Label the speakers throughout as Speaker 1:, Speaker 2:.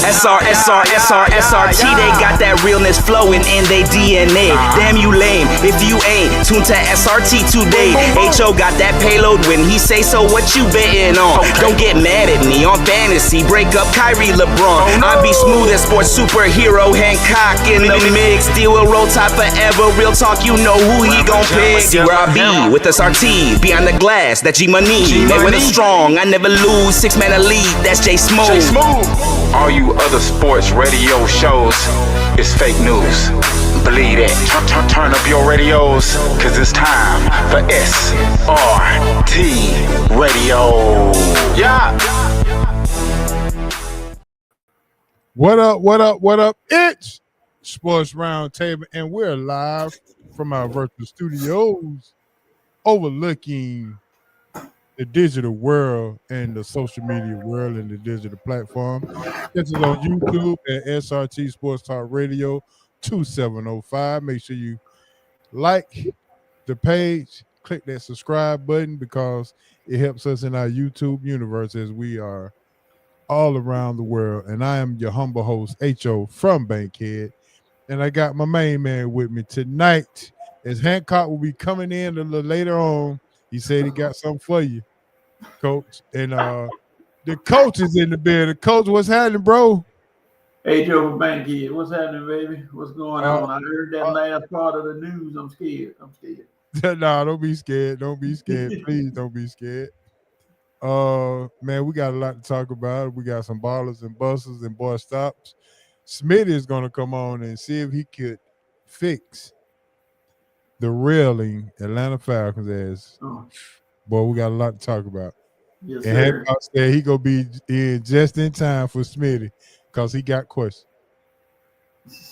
Speaker 1: SRT, they got that realness flowing in they DNA. Damn you lame if you ain't tuned to SRT today. HO got that payload when he say so, what you betting on? Don't get mad at me on fantasy, break up Kyrie LeBron. I be smooth as sports superhero, Hancock in the mix. Deal with roll tide forever, real talk, you know who he gon' pick. See where I be with SRT, behind the glass, that G-Money. They with a strong, I never lose, 6-man elite, that's J Smooth.
Speaker 2: All you other sports radio shows is fake news. Believe it. Turn up your radios, cause it's time for SRT Radio. Yeah.
Speaker 3: What up? It's Sports Roundtable, and we're live from our virtual studios overlooking the digital world and the social media world and the digital platform. This is on YouTube at SRT Sports Talk Radio 2705. Make sure you like the page, click that subscribe button because it helps us in our YouTube universe as we are all around the world. And I am your humble host, H.O. from Bankhead. And I got my main man with me tonight, as Hancock will be coming in a little later on. He said he got something for you, Coach. And the coach is in the building. Coach, what's happening, bro?
Speaker 4: Hey, Joe from Bankhead. What's happening, baby? What's going on? I heard that last part of the news. I'm scared.
Speaker 3: Nah, don't be scared. Don't be scared. Please don't be scared. Man, we got a lot to talk about. We got some ballers and busters and boy stops. Smitty is going to come on and see if he could fix the railing Atlanta Falcons as. Boy, we got a lot to talk about.
Speaker 4: Yes,
Speaker 3: and Hancock said he gonna be in just in time for Smitty because he got questions.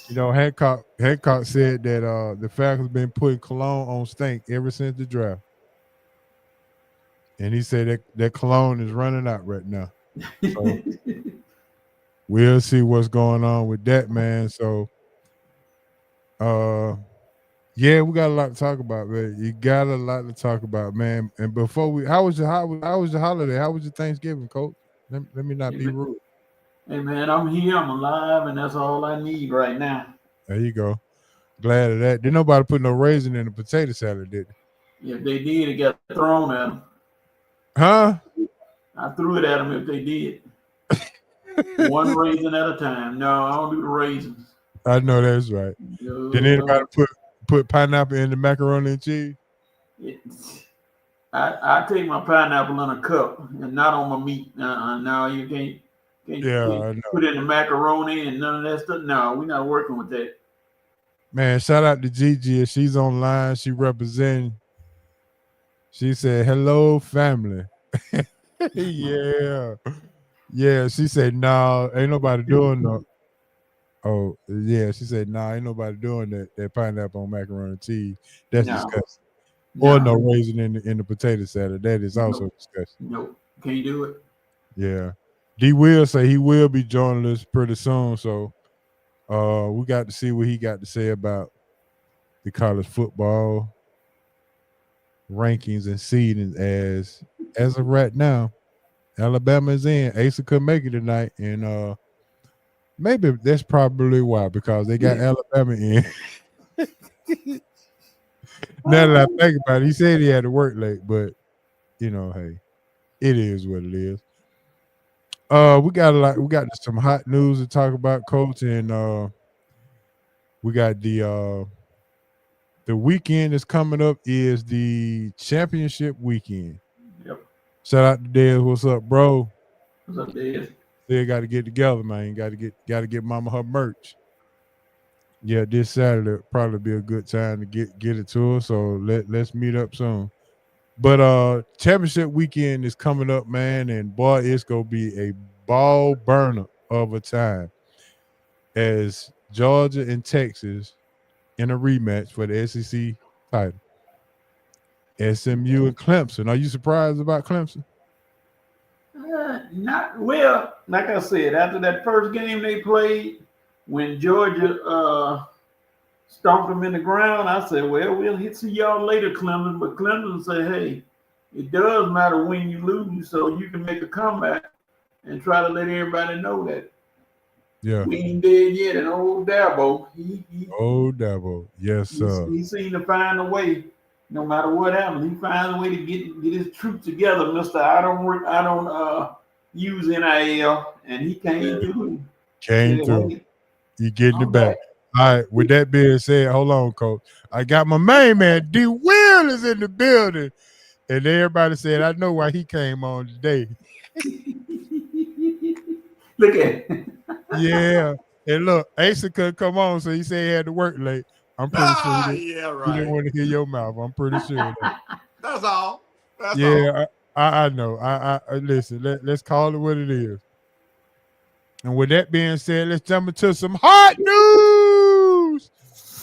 Speaker 3: You know, Hancock said that the Falcons been putting cologne on stink ever since the draft. And he said that cologne is running out right now. So we'll see what's going on with that, man. So yeah, we got a lot to talk about, man. You got a lot to talk about, man. And before how was your holiday? How was your Thanksgiving, Coach? Let me not be rude.
Speaker 4: Hey, man, I'm here. I'm alive, and that's all I need right now.
Speaker 3: There you go. Glad of that. Didn't nobody put no raisin in the potato salad, did they?
Speaker 4: If they did, it got thrown at them.
Speaker 3: Huh?
Speaker 4: I threw it at them if they did. One raisin at a time. No, I don't do the raisins.
Speaker 3: I know that's right.
Speaker 4: No,
Speaker 3: Did anybody put pineapple in the macaroni and cheese?
Speaker 4: I take my pineapple in a cup and not on my meat. No, you can't put in the macaroni and none of that stuff. No, we're not working with that.
Speaker 3: Man, shout out to Gigi. She's online. She representing. She said, hello, family. Yeah. Yeah, she said, no, ain't nobody doing no. Oh, yeah, she said, nah, ain't nobody doing that pineapple on macaroni and cheese. That's disgusting. Or no raisin in the potato salad. That is also disgusting.
Speaker 4: No, can't do it.
Speaker 3: Yeah. D will say he will be joining us pretty soon. So we got to see what he got to say about the college football rankings and seedings as of right now. Alabama is in. Asa couldn't make it tonight. And maybe that's probably why, because they got Alabama in. Now that I think about it, he said he had to work late, but you know, hey, it is what it is. We got some hot news to talk about, Coach, and we got the weekend that's coming up is the championship weekend.
Speaker 4: Yep.
Speaker 3: Shout out to Dez. What's up, bro?
Speaker 4: What's up, Dez?
Speaker 3: They got to get together, man. Got to get Mama her merch. Yeah, this Saturday probably be a good time to get it to her. So let's meet up soon. But championship weekend is coming up, man, and boy, it's gonna be a ball burner of a time as Georgia and Texas in a rematch for the SEC title. SMU and Clemson. Are you surprised about Clemson?
Speaker 4: Not well. Like I said, after that first game they played, when Georgia stomped them in the ground, I said, well, we'll see y'all later, Clemson. But Clemson said, hey, it does matter when you lose, so you can make a comeback and try to let everybody know that.
Speaker 3: Yeah.
Speaker 4: We ain't dead yet. And old Dabo,
Speaker 3: Oh, Dabo. Yes, sir.
Speaker 4: he seemed to find a way. No matter what happens, he finds a way to get his troops together, Mister. I don't use NIL, and he came through.
Speaker 3: Came
Speaker 4: Said,
Speaker 3: through.
Speaker 4: "Hey,
Speaker 3: You getting it
Speaker 4: I'm
Speaker 3: back.
Speaker 4: back."
Speaker 3: All right. With that being said, hold on, Coach. I got my main man, D. Will, is in the building. And everybody said, I know why he came on today.
Speaker 4: Look at it.
Speaker 3: Yeah. And look, Asa couldn't come on, so he said he had to work late. I'm pretty sure he
Speaker 5: Yeah,
Speaker 3: didn't
Speaker 5: right.
Speaker 3: want to hear your mouth. I'm pretty sure of that.
Speaker 5: That's all. That's all.
Speaker 3: Yeah, I know. I listen, let's call it what it is. And with that being said, let's jump into some hot news.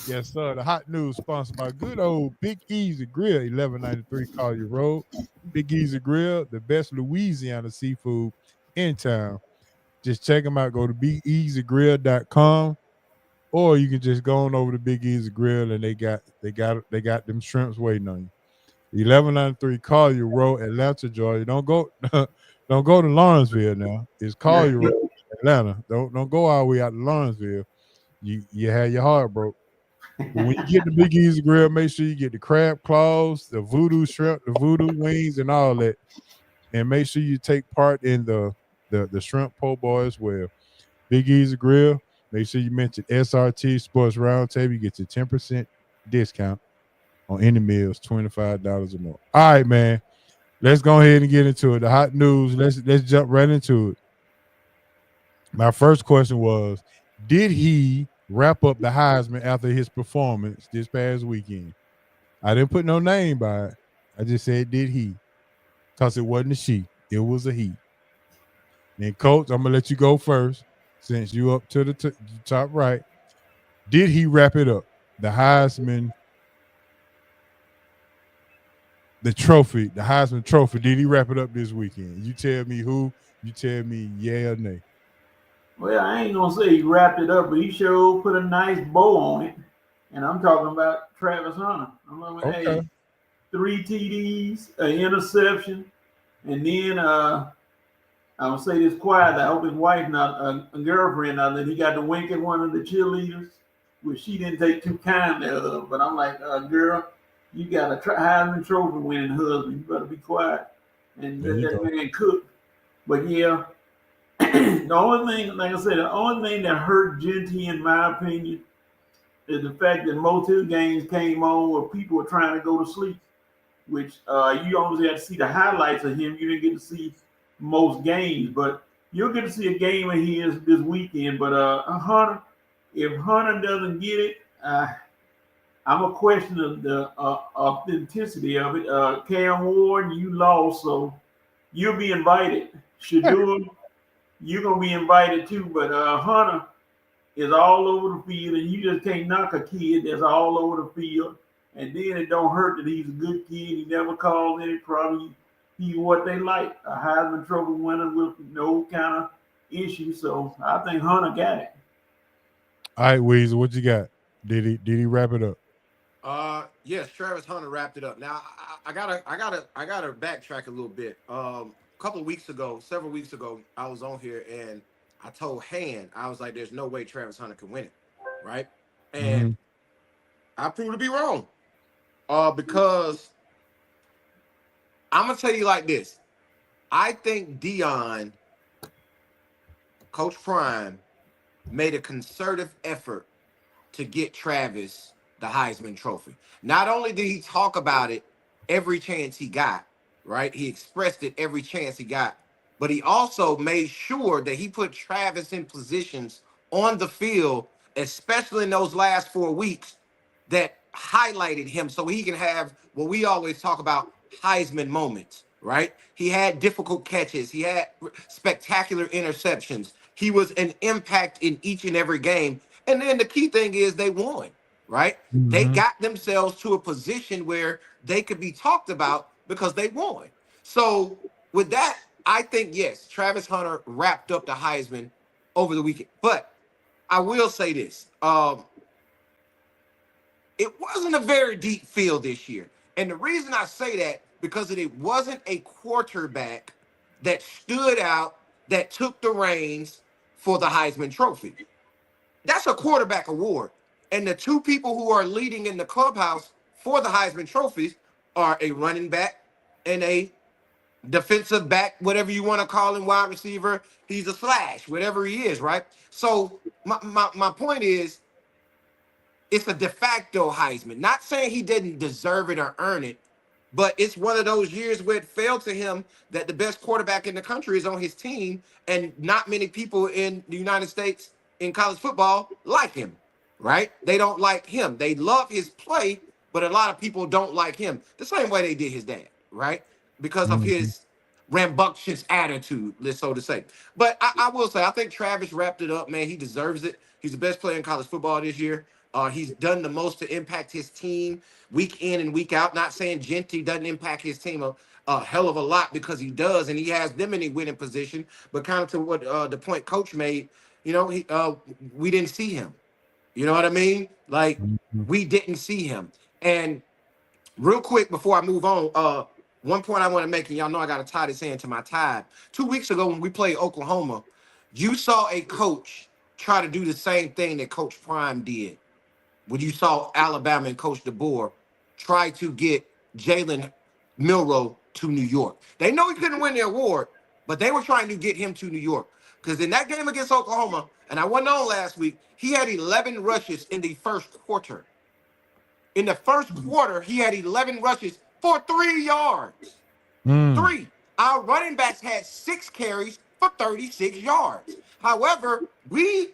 Speaker 3: Yes, sir. The hot news sponsored by good old Big Easy Grill, 1193 Collier Road. Big Easy Grill, the best Louisiana seafood in town. Just check them out. Go to BigEasyGrill.com, or you can just go on over to Big Easy Grill, and they got them shrimps waiting on you. 1193 Collier Road, Atlanta, Georgia. Don't go to Lawrenceville now. It's Collier Road, Atlanta. Don't go all the way out to Lawrenceville. You had your heart broke. But when you get the Big Easy Grill, make sure you get the crab claws, the voodoo shrimp, the voodoo wings, and all that. And make sure you take part in the shrimp po' boy as well. Big Easy Grill. Make sure you mention SRT Sports Roundtable. You get your 10% discount on any meals, $25 or more. All right, man. Let's go ahead and get into it. The hot news. Let's jump right into it. My first question was, did he wrap up the Heisman after his performance this past weekend? I didn't put no name by it. I just said, did he? Because it wasn't a she. It was a he. And, Coach, I'm going to let you go first since you up to the top right. Did he wrap it up? The Heisman, the trophy, the Heisman Trophy, did he wrap it up this weekend? You tell me who. You tell me yeah or nay.
Speaker 4: Well, I ain't gonna say he wrapped it up, but he sure put a nice bow on it. And I'm talking about Travis Hunter. I'm like,
Speaker 3: Okay.
Speaker 4: hey, 3 TDs, an interception, and then I'm gonna say this quietly. I hope his wife not a girlfriend now that he got to wink at one of the cheerleaders, which she didn't take too kindly of. But I'm like, girl, you got a Heisman Trophy winning husband. You better be quiet and let that man cook. But yeah. The only thing, like I said, the only thing that hurt Genty, in my opinion, is the fact that motel games came on where people were trying to go to sleep, which you only had to see the highlights of him. You didn't get to see most games, but you'll get to see a game of his this weekend. But Hunter, if Hunter doesn't get it, I'm a question of the authenticity of it. Cam Ward, you lost, so you'll be invited. Shedeur, you're gonna be invited too, but Hunter is all over the field, and you just can't knock a kid that's all over the field. And then it don't hurt that he's a good kid. He never calls any problem. He's what they like, a Heisman Trophy winner with no kind of issue. So I think Hunter got it.
Speaker 3: All right, Weezer, what you got? Did he wrap it up?
Speaker 5: Yes, Travis Hunter wrapped it up. Now I gotta backtrack a little bit. Couple of weeks ago, several weeks ago, I was on here and I told Han, I was like, there's no way Travis Hunter can win it, right? And I proved to be wrong. Because I'm going to tell you like this. I think Deion, Coach Prime, made a concerted effort to get Travis the Heisman Trophy. Not only did he talk about it every chance he got, right? He expressed it every chance he got, but he also made sure that he put Travis in positions on the field, especially in those last 4 weeks, that highlighted him so he can have what we always talk about, Heisman moments, right? He had difficult catches. He had spectacular interceptions. He was an impact in each and every game. And then the key thing is they won, right? They got themselves to a position where they could be talked about because they won. So with that, I think, yes, Travis Hunter wrapped up the Heisman over the weekend. But I will say this. It wasn't a very deep field this year. And the reason I say that, because it wasn't a quarterback that stood out, that took the reins for the Heisman Trophy. That's a quarterback award. And the two people who are leading in the clubhouse for the Heisman trophies are a running back and a defensive back, whatever you want to call him, wide receiver. He's a slash, whatever he is, right? So my point is, it's a de facto Heisman. Not saying he didn't deserve it or earn it, but it's one of those years where it fell to him that the best quarterback in the country is on his team, and not many people in the United States in college football like him, right? They don't like him. They love his play, but a lot of people don't like him. The same way they did his dad, right? Because of his rambunctious attitude, let's so to say. But I will say, I think Travis wrapped it up, man. He deserves it. He's the best player in college football this year. He's done the most to impact his team week in and week out. Not saying Genty doesn't impact his team a hell of a lot, because he does, and he has them in a winning position. But kind of to what the point Coach made, you know, we didn't see him. You know what I mean? Like, we didn't see him. And real quick before I move on, one point I want to make, and y'all know I got to tie this into my Tide. 2 weeks ago when we played Oklahoma, you saw a coach try to do the same thing that Coach Prime did. When you saw Alabama and Coach DeBoer try to get Jalen Milroe to New York. They know he couldn't win the award, but they were trying to get him to New York. Because in that game against Oklahoma, and I wasn't on last week, he had 11 rushes in the first quarter. In the first quarter, he had 11 rushes for 3 yards. 3. Our running backs had 6 carries for 36 yards. However, we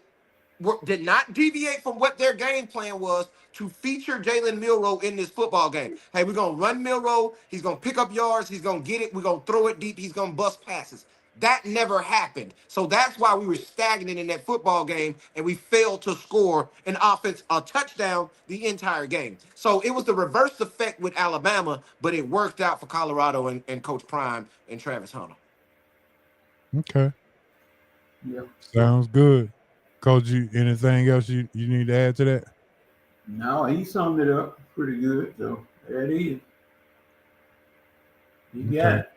Speaker 5: did not deviate from what their game plan was to feature Jalen Milroe in this football game. Hey, we're going to run Milroe. He's going to pick up yards. He's going to get it. We're going to throw it deep. He's going to bust passes. That never happened. So that's why we were stagnant in that football game, and we failed to score an offense, a touchdown the entire game. So it was the reverse effect with Alabama, but it worked out for Colorado and Coach Prime and Travis Hunter.
Speaker 3: Okay.
Speaker 4: Yeah.
Speaker 3: Sounds good. Coach, you anything else you need to add to that?
Speaker 4: No, he summed it up pretty good. So there it is. You got it.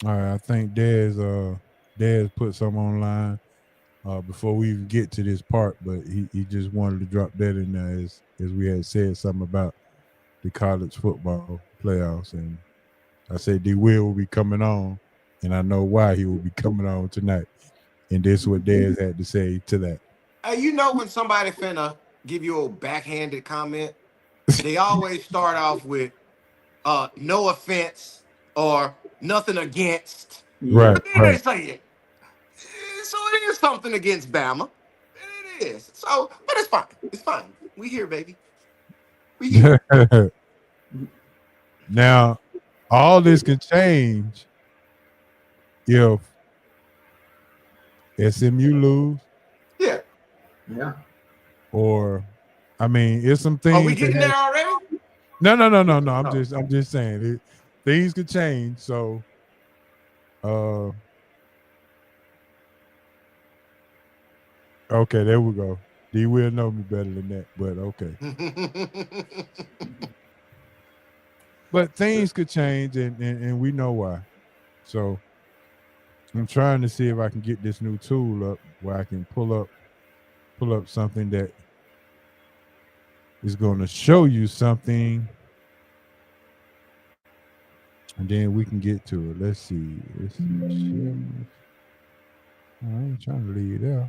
Speaker 3: All right, I think Dez put some online before we even get to this part, but he just wanted to drop that in there as we had said something about the college football playoffs, and I said D Will be coming on, and I know why he will be coming on tonight, and this is what Dez had to say to that.
Speaker 5: Hey, you know when somebody finna give you a backhanded comment, they always start off with no offense or nothing against.
Speaker 3: Right.
Speaker 5: But then they say it. So it is something against Bama. It is. So, but it's fine. It's fine. We here, baby. We here.
Speaker 3: Now, all this can change if SMU lose.
Speaker 5: Yeah.
Speaker 4: Yeah.
Speaker 3: Or, I mean, it's some things.
Speaker 5: Are we getting there already?
Speaker 3: No. I'm just saying things could change. So, okay, there we go. D will know me better than that, but okay. But things could change, and we know why. So I'm trying to see if I can get this new tool up where I can pull up something that is going to show you something, and then we can get to it. Let's see. I ain't trying to leave it out.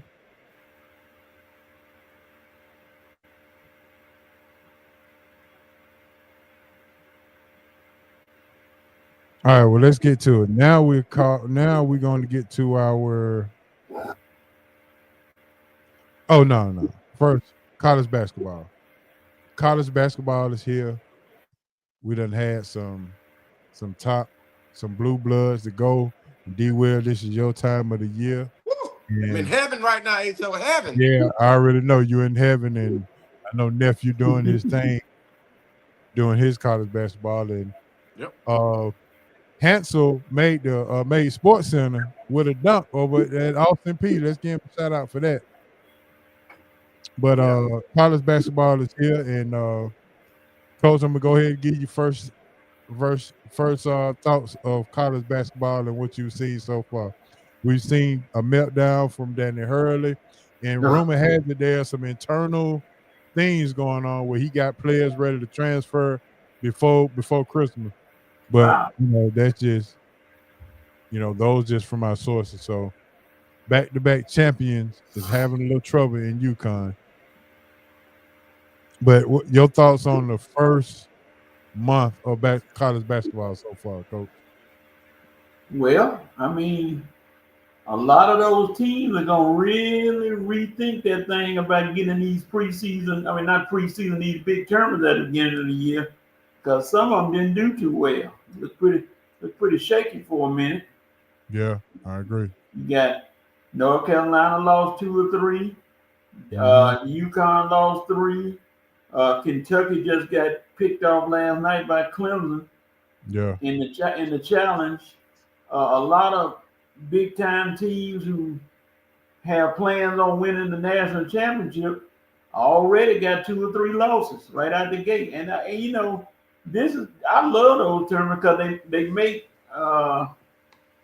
Speaker 3: All right, well, let's get to it. Now we're going to get to our. Oh no! First, college basketball. College basketball is here. We done had some blue bloods to go. D. Will, this is your time of the year.
Speaker 5: I'm in heaven right now, H.O. Heaven.
Speaker 3: Yeah, I already know you're in heaven, and I know nephew doing his thing, doing his college basketball, and Hansel made Sports Center with a dunk over at Austin Peay. Let's give him a shout out for that. But college basketball is here, and Coach, I'm gonna go ahead and give you first first thoughts of college basketball and what you've seen so far. We've seen a meltdown from Danny Hurley, and
Speaker 4: Ugh.
Speaker 3: rumor has it there's some internal things going on where he got players ready to transfer before Christmas. But
Speaker 4: Wow.
Speaker 3: that's just those just from our sources. So back-to-back champions is having a little trouble in UConn. But your thoughts on the first month of college basketball so far, Coach?
Speaker 4: Well, I mean, a lot of those teams are gonna really rethink that thing about getting these preseason. I mean, not preseason, these big tournaments at the beginning of the year, because some of them didn't do too well. Looked pretty shaky for a minute.
Speaker 3: Yeah, I agree.
Speaker 4: You got North Carolina lost 2 or 3. UConn lost 3. Kentucky just got picked off last night by Clemson
Speaker 3: Yeah,
Speaker 4: in the challenge. A lot of big time teams who have plans on winning the national championship already got 2 or 3 losses right out the gate. And I love those tournaments because they make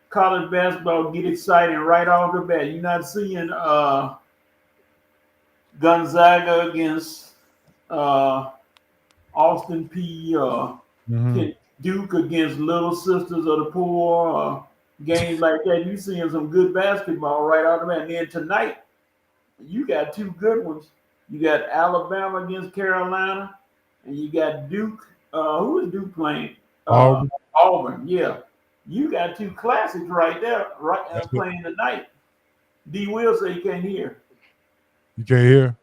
Speaker 4: college basketball get exciting right off the bat. You're not seeing Gonzaga against Austin P. Duke against Little Sisters of the Poor. Games like that. You seeing some good basketball right out the bat. And then tonight, you got 2 good ones. You got Alabama against Carolina, and you got Duke. Who is Duke playing? Auburn. Yeah. You got 2 classics right there, playing tonight. D. Will say you can't hear.
Speaker 3: You can't hear?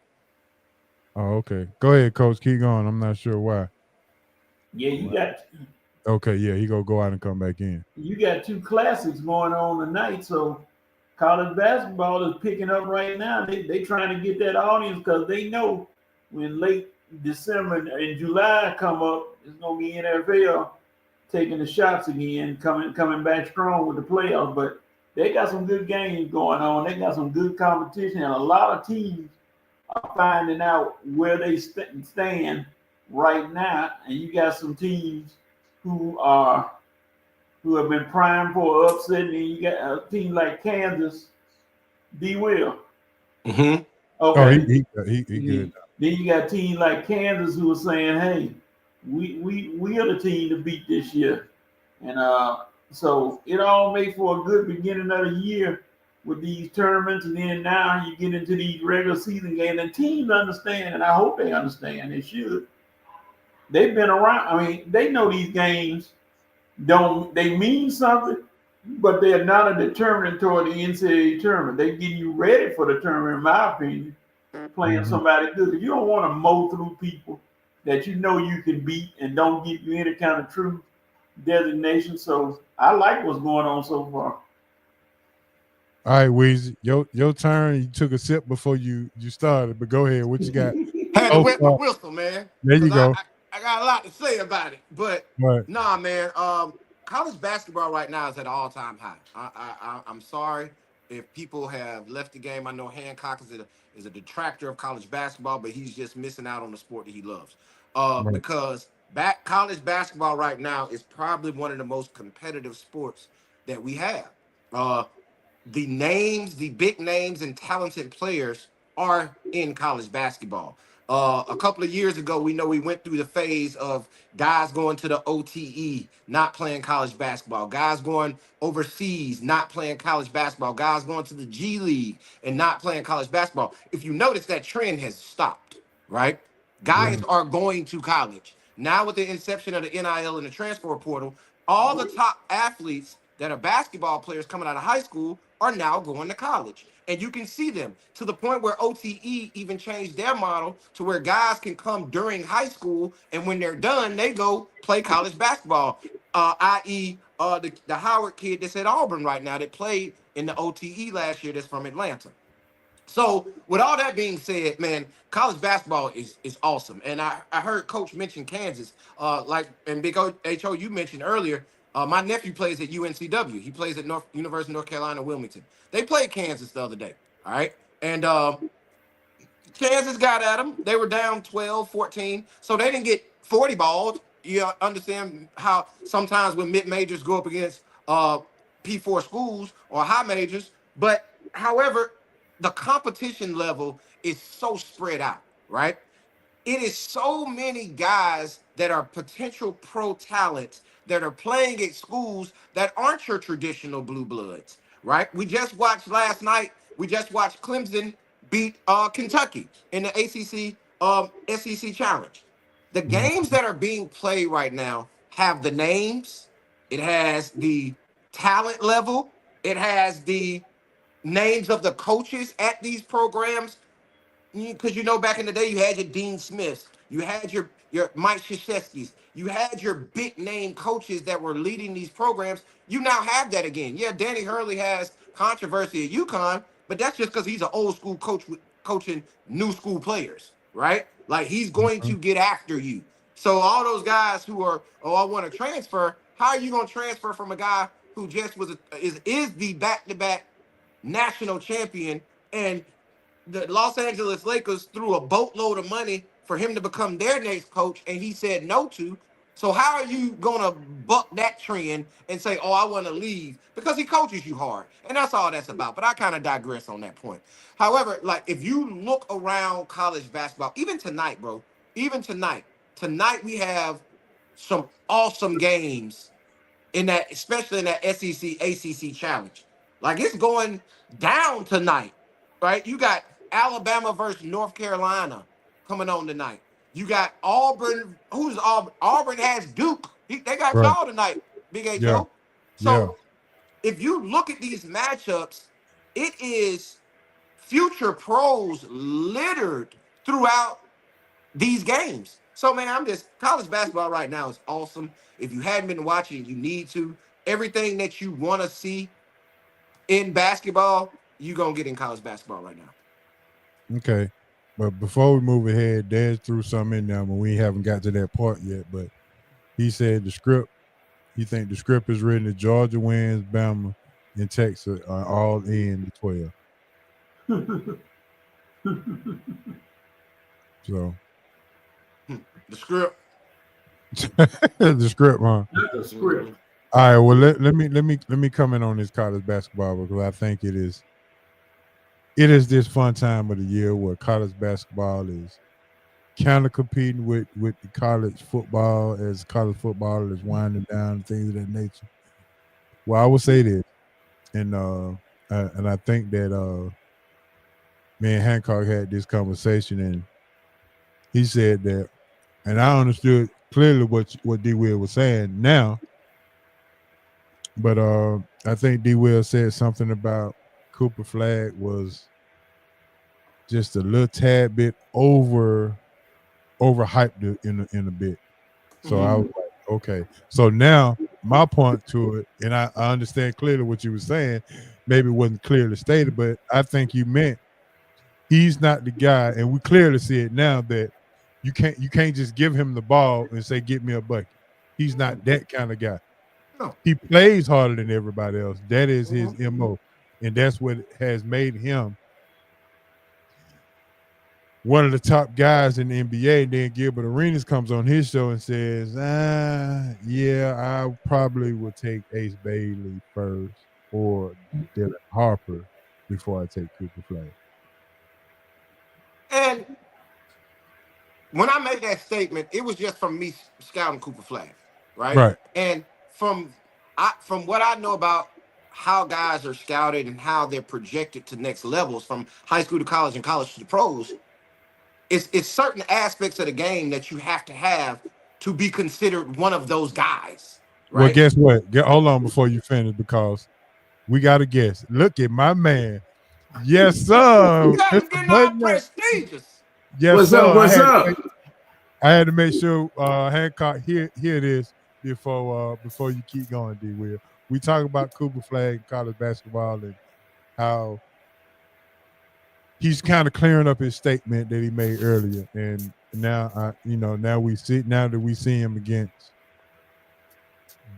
Speaker 3: Oh, okay. Go ahead, Coach. Keep going. I'm not sure why.
Speaker 4: Yeah, you got.
Speaker 3: Okay, yeah, he gonna go out and come back in.
Speaker 4: You got 2 classics going on tonight, so college basketball is picking up right now. They trying to get that audience because they know when late December and July come up, it's gonna be NFL taking the shots again, coming back strong with the playoffs. But they got some good games going on. They got some good competition, and a lot of teams are finding out where they stand right now. And you got some teams who have been primed for upset, and you got a team like Kansas. D. Will.
Speaker 5: Mm-hmm.
Speaker 4: Okay.
Speaker 3: Oh, he good.
Speaker 4: Then you got teams like Kansas who are saying, "Hey, we are the team to beat this year," and so it all makes for a good beginning of the year with these tournaments, and then now you get into these regular season games, and teams understand, and I hope they understand. They should. They've been around. I mean, they know these games they mean something, but they're not a determinant toward the NCAA tournament. They get you ready for the tournament, in my opinion, playing somebody good. You don't want to mow through people that you know you can beat and don't give you any kind of true designation. So I like what's going on so far.
Speaker 3: All right, Weezy, your turn. You took a sip before you started, but go ahead. What you got?
Speaker 5: Had to wet my whistle, man.
Speaker 3: There you go.
Speaker 5: I got a lot to say about it, but nah, man. College basketball right now is at an all-time high. I'm sorry if people have left the game. I know Hancock is a detractor of college basketball, but he's just missing out on the sport that he loves. Because college basketball right now is probably one of the most competitive sports that we have. The big names and talented players are in college basketball. A couple of years ago, we went through the phase of guys going to the OTE, not playing college basketball, guys going overseas, not playing college basketball, guys going to the G League and not playing college basketball. If you notice, that trend has stopped, right? Guys are going to college. Now with the inception of the NIL and the transfer portal, all the top athletes that are basketball players coming out of high school are now going to college. And you can see them to the point where OTE even changed their model to where guys can come during high school, and when they're done, they go play college basketball. I.e., the Howard kid that's at Auburn right now that played in the OTE last year that's from Atlanta. So with all that being said, man, college basketball is awesome. And I heard Coach mention Kansas, and Big H.O. you mentioned earlier. My nephew plays at UNCW. He plays at University of North Carolina, Wilmington. They played Kansas the other day, all right? And Kansas got at them. They were down 12, 14, so they didn't get 40 balled. You understand how sometimes when mid majors go up against P4 schools or high majors, but however, the competition level is so spread out, right? It is so many guys that are potential pro talents that are playing at schools that aren't your traditional blue bloods, right? We just watched last night. We just watched Clemson beat Kentucky in the ACC SEC Challenge. The games that are being played right now have the names. It has the talent level. It has the names of the coaches at these programs, because back in the day you had your Dean Smiths, you had your Mike Krzyzewskis, you had your big name coaches that were leading these programs. You now have that again. Yeah, Danny Hurley has controversy at UConn, but that's just because he's an old school coach coaching new school players, right? Like he's going to get after you. So all those guys who are, oh, I want to transfer. How are you going to transfer from a guy who just is the back-to-back national champion, and the Los Angeles Lakers threw a boatload of money for him to become their next coach, and he said no to? So how are you gonna buck that trend and say, "Oh, I want to leave," because he coaches you hard, and that's all that's about. But I kind of digress on that point. However, like if you look around college basketball, even tonight, bro, even tonight we have some awesome games in that, especially in that SEC ACC challenge. Like it's going down tonight, right? You got Alabama versus North Carolina coming on tonight. You got Auburn. Who's Auburn? Auburn has Duke. They got
Speaker 3: Right.
Speaker 5: y'all tonight, Big H.
Speaker 3: Yeah.
Speaker 5: So if you look at these matchups, it is future pros littered throughout these games. So man, college basketball right now is awesome. If you hadn't been watching, you need to. Everything that you want to see in basketball, you're gonna get in college basketball right now.
Speaker 3: Okay. But before we move ahead, Dad threw something in there, but we haven't got to that part yet. But he said he think the script is written that Georgia wins, Bama, and Texas are all in the 12. So
Speaker 5: The script.
Speaker 3: the script, huh?
Speaker 4: That's a script.
Speaker 3: All right. Well, let me comment on this college basketball because I think it is this fun time of the year where college basketball is kind of competing with the college football as college football is winding down, things of that nature. Well, I will say this, and I think that me and Hancock had this conversation, and he said that, and I understood clearly what D. Will was saying now, but I think D. Will said something about Cooper Flag was just a little tad bit overhyped in a bit. So I was like, okay. So now my point to it, and I understand clearly what you were saying, maybe it wasn't clearly stated, but I think you meant he's not the guy, and we clearly see it now that you can't just give him the ball and say, get me a bucket. He's not that kind of guy.
Speaker 5: No.
Speaker 3: He plays harder than everybody else. That is his MO. And that's what has made him one of the top guys in the NBA. And then Gilbert Arenas comes on his show and says, yeah, I probably would take Ace Bailey first or Dylan Harper before I take Cooper Flag.
Speaker 5: And when I made that statement, it was just from me scouting Cooper Flag, right?
Speaker 3: Right.
Speaker 5: And from what I know about how guys are scouted and how they're projected to next levels from high school to college and college to the pros, it's certain aspects of the game that you have to be considered one of those guys. Right?
Speaker 3: Well, guess what? Hold on before you finish, because we got to guess. Look at my man. Yes, sir.
Speaker 5: You guys getting all prestigious.
Speaker 3: Yes,
Speaker 4: What's
Speaker 3: sir.
Speaker 4: up? What's up?
Speaker 3: I had to make sure Hancock hear this before you keep going, D. Will. We talk about Cooper Flag, college basketball, and how he's kind of clearing up his statement that he made earlier. And now, now we see him against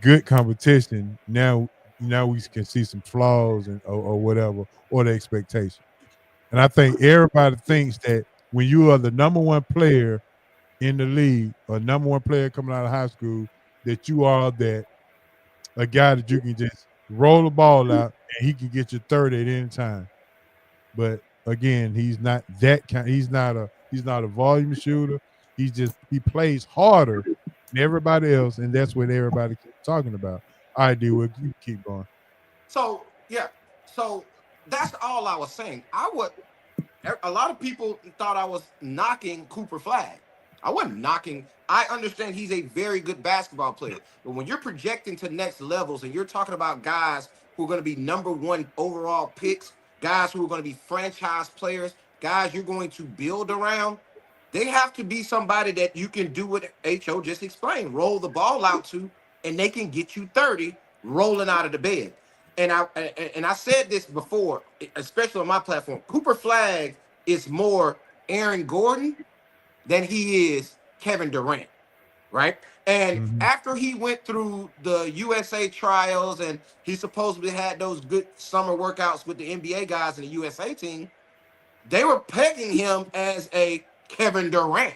Speaker 3: good competition. Now we can see some flaws or whatever, or the expectation. And I think everybody thinks that when you are the number one player in the league, a number one player coming out of high school, that you are that a guy that you can just roll the ball out and he can get you 30 at any time. But again, he's not that kind. He's not a volume shooter. He plays harder than everybody else, and that's what everybody keeps talking about. All right, D, you keep going.
Speaker 5: So yeah, so that's all I was saying. A lot of people thought I was knocking Cooper Flag. I wasn't knocking. I understand he's a very good basketball player, but when you're projecting to next levels and you're talking about guys who are going to be number one overall picks, guys who are going to be franchise players, guys you're going to build around, they have to be somebody that you can do what H.O. just explained, roll the ball out to, and they can get you 30 rolling out of the bed. And I said this before, especially on my platform, Cooper Flag is more Aaron Gordon than he is Kevin Durant, right? And after he went through the USA trials and he supposedly had those good summer workouts with the NBA guys and the USA team, they were pegging him as a Kevin Durant,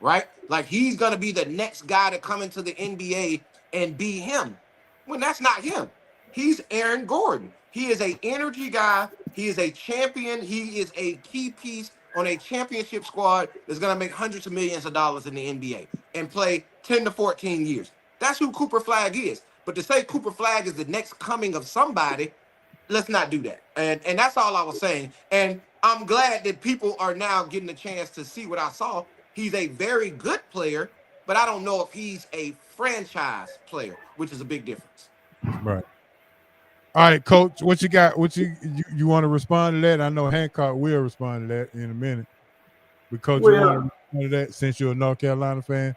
Speaker 5: right? Like he's going to be the next guy to come into the NBA and be him. When that's not him. He's Aaron Gordon. He is an energy guy. He is a champion. He is a key piece on a championship squad that's going to make hundreds of millions of dollars in the NBA and play 10 to 14 years. That's who Cooper Flag is. But to say Cooper Flag is the next coming of somebody, let's not do that. And that's all I was saying. And I'm glad that people are now getting a chance to see what I saw. He's a very good player, but I don't know if he's a franchise player, which is a big difference.
Speaker 3: Right. All right, Coach, what you got? What you want to respond to that? I know Hancock will respond to that in a minute. But Coach, you want to respond to that since you're a North Carolina fan?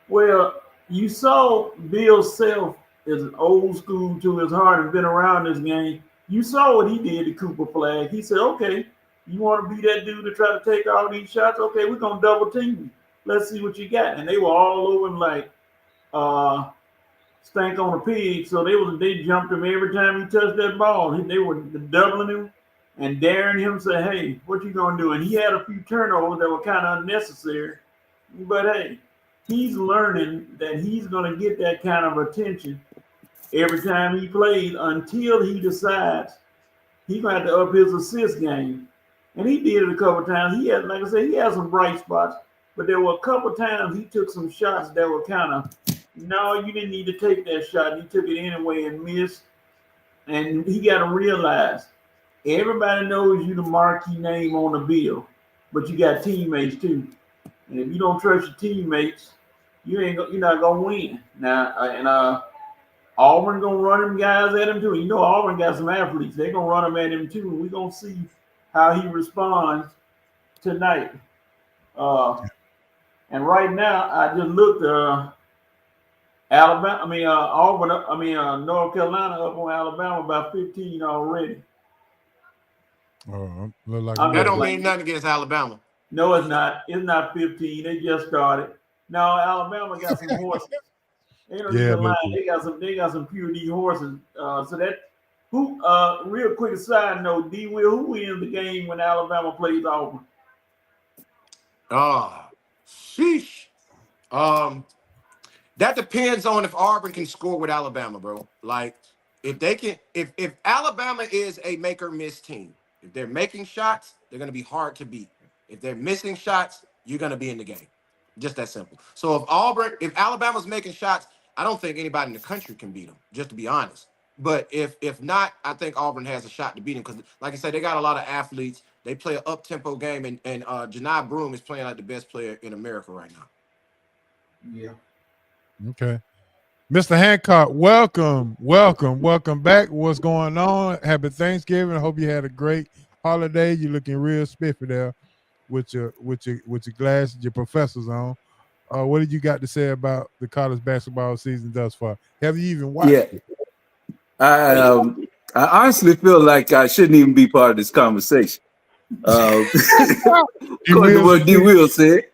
Speaker 4: Well, you saw Bill Self is an old school to his heart and been around this game. You saw what he did to Cooper Flag. He said, okay, you want to be that dude to try to take all these shots? Okay, we're going to double team you. Let's see what you got. And they were all over him like stank on a pig. So they jumped him every time he touched that ball. They were doubling him and daring him to say, hey, what you going to do? And he had a few turnovers that were kind of unnecessary. But hey, he's learning that he's going to get that kind of attention every time he plays until he decides he's going to have to up his assist game. And he did it a couple times. He had, like I said, he had some bright spots, but there were a couple times he took some shots that were kind of, no, you didn't need to take that shot. He took it anyway and missed. And he got to realize everybody knows you the marquee name on the bill, but you got teammates too. And if you don't trust your teammates, you're not gonna win. Now, Auburn gonna run them guys at him too. You know, Auburn got some athletes. They're gonna run them at him too. We're gonna see how he responds tonight. And right now, I just looked North Carolina up on Alabama by 15 already.
Speaker 3: Oh, look like
Speaker 5: that don't mean nothing against Alabama.
Speaker 4: No, it's not. It's not 15. They just started. No, Alabama got some horses. They got some pure D horses. So that real quick side note, D Will, who wins the game when Alabama plays Auburn?
Speaker 5: Sheesh. That depends on if Auburn can score with Alabama, bro. Like if they can, if Alabama is a make or miss team, if they're making shots, they're gonna be hard to beat. If they're missing shots, you're gonna be in the game. Just that simple. So if Alabama's making shots, I don't think anybody in the country can beat them, just to be honest. But if not, I think Auburn has a shot to beat them because, like I said, they got a lot of athletes. They play an up-tempo game, and Janai Broome is playing like the best player in America right now.
Speaker 4: Yeah.
Speaker 3: Okay. Mr. Hancock, welcome back. What's going on? Happy Thanksgiving. I hope you had a great holiday. You're looking real spiffy there with your glasses, your professors on. What did you got to say about the college basketball season thus far? Have you even watched it?
Speaker 6: I honestly feel like I shouldn't even be part of this conversation. According to what D. Will said.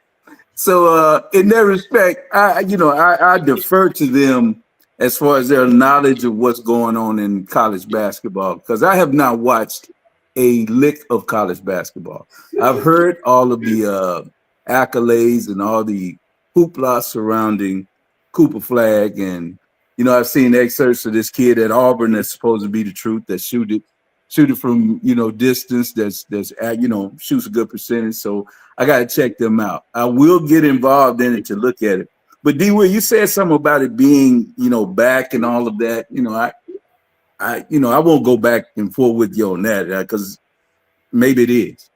Speaker 6: So in that respect, I defer to them as far as their knowledge of what's going on in college basketball, because I have not watched a lick of college basketball. I've heard all of the accolades and all the hoopla surrounding Cooper Flag. And, you know, I've seen excerpts of this kid at Auburn that's supposed to be the truth, that shoot it from, you know, distance, that's you know, shoots a good percentage. So I got to check them out. I will get involved in it to look at it. But D. Will, you said something about it being, you know, back and all of that. You know, I won't go back and forth with you on that because maybe it is.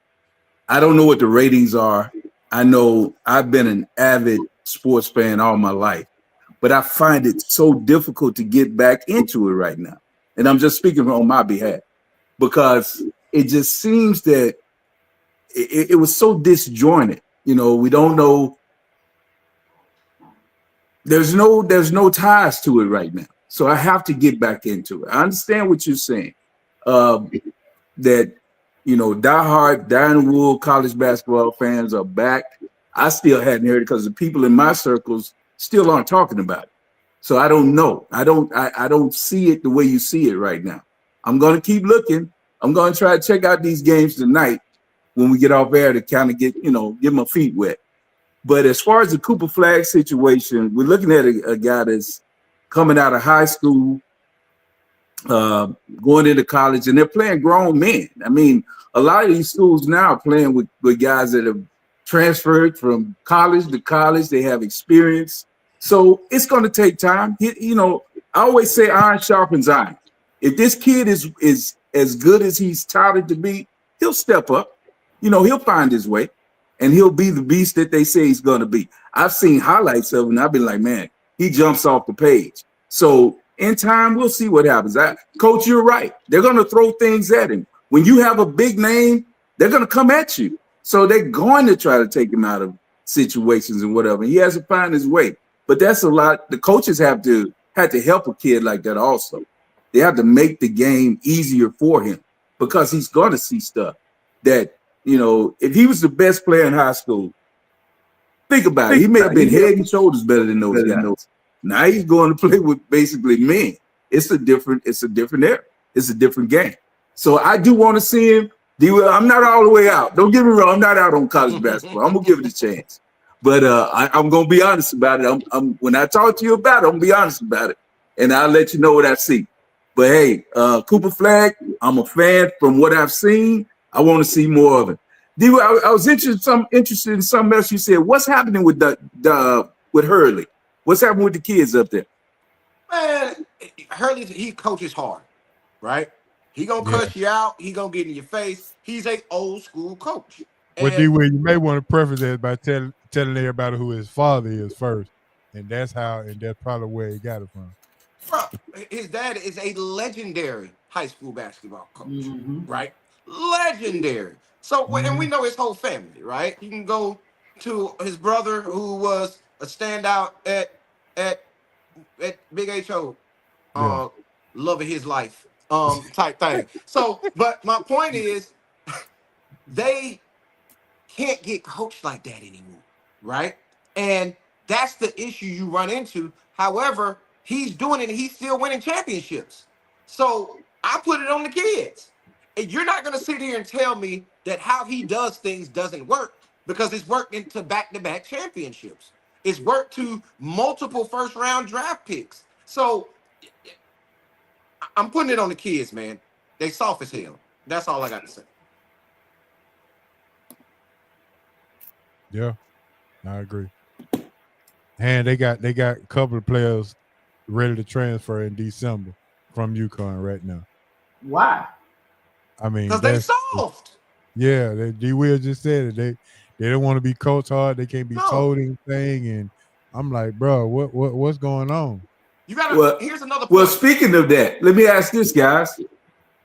Speaker 6: I don't know what the ratings are. I know I've been an avid sports fan all my life, but I find it so difficult to get back into it right now. And I'm just speaking on my behalf because it just seems that it was so disjointed. You know, we don't know. There's no ties to it right now. So I have to get back into it. I understand what you're saying. That, you know, diehard, dyed-in-the-wool college basketball fans are back. I still hadn't heard it because the people in my circles still aren't talking about it. So I don't know. I don't see it the way you see it right now. I'm going to keep looking. I'm going to try to check out these games tonight when we get off air to kind of get my feet wet. But as far as the Cooper Flag situation, we're looking at a guy that's coming out of high school, going into college, and they're playing grown men. I mean, a lot of these schools now are playing with guys that have transferred from college to college. They have experience. So it's going to take time. You know, I always say iron sharpens iron. If this kid is as good as he's touted to be, he'll step up. You know, he'll find his way, and he'll be the beast that they say he's going to be. I've seen highlights of him, and I've been like, man, he jumps off the page. So in time, we'll see what happens. Coach, you're right. They're going to throw things at him. When you have a big name, they're going to come at you. So they're going to try to take him out of situations and whatever. He has to find his way. But that's a lot. The coaches have to help a kid like that also. They have to make the game easier for him because he's going to see stuff that, you know, if he was the best player in high school, think about it. He may have been head and shoulders better than those guys. Now he's going to play with basically men. It's a different era. It's a different game. So I do want to see him. I'm not all the way out. Don't get me wrong. I'm not out on college basketball. I'm going to give it a chance. But I'm going to be honest about it. When I talk to you about it, I'm going to be honest about it. And I'll let you know what I see. But, hey, Cooper Flag, I'm a fan from what I've seen. I want to see more of it. I was interested in something else you said. What's happening with with Hurley? What's happening with the kids up there?
Speaker 5: Man, Hurley, he coaches hard, right? He gonna cuss you out. He gonna get in your face. He's a old school coach.
Speaker 3: Well, D-Will, you may want to preface that by telling everybody who his father is first, and that's probably where he got it from.
Speaker 5: Bro, his dad is a legendary high school basketball coach, right? Legendary. So, and we know his whole family, right? You can go to his brother who was a standout at Big H.O. Love of his life type thing. So, but my point is, they can't get coached like that anymore, right? And that's the issue you run into. However, he's doing it and he's still winning championships. So I put it on the kids. And you're not going to sit here and tell me that how he does things doesn't work, because it's worked into back-to-back championships. It's worked to multiple first-round draft picks. So I'm putting it on the kids, man. They soft as hell. That's all I got to say.
Speaker 3: Yeah, I agree. And they got a couple of players ready to transfer in December from UConn right now.
Speaker 4: Why?
Speaker 3: I mean,
Speaker 5: because they soft.
Speaker 3: Yeah, D-Will just said it. They don't want to be coached hard. They can't be told anything. And I'm like, bro, what's going on?
Speaker 5: You gotta. Here's another point.
Speaker 6: Well, speaking of that, let me ask this, guys.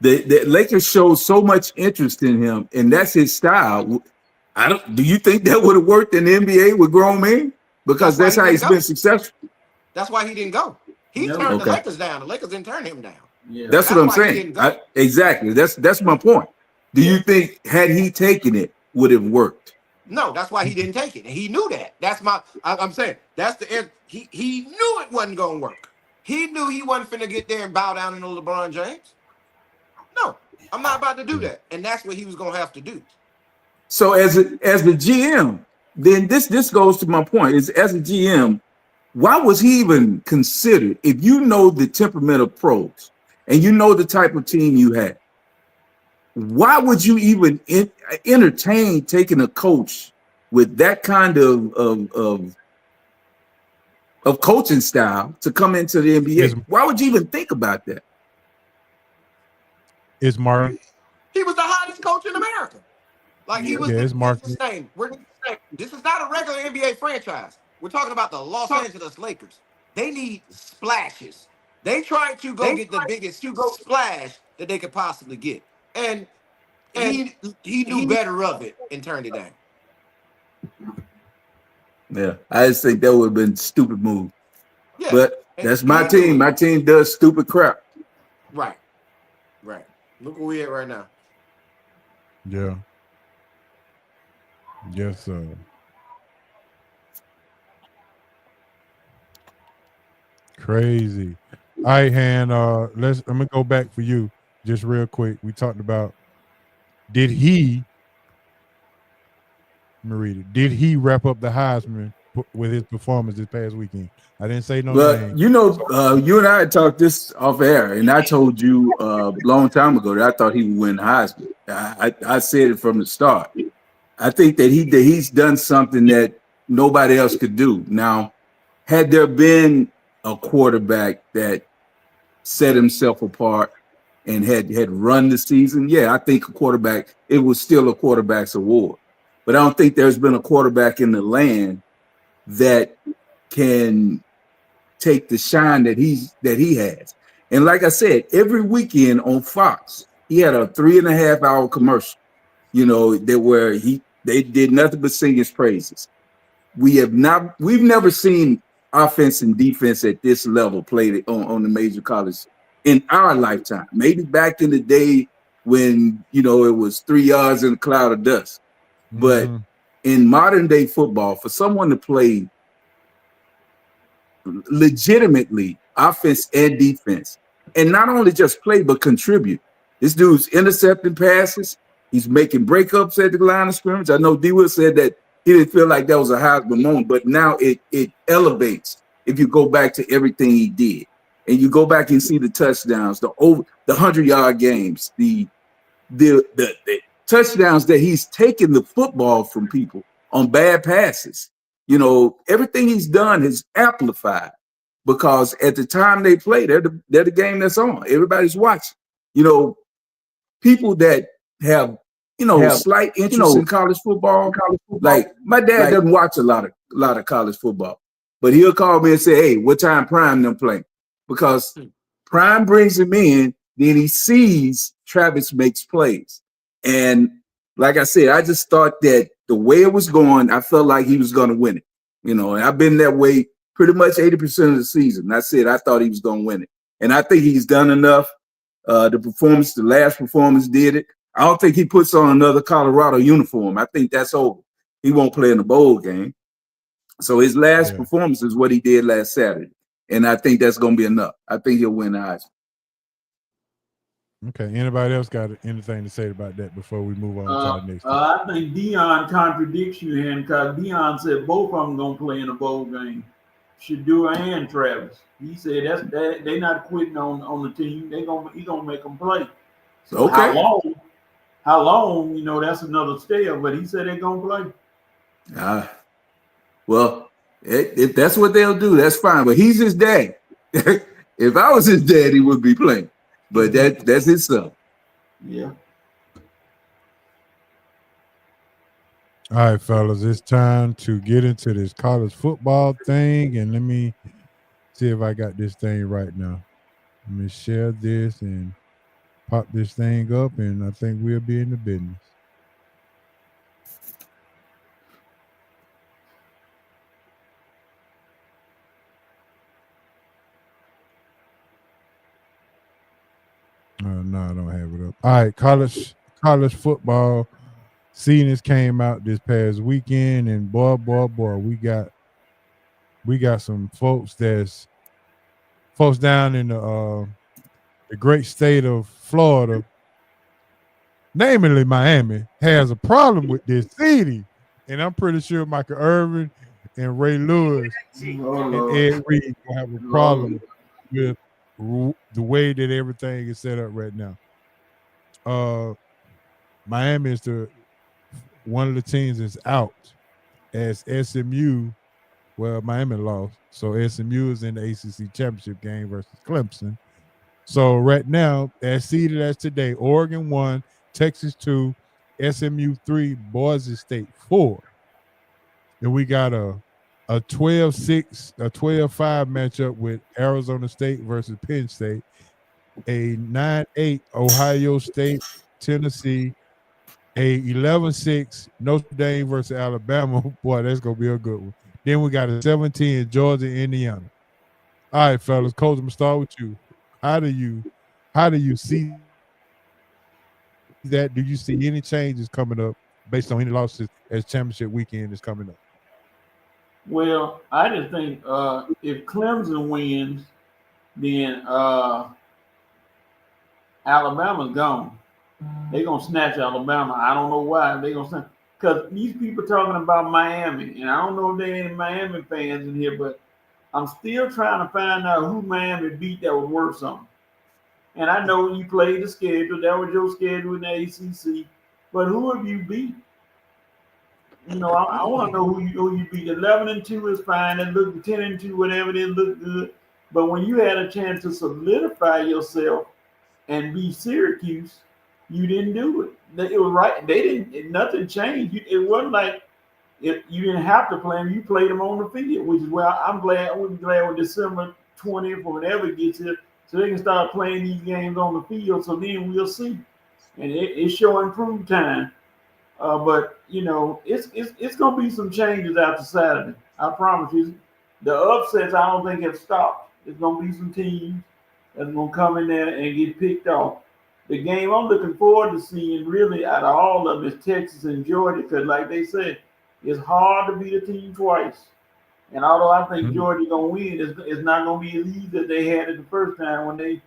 Speaker 6: The Lakers showed so much interest in him, and that's his style. Do you think that would have worked in the NBA with grown men? Because that's how he's been successful.
Speaker 5: That's why he didn't go. He turned the Lakers down. The Lakers didn't turn him down.
Speaker 6: Yeah. That's what I'm saying. Exactly. That's my point. Do you think had he taken it, would it have worked?
Speaker 5: No, that's why he didn't take it. And he knew that. I'm saying that's the end. He knew it wasn't gonna work. He knew he wasn't finna get there and bow down to LeBron James. No, I'm not about to do that. And that's what he was gonna have to do.
Speaker 6: So as the GM, then this goes to my point: is as a GM, why was he even considered? If you know the temperament of pros and you know the type of team you had, why would you even entertain taking a coach with that kind of coaching style to come into the NBA? Why would you even think about that?
Speaker 3: It's Martin.
Speaker 5: He was the hottest coach in America. Like he was.
Speaker 3: It's Martin.
Speaker 5: This is not a regular NBA franchise. We're talking about the Los Angeles Lakers. They need splashes. They tried to go get the biggest splash that they could possibly get, and he knew better of it and turned it down.
Speaker 6: Yeah, I just think that would have been a stupid move.
Speaker 5: Yeah,
Speaker 6: but that's my team. My team does stupid crap.
Speaker 5: Right. Look where we at right now.
Speaker 3: Yeah. Yes, sir. Crazy. All right, Han. I'm gonna go back for you just real quick. We talked about did he wrap up the Heisman with his performance this past weekend? I didn't say no name.
Speaker 6: You know, you and I had talked this off air, and I told you a long time ago that I thought he would win the Heisman. I said it from the start. I think that he's done something that nobody else could do. Now, had there been a quarterback that set himself apart and had run the season, yeah, I think it was still a quarterback's award. But I don't think there's been a quarterback in the land that can take the shine that he has. And like I said, every weekend on Fox, he had a 3.5 hour commercial, where they did nothing but sing his praises. We've never seen offense and defense at this level played on the major college in our lifetime. Maybe back in the day when, it was 3 yards in a cloud of dust. But in modern day football, for someone to play legitimately offense and defense, and not only just play but contribute, this dude's intercepting passes. He's making breakups at the line of scrimmage. I know D. Will said that he didn't feel like that was a Heisman moment, but now it elevates if you go back to everything he did, and you go back and see the touchdowns, the 100-yard games, the touchdowns that he's taken the football from people on bad passes. Everything he's done is amplified because at the time they play, they're the game that's on. Everybody's watching. People that have slight interest in college football. Like my dad doesn't watch a lot of college football, but he'll call me and say, "Hey, what time Prime them playing?" Because Prime brings him in, then he sees Travis makes plays, and like I said, I just thought that the way it was going, I felt like he was going to win it. And I've been that way pretty much 80% of the season. I said I thought he was going to win it, and I think he's done enough. The last performance did it. I don't think he puts on another Colorado uniform. I think that's over. He won't play in the bowl game. So his last performance is what he did last Saturday, and I think that's going to be enough. I think he'll win the Heisman.
Speaker 3: Okay. Anybody else got anything to say about that before we move on to our next?
Speaker 4: I think Dion contradicts you here because Dion said both of them gonna play in a bowl game. Shadua and Travis. He said they not quitting on the team. He gonna make them play. So
Speaker 6: okay.
Speaker 4: How long? That's another step. But he said they're gonna play.
Speaker 6: Well, if that's what they'll do, that's fine. But he's his dad. If I was his dad, he would be playing. But that's his son.
Speaker 4: Yeah.
Speaker 3: All right, fellas, it's time to get into this college football thing, and let me see if I got this thing right now. Let me share this and pop this thing up, and I think we'll be in the business. No, I don't have it up. All right, college football seasons came out this past weekend, and boy, we got some folks down in the great state of Florida, namely Miami, has a problem with this seeding. And I'm pretty sure Michael Irvin and Ray Lewis and Ed Reed will have a problem with the way that everything is set up right now. Miami is one of the teams that's out as SMU. Well, Miami lost, so SMU is in the ACC championship game versus Clemson. So right now, as seeded as today, Oregon 1, Texas 2, SMU 3, Boise State 4. And we got a 12-6, a 12-5 matchup with Arizona State versus Penn State, a 9-8 Ohio State, Tennessee, a 11-6 Notre Dame versus Alabama. Boy, that's going to be a good one. Then we got a 17 Georgia, Indiana. All right, fellas, Coach, I'm going to start with you. How do you see that? Do you see any changes coming up based on any losses as championship weekend is coming up?
Speaker 4: Well, I just think if Clemson wins, then Alabama's gone. They're gonna snatch Alabama. I don't know why they're gonna snatch, because these people talking about Miami, and I don't know if there are any Miami fans in here, but I'm still trying to find out who Miami beat that was worth something. And I know you played the schedule, that was your schedule in the ACC, but who have you beat? You know, I want to know who you beat. 11-2 is fine, and look 10-2, whatever it is, look good. But when you had a chance to solidify yourself and be Syracuse, you didn't do it. It was right. They didn't. Nothing changed. It wasn't like you didn't have to play them. You played them on the field, which is where I'm glad. I would be glad when December 20th or whenever it gets here, so they can start playing these games on the field. So then we'll see, and it's showing improved time. But you know, it's gonna be some changes after Saturday. I promise you. The upsets I don't think have stopped. There's gonna be some teams that's gonna come in there and get picked off. The game I'm looking forward to seeing, really, out of all of them, is Texas and Georgia, because, like they said, it's hard to beat a team twice. And although I think Georgia gonna win, it's not gonna be as easy as they had it the first time when they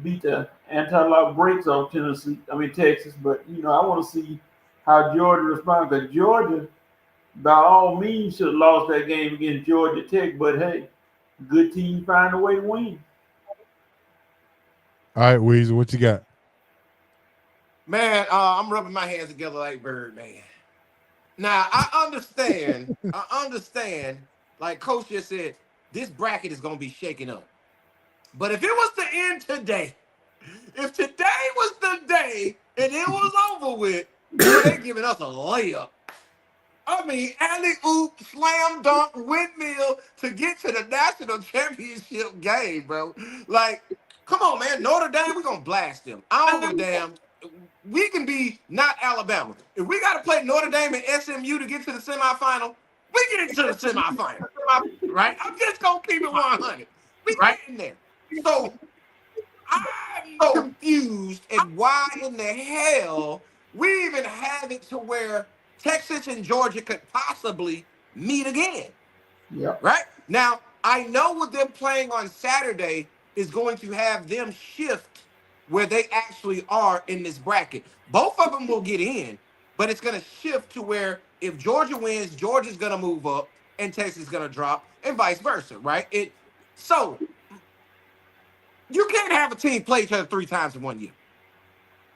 Speaker 4: beat the anti-lock breaks off Texas. But you know, I want to see how Georgia responds, because Georgia, by all means, should have lost that game against Georgia Tech. But hey, good team find a way to win.
Speaker 3: All right, Weezy, what you got?
Speaker 5: Man, I'm rubbing my hands together like Birdman. Now, I understand, like Coach just said, this bracket is going to be shaken up. But if it was to end today, if today was the day and it was over with, they're giving us a layup. I mean, alley-oop, slam dunk, windmill to get to the national championship game, bro. Like, come on, man. Notre Dame, we're going to blast them. I don't give a damn. We can be not Alabama. If we got to play Notre Dame and SMU to get to the semifinal, we get into the semifinal, right? I'm just going to keep it 100. We right in there. So I'm confused at why in the hell we even have it to where Texas and Georgia could possibly meet again.
Speaker 4: Yeah.
Speaker 5: Right? Now, I know with them playing on Saturday is going to have them shift where they actually are in this bracket. Both of them will get in, but it's going to shift to where if Georgia wins, Georgia's going to move up and Texas is going to drop and vice versa, right? So you can't have a team play each other 3 times in 1 year.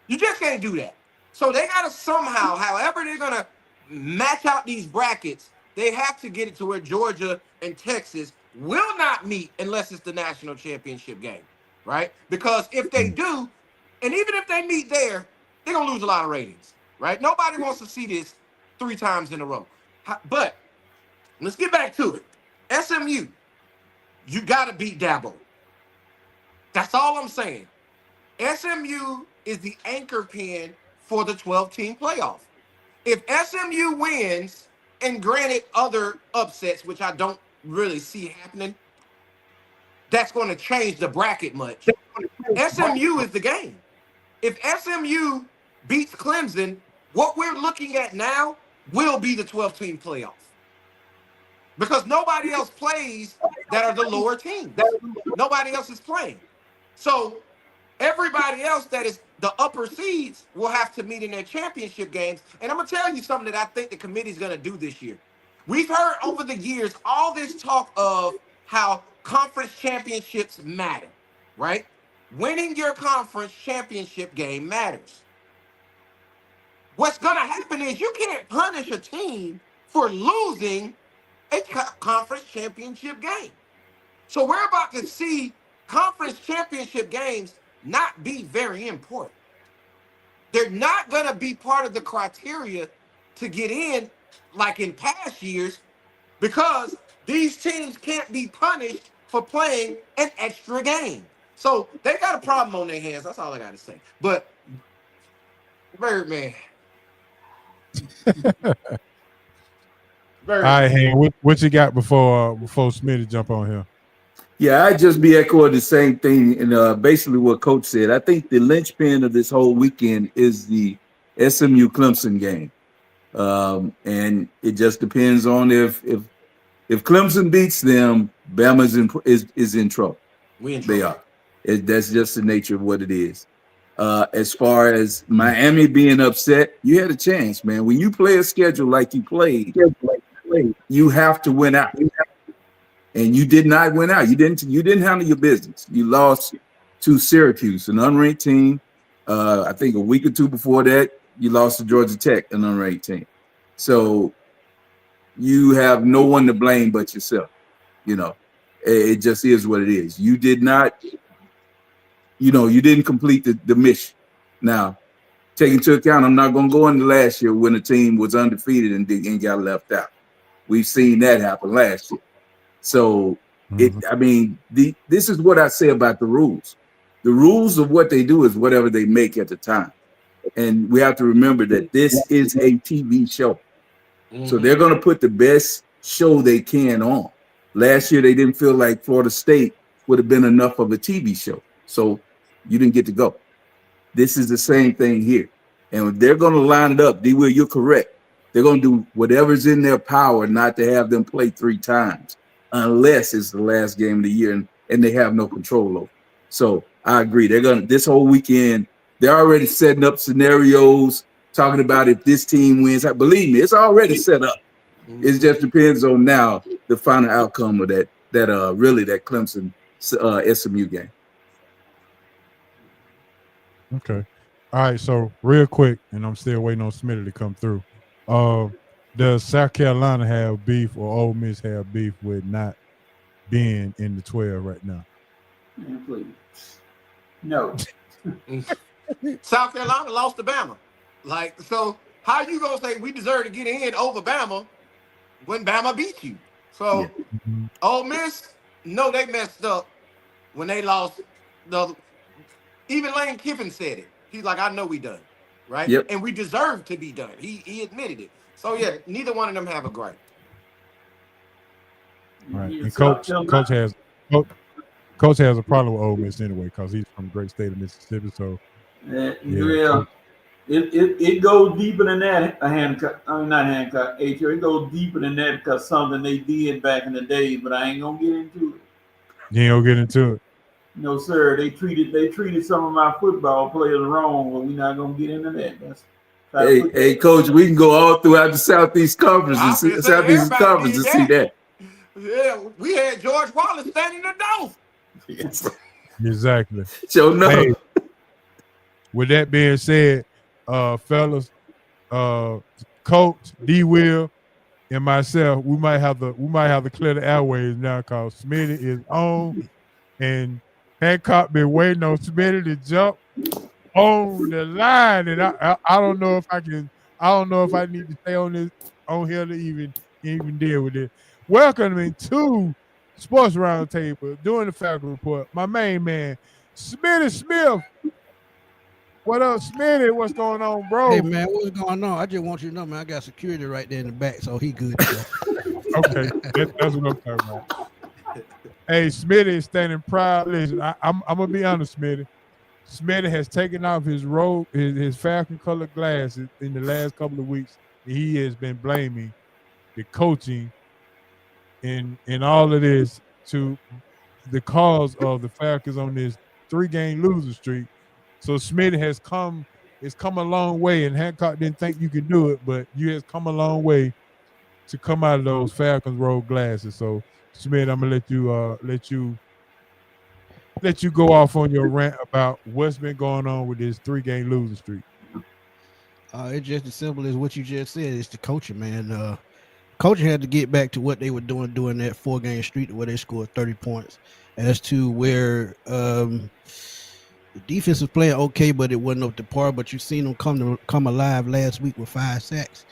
Speaker 5: You just can't do that. So they got to somehow, however they're going to match out these brackets, they have to get it to where Georgia and Texas will not meet unless it's the national championship game, right? Because if they do, and even if they meet there, they're going to lose a lot of ratings, right? Nobody wants to see this 3 times in a row. But let's get back to it. SMU, you got to beat Dabo. That's all I'm saying. SMU is the anchor pin for the 12-team playoff. If SMU wins, and granted other upsets, which I don't really see happening, that's going to change the bracket much. SMU is the game. If SMU beats Clemson, what we're looking at now will be the 12-team playoff. Because nobody else plays that are the lower teams. Nobody else is playing. So everybody else that is the upper seeds will have to meet in their championship games. And I'm gonna tell you something that I think the committee's gonna do this year. We've heard over the years all this talk of how conference championships matter, right? Winning your conference championship game matters. What's gonna happen is you can't punish a team for losing a conference championship game. So we're about to see conference championship games not be very important. They're not going to be part of the criteria to get in like in past years because these teams can't be punished for playing an extra game. So they got a problem on their hands. That's all I got to say. But Birdman.
Speaker 3: All right, Hank, what you got before Smitty jump on here?
Speaker 6: Yeah, I'd just be echoing the same thing and basically what Coach said. I think the linchpin of this whole weekend is the SMU Clemson game, and it just depends on if Clemson beats them, Bama is in trouble. They are. That's just the nature of what it is. As far as Miami being upset, you had a chance, man. When you play a schedule like you played, you have to win out. And you did not win out. You didn't handle your business. You lost to Syracuse, an unranked team. I think a week or two before that, you lost to Georgia Tech, an unranked team. So you have no one to blame but yourself. You know, it just is what it is. You did not, you didn't complete the mission. Now, taking into account, I'm not going to go into last year when the team was undefeated and got left out. We've seen that happen last year. So, this is what I say about the rules. The rules of what they do is whatever they make at the time. And we have to remember that this is a TV show. So they're going to put the best show they can on. Last year, they didn't feel like Florida State would have been enough of a TV show. So you didn't get to go. This is the same thing here. And they're going to line it up. D. Will, you're correct. They're going to do whatever's in their power not to have them play 3 times. Unless it's the last game of the year and they have no control over. So I agree. This whole weekend, they're already setting up scenarios, talking about if this team wins. Believe me, it's already set up. It just depends on now the final outcome of that Clemson SMU game.
Speaker 3: Okay. All right. So real quick, and I'm still waiting on Smitty to come through. Does South Carolina have beef or Ole Miss have beef with not being in the 12 right now?
Speaker 4: Man, please. No.
Speaker 5: South Carolina lost to Bama. So how you gonna say we deserve to get in over Bama when Bama beat you? So Ole Miss, no, they messed up when they lost. Even Lane Kiffin said it. He's like, I know we done, right?
Speaker 6: Yep.
Speaker 5: And we deserve to be done. He admitted it. So yeah, neither one of them have a gripe.
Speaker 3: Right. And coach has a problem with Ole Miss anyway because he's from the great state of Mississippi. So
Speaker 4: it goes deeper than that. Not Hancock. It goes deeper than that because something they did back in the day. But I ain't gonna get into it.
Speaker 3: You ain't gonna get into it.
Speaker 4: No, sir. They treated some of my football players wrong, but we're not gonna get into that.
Speaker 6: Hey, Coach, we can go all throughout the Southeast Conference and see that.
Speaker 5: Yeah, we had George Wallace standing in the door.
Speaker 6: Yes.
Speaker 3: Exactly.
Speaker 6: So no.
Speaker 3: Hey, with that being said, fellas, Coach, D. Will, and myself, we might have to clear the airways now because Smitty is on, and Hancock been waiting on Smitty to jump on the line, and I don't know if I can. I don't know if I need to stay on here to even deal with it. Welcoming to Sports Roundtable, doing the Falcon Report, my main man, Smitty Smith. What up, Smitty? What's going on, bro?
Speaker 7: Hey man, what's going on? I just want you to know, man, I got security right there in the back, so he good.
Speaker 3: Okay, that's what I'm talking about. Hey, Smitty is standing proud. Listen, I'm gonna be honest, Smitty. Smitty has taken off his Falcon colored glasses in the last couple of weeks. He has been blaming the coaching in all of this to the cause of the Falcons on this 3-game losing streak So Smitty has come a long way, and Hancock didn't think you could do it, but you has come a long way to come out of those Falcons road glasses. So Smith, I'm gonna let you go off on your rant about what's been going on with this 3-game losing streak.
Speaker 7: It's just as simple as what you just said. It's the coaching, man. Coaching had to get back to what they were doing during that 4-game streak where they scored 30 points. As to where the defense was playing okay, but it wasn't up to par. But you've seen them come alive last week with 5 sacks.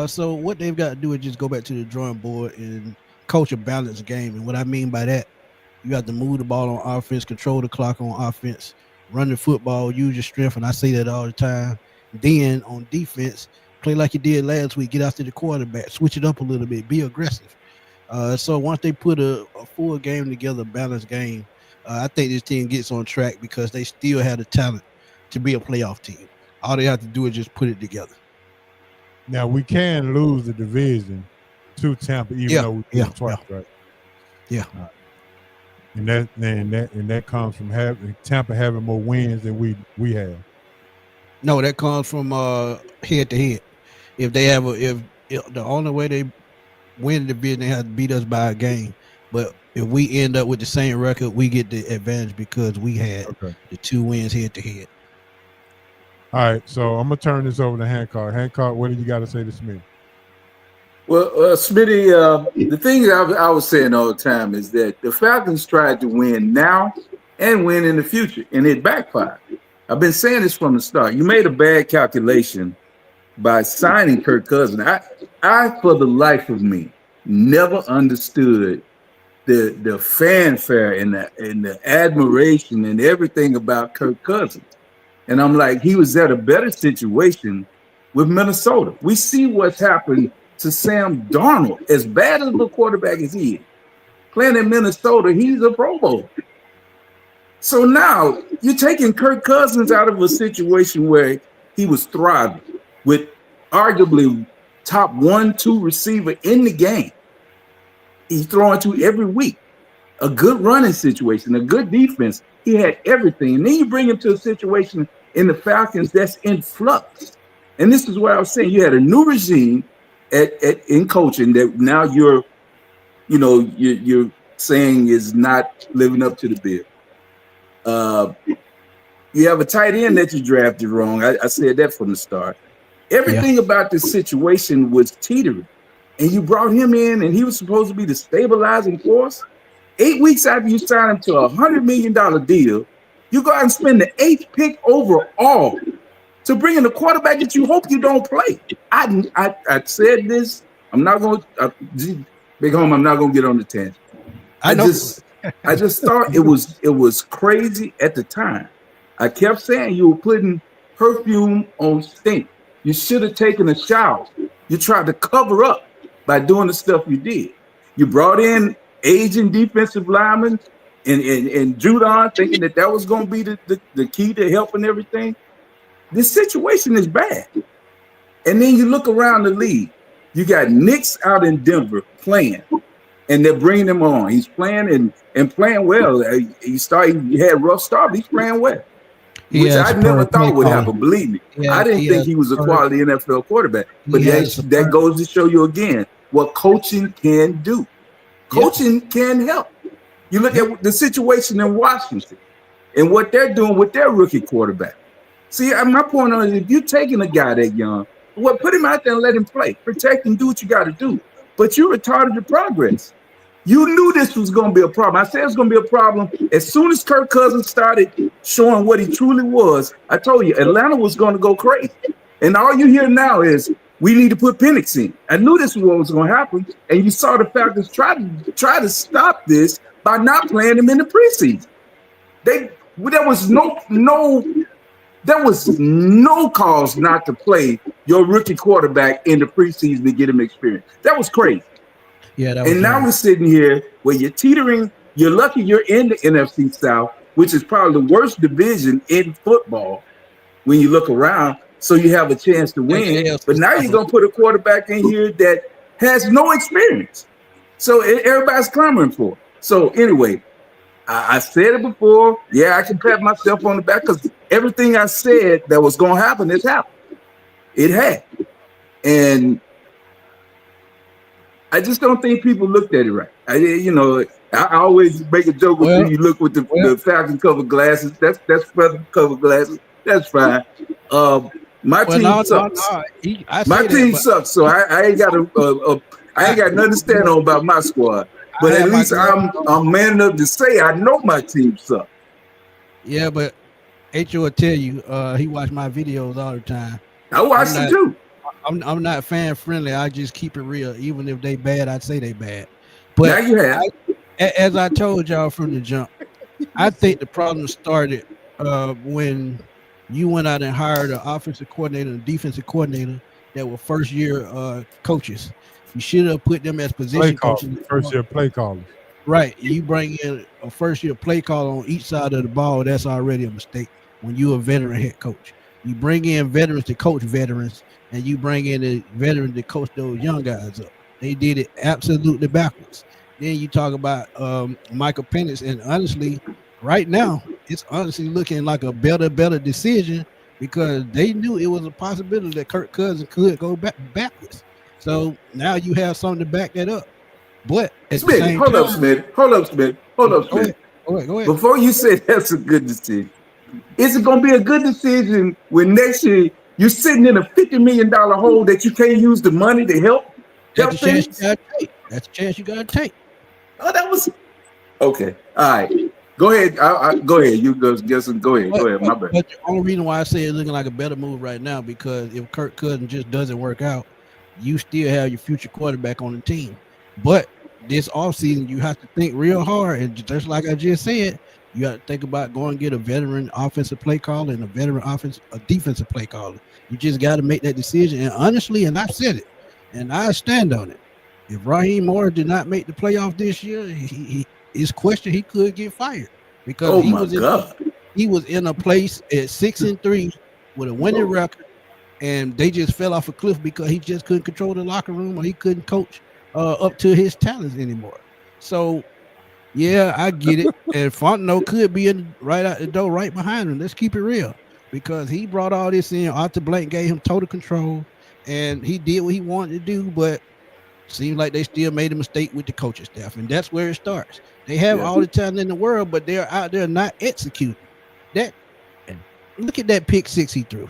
Speaker 7: So what they've got to do is just go back to the drawing board and coach a balanced game. And what I mean by that, you got to move the ball on offense, control the clock on offense, run the football, use your strength, and I say that all the time. Then on defense, play like you did last week, get after the quarterback, switch it up a little bit, be aggressive. So once they put a full game together, balanced game, I think this team gets on track because they still have the talent to be a playoff team. All they have to do is just put it together.
Speaker 3: Now we can lose the division to Tampa, even though we beat them twice, right?
Speaker 7: Yeah.
Speaker 3: And that comes from Tampa having more wins than we have.
Speaker 7: No, that comes from head to head. If they have if the only way they win the division, they have to beat us by a game. But if we end up with the same record, we get the advantage because we had the 2 wins head to head.
Speaker 3: All right, so I'm gonna turn this over to Hancock. Hancock, what do you got to say to Smith?
Speaker 6: Well, Smitty, the thing I was saying all the time is that the Falcons tried to win now and win in the future, and it backfired. I've been saying this from the start. You made a bad calculation by signing Kirk Cousins. I for the life of me, never understood the fanfare and the admiration and everything about Kirk Cousins. And I'm like, he was at a better situation with Minnesota. We see what's happened to Sam Darnold, as bad as the quarterback as he is. Playing in Minnesota, he's a Pro Bowler. So now you're taking Kirk Cousins out of a situation where he was thriving with arguably top 1-2 receiver in the game. He's throwing to every week. A good running situation, a good defense. He had everything. And then you bring him to a situation in the Falcons that's in flux. And this is what I was saying. You had a new regime in coaching that now you're saying is not living up to the bill. You have a tight end that you drafted wrong. I said that from the start. Everything about this situation was teetering. And you brought him in, and he was supposed to be the stabilizing force. 8 weeks after you signed him to a $100 million deal, you go out and spend the 8th pick overall to bring in a quarterback that you hope you don't play. I said this. I'm not going to, Big Home, I'm not going to get on the tangent. I just thought it was crazy at the time. I kept saying you were putting perfume on stink. You should have taken a shower. You tried to cover up by doing the stuff you did. You brought in aging defensive linemen and Judon, thinking that was going to be the key to helping everything. This situation is bad. And then you look around the league. You got Knicks out in Denver playing, and they're bringing him on. He's playing and playing well. He had a rough start, but he's playing well. Which I never thought would happen. Believe me, I didn't think he was a quality NFL quarterback. But that goes to show you again what coaching can do. Coaching can help. You look at the situation in Washington and what they're doing with their rookie quarterback. See, my point on it, if you're taking a guy that young, well, put him out there and let him play. Protect him, do what you got to do. But you retarded the progress. You knew this was going to be a problem. I said it was going to be a problem. As soon as Kirk Cousins started showing what he truly was, I told you, Atlanta was going to go crazy. And all you hear now is, we need to put Penix in. I knew this was what was going to happen. And you saw the Falcons try to stop this by not playing him in the preseason. There was no cause not to play your rookie quarterback in the preseason to get him experience. That was crazy.
Speaker 7: Yeah,
Speaker 6: and now we're sitting here where you're teetering. You're lucky you're in the NFC South, which is probably the worst division in football when you look around. So you have a chance to win. But now you're going to put a quarterback in here that has no experience. So everybody's clamoring for it. So anyway, I said it before. Yeah, I can pat myself on the back because everything I said that was going to happen, it happened. It had. And I just don't think people looked at it right. I always make a joke with you look with the Falcon covered glasses. That's feather covered glasses. That's fine. My team sucks. My team sucks. So I ain't got I ain't got nothing to stand on about my squad. But at least I'm man enough to say I know my team sucks.
Speaker 7: Yeah, but H.O. will tell you, he watch my videos all the time.
Speaker 6: I watch it too.
Speaker 7: I'm not fan friendly. I just keep it real. Even if they bad, I'd say they bad. But
Speaker 6: now you have.
Speaker 7: As I told y'all from the jump, I think the problem started when you went out and hired an offensive coordinator and defensive coordinator that were first year coaches. You should have put them as position coaches.
Speaker 3: First year play callers.
Speaker 7: Right. You bring in a first year play call on each side of the ball. That's already a mistake when you're a veteran head coach. You bring in veterans to coach veterans, and you bring in a veteran to coach those young guys up. They did it absolutely backwards. Then you talk about Michael Penix, and honestly, right now, it's honestly looking like a better decision because they knew it was a possibility that Kirk Cousins could go backwards. So now you have something to back that up. But at the same
Speaker 6: hold
Speaker 7: time,
Speaker 6: up, Smith. Hold up, Smith.
Speaker 7: Go ahead.
Speaker 6: Before you say that's a good decision, is it going to be a good decision when next year you're sitting in a $50 million hole that you can't use the money to help
Speaker 7: That's a chance you gotta take. That's a chance you gotta take.
Speaker 6: Oh, that was okay. All right, go ahead. Go ahead. You go ahead. Go ahead. My bad.
Speaker 7: But the only reason why I say it's looking like a better move right now because if Kirk Cousins just doesn't work out, you still have your future quarterback on the team. But this offseason, you have to think real hard, and just like I just said, you got to think about going and get a veteran offensive play caller and a defensive play caller. You just got to make that decision. And honestly, and I've said it, and I stand on it. If Raheem Morris did not make the playoff this year, his question he could get fired because he was in a place at 6-3 with a winning record, and they just fell off a cliff because he just couldn't control the locker room or he couldn't coach up to his talents anymore. So, yeah, I get it. And Fontenot could be right out the door, right behind him. Let's keep it real because he brought all this in. Arthur Blank gave him total control, and he did what he wanted to do, but seems like they still made a mistake with the coaching staff, and that's where it starts. They have all the talent in the world, but they're out there not executing. Look at that pick six he threw.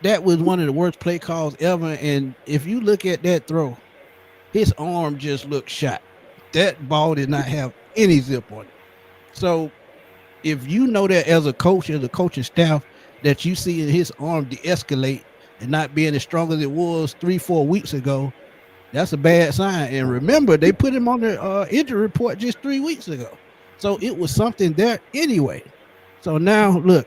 Speaker 7: That was one of the worst play calls ever, and if you look at that throw, his arm just looked shot. That ball did not have any zip on it. So if you know that as a coach, as a coaching staff, that you see his arm de-escalate and not being as strong as it was 3-4 weeks ago, that's a bad sign. And remember, they put him on the injury report just 3 weeks ago. So it was something there anyway. So now, look,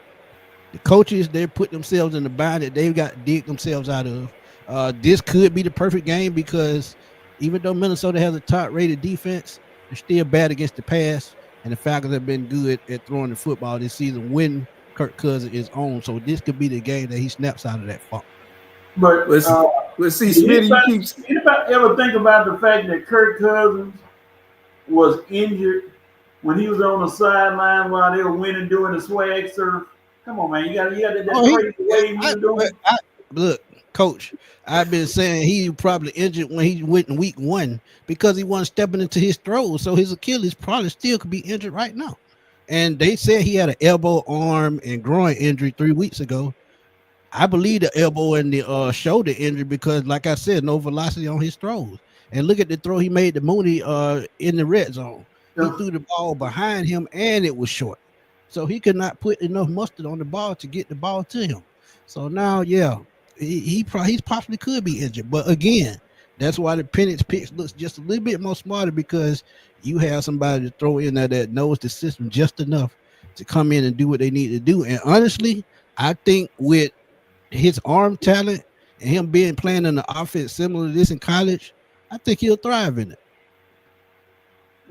Speaker 7: the coaches, they put themselves in the bind that they've got to dig themselves out of. This could be the perfect game because even though Minnesota has a top-rated defense, they're still bad against the pass, and the Falcons have been good at throwing the football this season when Kirk Cousins is on. So this could be the game that he snaps out of that funk.
Speaker 4: But
Speaker 6: let's see, Smitty,
Speaker 4: anybody ever think about the fact that Kirk Cousins was injured when he was on the sideline while they were winning doing the swag surf? Come on, man, you got that crazy way he was doing.
Speaker 7: Look, Coach, I've been saying he probably injured when he went in week 1 because he wasn't stepping into his throws. So his Achilles probably still could be injured right now. And they said he had an elbow, arm, and groin injury 3 weeks ago. I believe the elbow and the shoulder injury because, like I said, no velocity on his throws. And look at the throw he made to Mooney in the red zone. He threw the ball behind him, and it was short. So he could not put enough mustard on the ball to get the ball to him. So now, yeah, he possibly could be injured. But again, that's why the Penix picks looks just a little bit more smarter because you have somebody to throw in there that knows the system just enough to come in and do what they need to do. And honestly, I think with his arm talent and him playing in the offense similar to this in college, I think he'll thrive in it.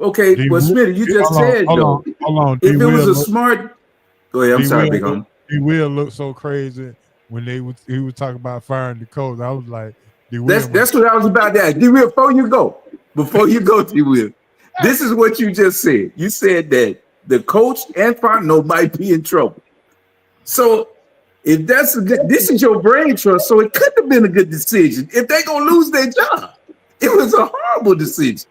Speaker 6: Okay, well, Smitty, you just said though.
Speaker 3: Hold on.
Speaker 6: If it was a smart, go ahead. I'm sorry, Big Homie.
Speaker 3: He will look so crazy when he was talking about firing the coach. I was like,
Speaker 6: that's what I was about to ask. D-Will, before you go, D-Will, this is what you just said. You said that the coach and Fontenot might be in trouble. So if this is your brain trust, so it couldn't have been a good decision if they're gonna lose their job. It was a horrible decision.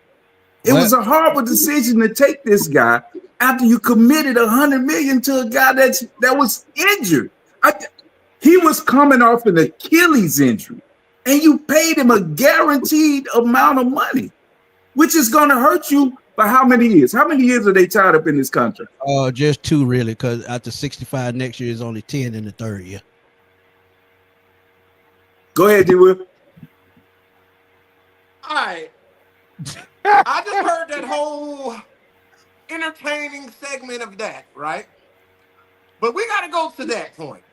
Speaker 6: It was a horrible decision to take this guy after you committed $100 million to a guy that was injured. He was coming off an Achilles injury, and you paid him a guaranteed amount of money, which is going to hurt you for how many years? How many years are they tied up in this contract?
Speaker 7: Just 2 really, because after 65 next year is only 10 in the third year.
Speaker 6: Go ahead, D-Will.
Speaker 5: All right. I just heard that whole entertaining segment of that, right? But we got to go to that point.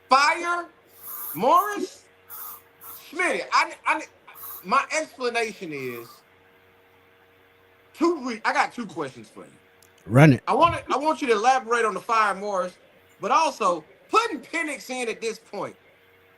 Speaker 5: Fire Morris, Schmidt. My explanation is I got 2 questions for you.
Speaker 7: Run it.
Speaker 5: I want you to elaborate on the fire Morris, but also putting Penix in at this point.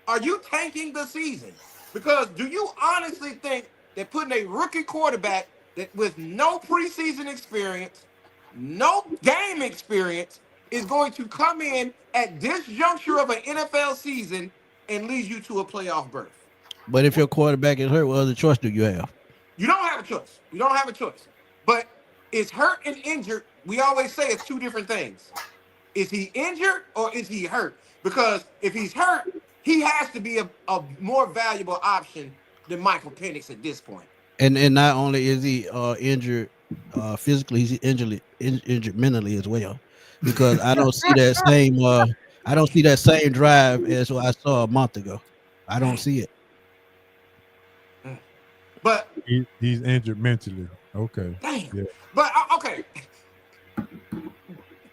Speaker 5: Are you tanking the season? Because do you honestly think that putting a rookie quarterback that with no preseason experience, no game experience, is going to come in at this juncture of an NFL season and lead you to a playoff berth?
Speaker 7: But if your quarterback is hurt, what other choice do you have?
Speaker 5: You don't have a choice. You don't have a choice. But is hurt and injured, we always say it's 2 different things. Is he injured or is he hurt? Because if he's hurt, he has to be a more valuable option than Michael Penix at this point. And
Speaker 7: not only is he injured physically, he's injured mentally as well. Because I don't see that same drive as what I saw a month ago. I don't see it.
Speaker 5: But
Speaker 3: he's injured mentally. Okay.
Speaker 5: Damn.
Speaker 3: Yeah.
Speaker 5: But okay.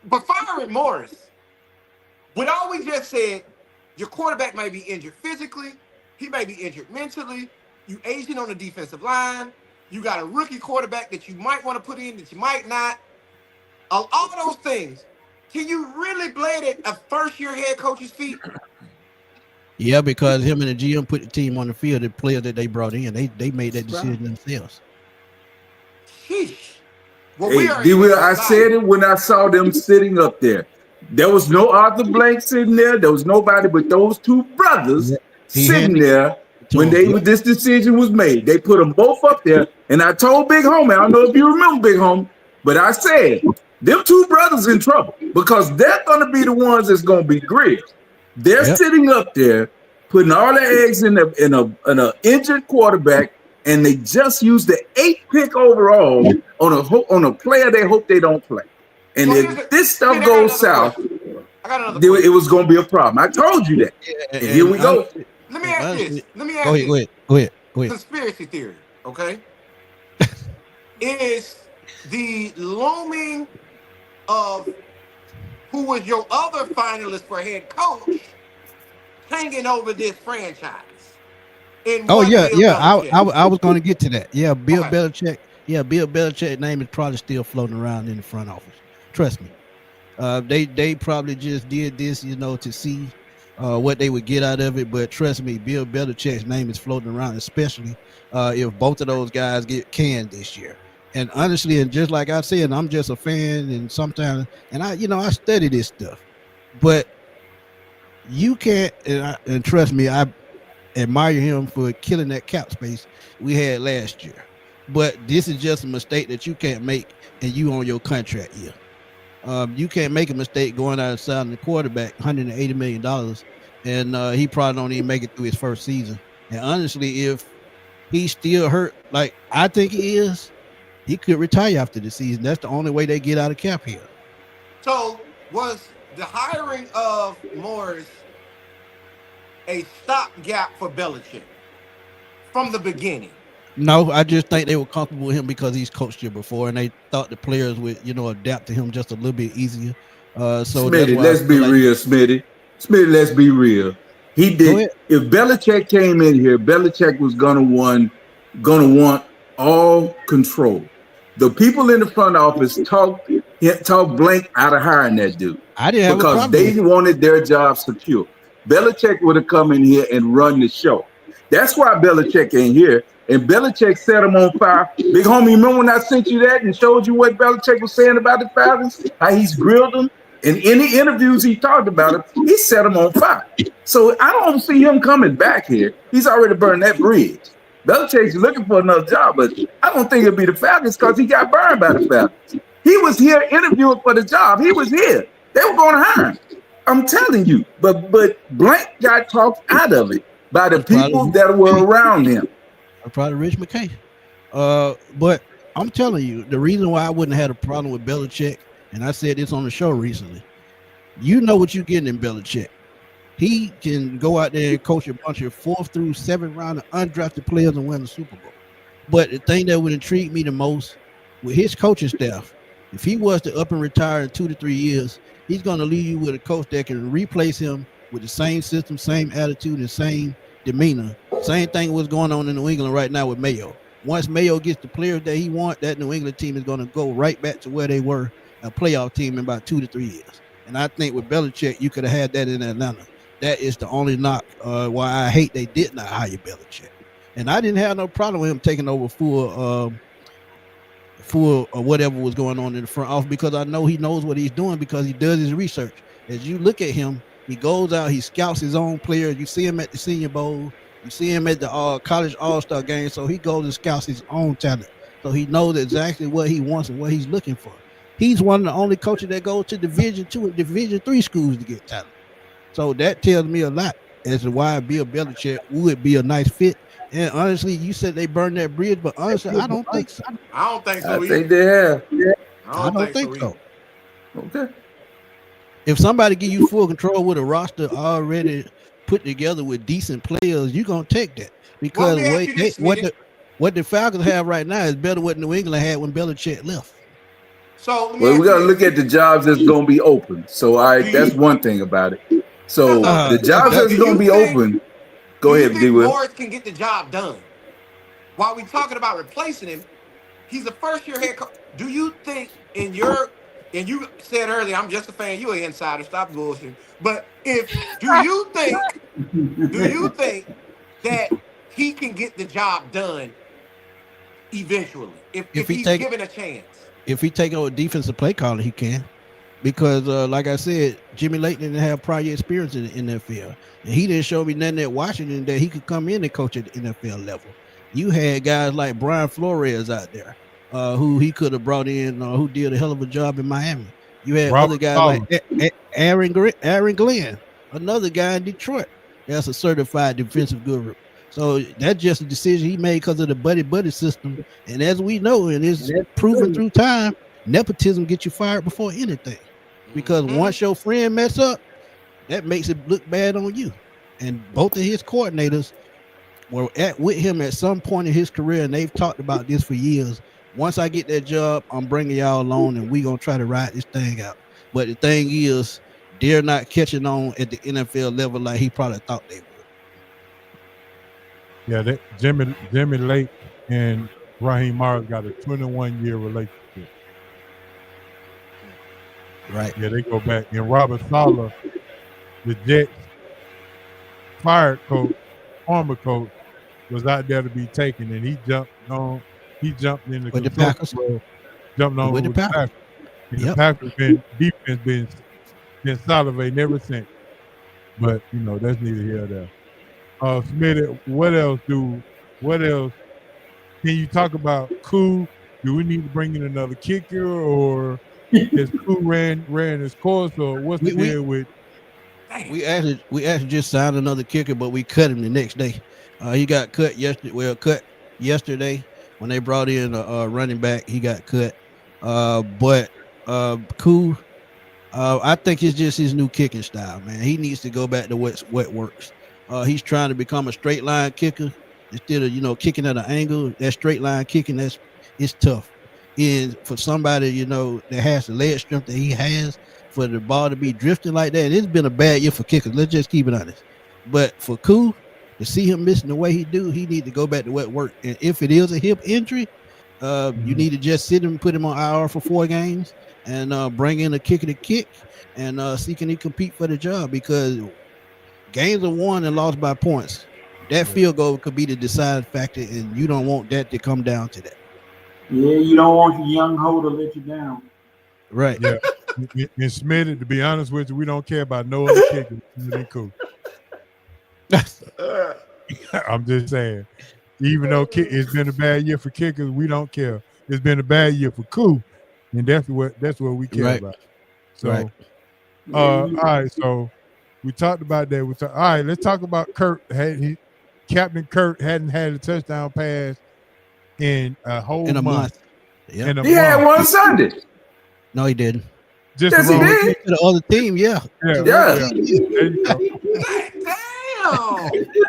Speaker 5: But firing Morris, with all we just said, your quarterback may be injured physically, he may be injured mentally, you aging on the defensive line, you got a rookie quarterback that you might want to put in, that you might not. All those things. Can you really blame it a first-year head coach's feet?
Speaker 7: Yeah, because him and the GM put the team on the field, the players that they brought in, they made that decision themselves.
Speaker 5: Sheesh. Well,
Speaker 6: I said it when I saw them sitting up there. There was no Arthur Blank sitting there. There was nobody but those 2 brothers sitting there when this decision was made. They put them both up there, and I told Big Homie, I don't know if you remember Big Homie, but I said, them 2 brothers in trouble because they're going to be the ones that's going to be grilled. They're sitting up there, putting all their eggs in an injured quarterback, and they just used the 8th pick overall on a player they hope they don't play. And if this stuff goes south, it was going to be a problem. I told you that. And here we go.
Speaker 5: Let me ask this.
Speaker 7: Go ahead.
Speaker 5: Conspiracy theory, okay? Is the looming of who was your other finalist for head coach hanging over this franchise?
Speaker 7: I was going to get to that. Yeah, Bill Belichick. Yeah, Bill Belichick's name is probably still floating around in the front office. Trust me. They probably just did this, to see what they would get out of it. But trust me, Bill Belichick's name is floating around, especially if both of those guys get canned this year. And honestly, and just like I said, I'm just a fan, and sometimes, and I study this stuff. But you can't, and trust me, I admire him for killing that cap space we had last year. But this is just a mistake that you can't make, and you on your contract year. You can't make a mistake going out and signing the quarterback $180 million, and he probably don't even make it through his first season. And honestly, if he's still hurt, like I think he is, he could retire after the season. That's the only way they get out of cap here.
Speaker 5: So was the hiring of Morris a stopgap for Belichick from the beginning?
Speaker 7: No, I just think they were comfortable with him because he's coached here before, and they thought the players would, adapt to him just a little bit easier.
Speaker 6: Smitty, let's be real, Smitty. Smitty, let's be real. He did. If Belichick came in here, Belichick was gonna want all control. The people in the front office talked Blank out of hiring that dude.
Speaker 7: I didn't have
Speaker 6: because they wanted their job secure. Belichick would have come in here and run the show. That's why Belichick ain't here. And Belichick set him on fire. Big homie, remember when I sent you that and showed you what Belichick was saying about the Falcons? How he's grilled them? In any interviews he talked about it, he set him on fire. So I don't see him coming back here. He's already burned that bridge. Belichick's looking for another job, but I don't think it'll be the Falcons because he got burned by the Falcons. He was here interviewing for the job. He was here. They were going to hire him. I'm telling you. But Blank got talked out of it by the people that were around him.
Speaker 7: Probably Rich McKay. But I'm telling you, the reason why I wouldn't have had a problem with Belichick, and I said this on the show recently, you know what you're getting in Belichick. He can go out there and coach a bunch of 4th through 7th round of undrafted players and win the Super Bowl. But the thing that would intrigue me the most with his coaching staff, if he was to up and retire in 2 to 3 years, he's going to leave you with a coach that can replace him with the same system, same attitude, and same demeanor. Same thing was going on in New England right now with Mayo. Once Mayo gets the players that he wants, that New England team is going to go right back to where they were, a playoff team, in about 2 to 3 years. And I think with Belichick, you could have had that in Atlanta. That is the only knock why I hate they did not hire Belichick. And I didn't have no problem with him taking over full whatever was going on in the front office, because I know he knows what he's doing because he does his research. As you look at him, he goes out, he scouts his own players. You see him at the Senior Bowl. You see him at the college all-star game. So he goes and scouts his own talent. So he knows exactly what he wants and what he's looking for. He's one of the only coaches that goes to Division II and Division III schools to get talent. So that tells me a lot as to why Bill Belichick would be a nice fit. And honestly, you said they burned that bridge, but honestly, I don't think so.
Speaker 5: I don't think so.
Speaker 6: I think they have.
Speaker 7: I don't think so.
Speaker 6: Okay.
Speaker 7: If somebody give you full control with a roster already put together with decent players, you're gonna take that, because what the Falcons have right now is better what New England had when Belichick left.
Speaker 5: So
Speaker 6: we got to look at the jobs that's going to be open. So that's one thing about it. So the jobs that's going to be open. Go ahead, D. Will.
Speaker 5: Morris can get the job done. While we talking about replacing him, he's a first-year head coach. Do you think and you said earlier, I'm just a fan, you an insider, stop bullshit. But do you think that he can get the job done eventually if he's given a chance?
Speaker 7: If he take over defensive play caller, he can. Because like I said, Jimmy Lake didn't have prior experience in the NFL. And he didn't show me nothing at Washington that he could come in and coach at the NFL level. You had guys like Brian Flores out there who he could have brought in, who did a hell of a job in Miami. You had other guys like Aaron Glenn, another guy in Detroit. That's a certified defensive guru. So that's just a decision he made because of the buddy system. And as we know, and it's proven through time, nepotism gets you fired before anything. Because once your friend mess up, that makes it look bad on you. And both of his coordinators were with him at some point in his career, and they've talked about this for years. Once I get that job, I'm bringing y'all along, and we're going to try to ride this thing out. But the thing is, they're not catching on at the NFL level like he probably thought they would.
Speaker 3: Yeah, Jimmy Lake and Raheem Morris got a 21-year relationship.
Speaker 7: Right.
Speaker 3: Yeah, they go back. And Robert Saleh, the Jets fired coach, former coach, was out there to be taken, and he jumped in the
Speaker 7: Packers.
Speaker 3: Jumped on with the Packers. And the Packers defense been salivating ever since. But that's neither here nor there. Smitty, what else can you talk about? Koo, do we need to bring in another kicker, or has Koo ran his course, or what's the deal with?
Speaker 7: We actually just signed another kicker, but we cut him the next day. He got cut yesterday. Well, cut yesterday when they brought in a running back. He got cut. But Koo, I think it's just his new kicking style, man. He needs to go back to what works. He's trying to become a straight line kicker instead of kicking at an angle. That straight line kicking, it's tough. And for somebody that has the leg strength that he has, for the ball to be drifting like that, it's been a bad year for kickers. Let's just keep it honest. But for Koo, to see him missing the way he do, he need to go back to what worked. And if it is a hip injury, you need to just sit him and put him on IR for 4 games and bring in a kicker to kick and see can he compete for the job, because games are won and lost by points. That field goal could be the deciding factor, and you don't want that to come down to that.
Speaker 4: Yeah, you don't want your young hoe to let you down.
Speaker 7: Right.
Speaker 3: Yeah. And Smitty, to be honest with you, we don't care about no other kicker than Cool. I'm just saying, even though it's been a bad year for kickers, we don't care. It's been a bad year for Cool, and that's what we care about. So,
Speaker 7: Right.
Speaker 3: all right. So we talked about that. All right. Let's talk about Kurt. Captain Kurt hadn't had a touchdown pass in a whole month.
Speaker 7: Yeah.
Speaker 6: He had one Sunday.
Speaker 7: No, he didn't.
Speaker 3: Just
Speaker 6: Yes, he did.
Speaker 7: To the other team, yeah.
Speaker 3: Yeah.
Speaker 6: Yeah.
Speaker 3: There you go.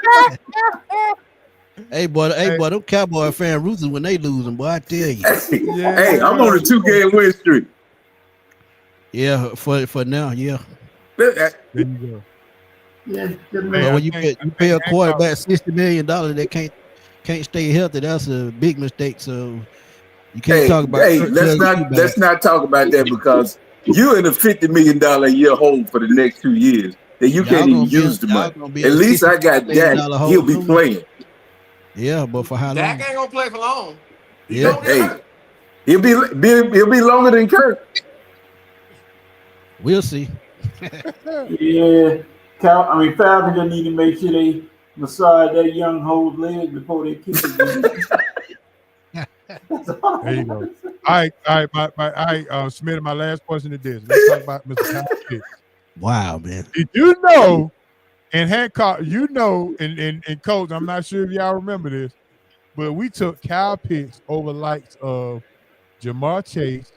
Speaker 5: Damn.
Speaker 7: Hey, boy, them Cowboy fan ruthless when they losing, boy. I tell you.
Speaker 6: Hey, I'm on a 2-game win streak.
Speaker 7: Yeah, for now, yeah.
Speaker 3: There you go.
Speaker 4: Yeah, good
Speaker 7: But
Speaker 4: man.
Speaker 7: when you pay a quarterback $60 million that can't stay healthy, that's a big mistake. So you can't talk about.
Speaker 6: Hey, let's not talk about that because you're in a $50 million a year hole for the next 2 years. That you can't even use the money. At least I got Dak. He'll be playing.
Speaker 7: Yeah, but for how long?
Speaker 5: Dak ain't gonna play for long.
Speaker 7: Yeah.
Speaker 6: Hey, he'll be longer than Kirk.
Speaker 7: We'll see.
Speaker 4: Yeah, Falcons just need to make sure they massage that young hoe's leg before they kick it.
Speaker 3: There you go. All right, Smith, my last question is this. Let's talk about Mr. Kyle Pitts.
Speaker 7: Wow, man.
Speaker 3: Did you know, and Hancock, and Coach, I'm not sure if y'all remember this, but we took Kyle Pitts over likes of Jamar Chase,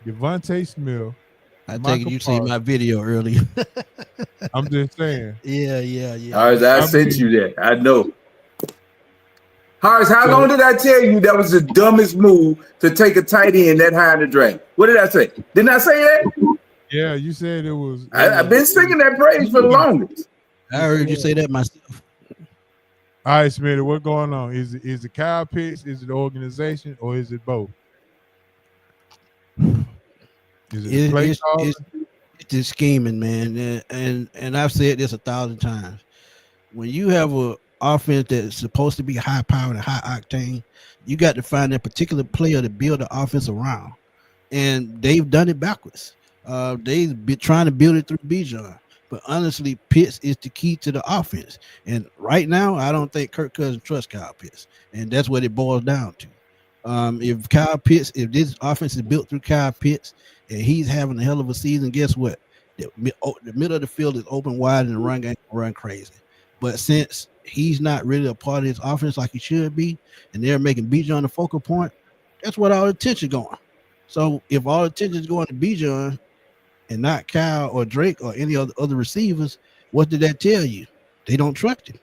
Speaker 3: Devontae Smith.
Speaker 7: I think you seen my video earlier.
Speaker 3: I'm just saying.
Speaker 7: Yeah.
Speaker 6: All right, I sent you that. I know. Horace, how long did I tell you that was the dumbest move to take a tight end that high in the draft? What did I say? Didn't I say that?
Speaker 3: Yeah, you said it was.
Speaker 6: I've been singing that praise for the longest.
Speaker 7: I heard you say that myself.
Speaker 3: All right, Smitty, what's going on? Is it Kyle Pitts? Is it the organization, or is it both? Is it play calling?
Speaker 7: It's the scheming, man, and I've said this 1,000 times. When you have a offense that's supposed to be high powered and high octane, you got to find that particular player to build the offense around, and they've done it backwards. They've been trying to build it through Bijan, but honestly, Pitts is the key to the offense. And right now, I don't think Kirk Cousins trusts Kyle Pitts, and that's what it boils down to. If this offense is built through Kyle Pitts and he's having a hell of a season, guess what? The middle of the field is open wide and the run game will run crazy. But since he's not really a part of his offense like he should be, and they're making Bijan the focal point, that's what all the attention going. So if all the attention is going to Bijan and not Kyle or Drake or any other receivers, what did that tell you? They don't trust him.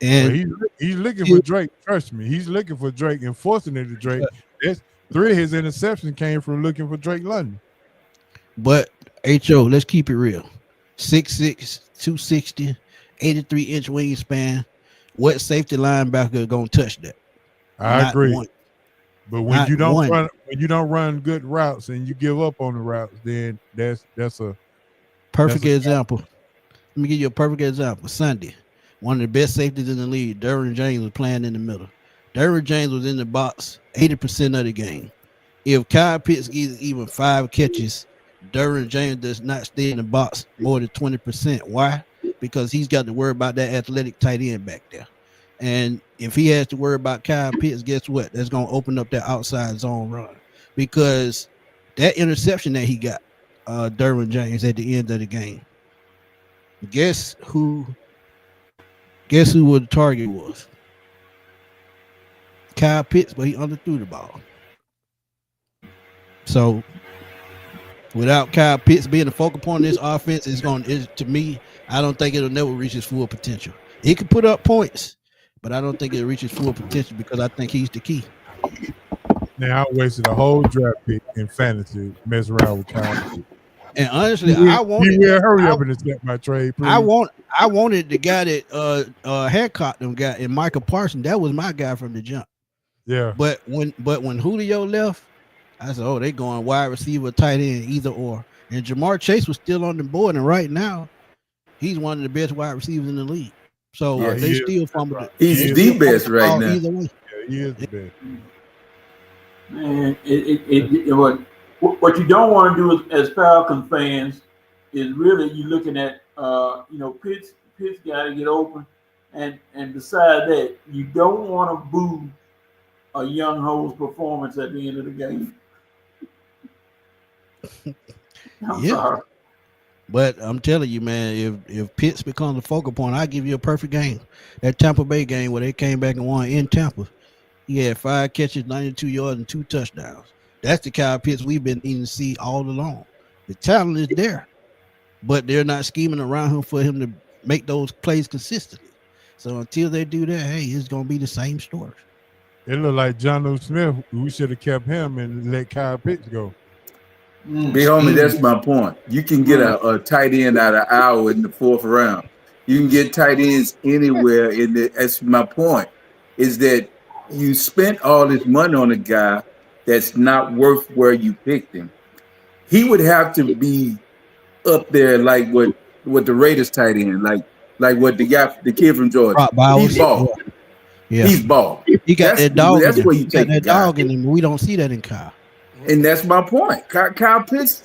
Speaker 7: And
Speaker 3: he's looking for Drake. Trust me, he's looking for Drake and forcing it to Drake. That's 3 of his interceptions came from looking for Drake London.
Speaker 7: But HO, let's keep it real. 6'6", 260, 83-inch wingspan. What safety linebacker gonna touch that?
Speaker 3: I agree.
Speaker 7: One.
Speaker 3: But when you don't run good routes and you give up on the routes, then that's a
Speaker 7: perfect example. Let me give you a perfect example. Sunday, one of the best safeties in the league, Derwin James, was playing in the middle. Derwin James was in the box 80% of the game. If Kyle Pitts gets even 5 catches, Derwin James does not stay in the box more than 20%. Why? Because he's got to worry about that athletic tight end back there. And if he has to worry about Kyle Pitts, guess what? That's going to open up that outside zone run. Because that interception that he got, Derwin James, at the end of the game, guess who the target was? Kyle Pitts, but he underthrew the ball. So without Kyle Pitts being the focal point of this offense, to me, I don't think it'll never reach its full potential. It could put up points, but I don't think it'll reach its full potential because I think he's the key.
Speaker 3: Now I wasted a whole draft pick in fantasy messing around with Kyle Pitts.
Speaker 7: And honestly, I wanted
Speaker 3: hurry up and accept my trade, please.
Speaker 7: I wanted the guy that Hancock them got and Michael Parsons. That was my guy from the jump.
Speaker 3: Yeah.
Speaker 7: But when Julio left, I said, oh, they going wide receiver, tight end, either or. And Jamar Chase was still on the board, and right now, he's one of the best wide receivers in the league. So
Speaker 3: Yeah,
Speaker 7: they
Speaker 3: he
Speaker 7: still
Speaker 3: is.
Speaker 7: fumbled it.
Speaker 6: He's
Speaker 7: They
Speaker 6: the
Speaker 7: still fumbled
Speaker 6: best
Speaker 7: the
Speaker 6: right
Speaker 7: ball
Speaker 6: now.
Speaker 7: Either way.
Speaker 3: Yeah, he is the best.
Speaker 4: Man, what you don't want to do as Falcon fans is really you looking at Pitts got to get open, and beside that you don't want to boo a young hoe's performance at the end of the game. I'm
Speaker 7: Yeah.
Speaker 4: sorry.
Speaker 7: But I'm telling you, man, if Pitts becomes the focal point, I'll give you a perfect game. That Tampa Bay game where they came back and won in Tampa, he had 5 catches, 92 yards, and 2 touchdowns. That's the Kyle Pitts we've been needing to see all along. The talent is there, but they're not scheming around him for him to make those plays consistently. So until they do that, hey, it's going to be the same story.
Speaker 3: It looked like John Smith. We should have kept him and let Kyle Pitts go.
Speaker 6: Big homie, that's my point. You can get a tight end out of Iowa in the 4th round. You can get tight ends anywhere in the. That's my point. Is that you spent all this money on a guy that's not worth where you picked him. He would have to be up there like what the Raiders tight end, like what the kid from Georgia. He's bald.
Speaker 7: Yeah.
Speaker 6: He's bald.
Speaker 7: He got that dog.
Speaker 6: That's where you take
Speaker 7: that dog in him. We don't see that in Kyle.
Speaker 6: And that's my point. Kyle Pitts,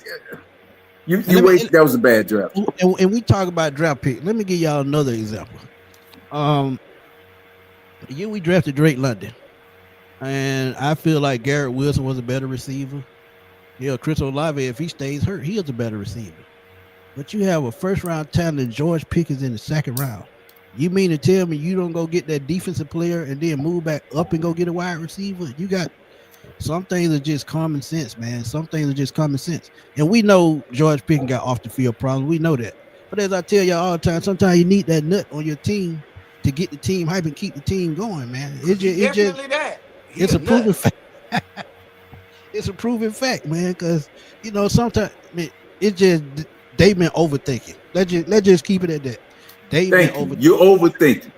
Speaker 6: that was a bad draft.
Speaker 7: And we talk about draft pick. Let me give y'all another example. The year we drafted Drake London, and I feel like Garrett Wilson was a better receiver. Chris Olave, if he stays hurt, he is a better receiver. But you have a first-round talent, George Pickens, in the 2nd round. You mean to tell me you don't go get that defensive player and then move back up and go get a wide receiver? You got some things are just common sense, man. Some things are just common sense. And we know George Pickens got off the field problems. We know that. But as I tell y'all all the time, sometimes you need that nut on your team to get the team hype and keep the team going, man. It's a proven fact. It's a proven fact, man, because sometimes it's just they've been overthinking. Let's just keep it at that.
Speaker 6: You're overthinking.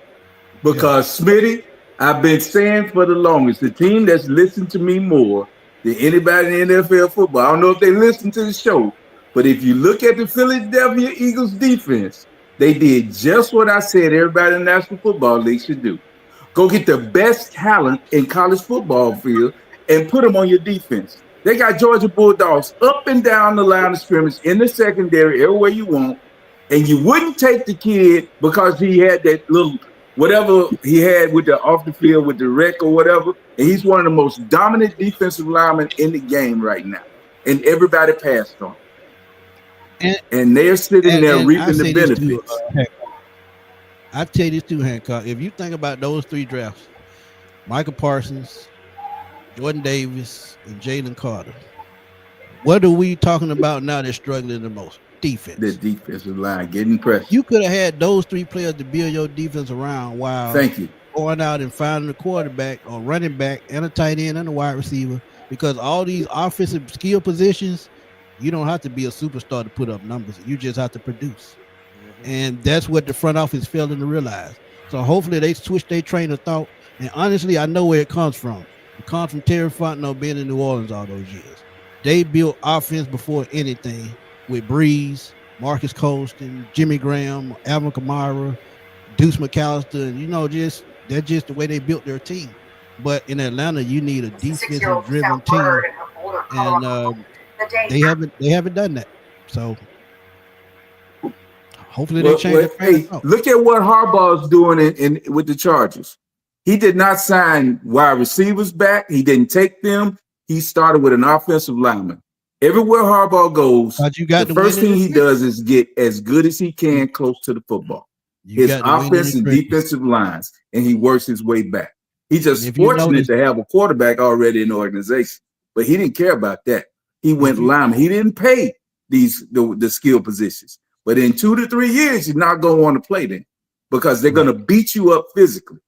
Speaker 6: Because Smitty, I've been saying for the longest, the team that's listened to me more than anybody in NFL football. I don't know if they listen to the show, but if you look at the Philadelphia Eagles defense, they did just what I said everybody in the National Football League should do. Go get the best talent in college football field and put them on your defense. They got Georgia Bulldogs up and down the line of scrimmage in the secondary, everywhere you want, and you wouldn't take the kid because he had that little whatever he had with the off the field with the wreck or whatever, and he's one of the most dominant defensive linemen in the game right now, and everybody passed on him. And they're sitting there reaping the benefits.
Speaker 7: I tell you this too, Hancock. If you think about those 3 drafts, Michael Parsons, Jordan Davis, and Jalen Carter, what are we talking about now that's struggling the most? Defense.
Speaker 6: The defensive line getting pressure.
Speaker 7: You could have had those 3 players to build your defense around while going out and finding a quarterback or running back and a tight end and a wide receiver, because all these offensive skill positions, you don't have to be a superstar to put up numbers. You just have to produce. And that's what the front office failing to realize. So hopefully they switch their train of thought. And honestly, I know where it comes from. It comes from Terry Fontenot being in New Orleans all those years. They built offense before anything with Breeze, Marcus Colston, Jimmy Graham, Alvin Kamara, Deuce McAllister, and that's just the way they built their team. But in Atlanta, you need a defensive-driven team, and they haven't done that. So hopefully they change it.
Speaker 6: Look at what Harbaugh's doing with the Chargers. He did not sign wide receivers back. He didn't take them. He started with an offensive lineman. Everywhere Harbaugh goes, the first thing he does is get as good as he can close to the football. His offense and defensive lines, and he works his way back. He's just fortunate to have a quarterback already in the organization, but he didn't care about that. He went lineman. He didn't pay the skill positions. But in 2 to 3 years, you're not going to want to play them because they're going to beat you up physically,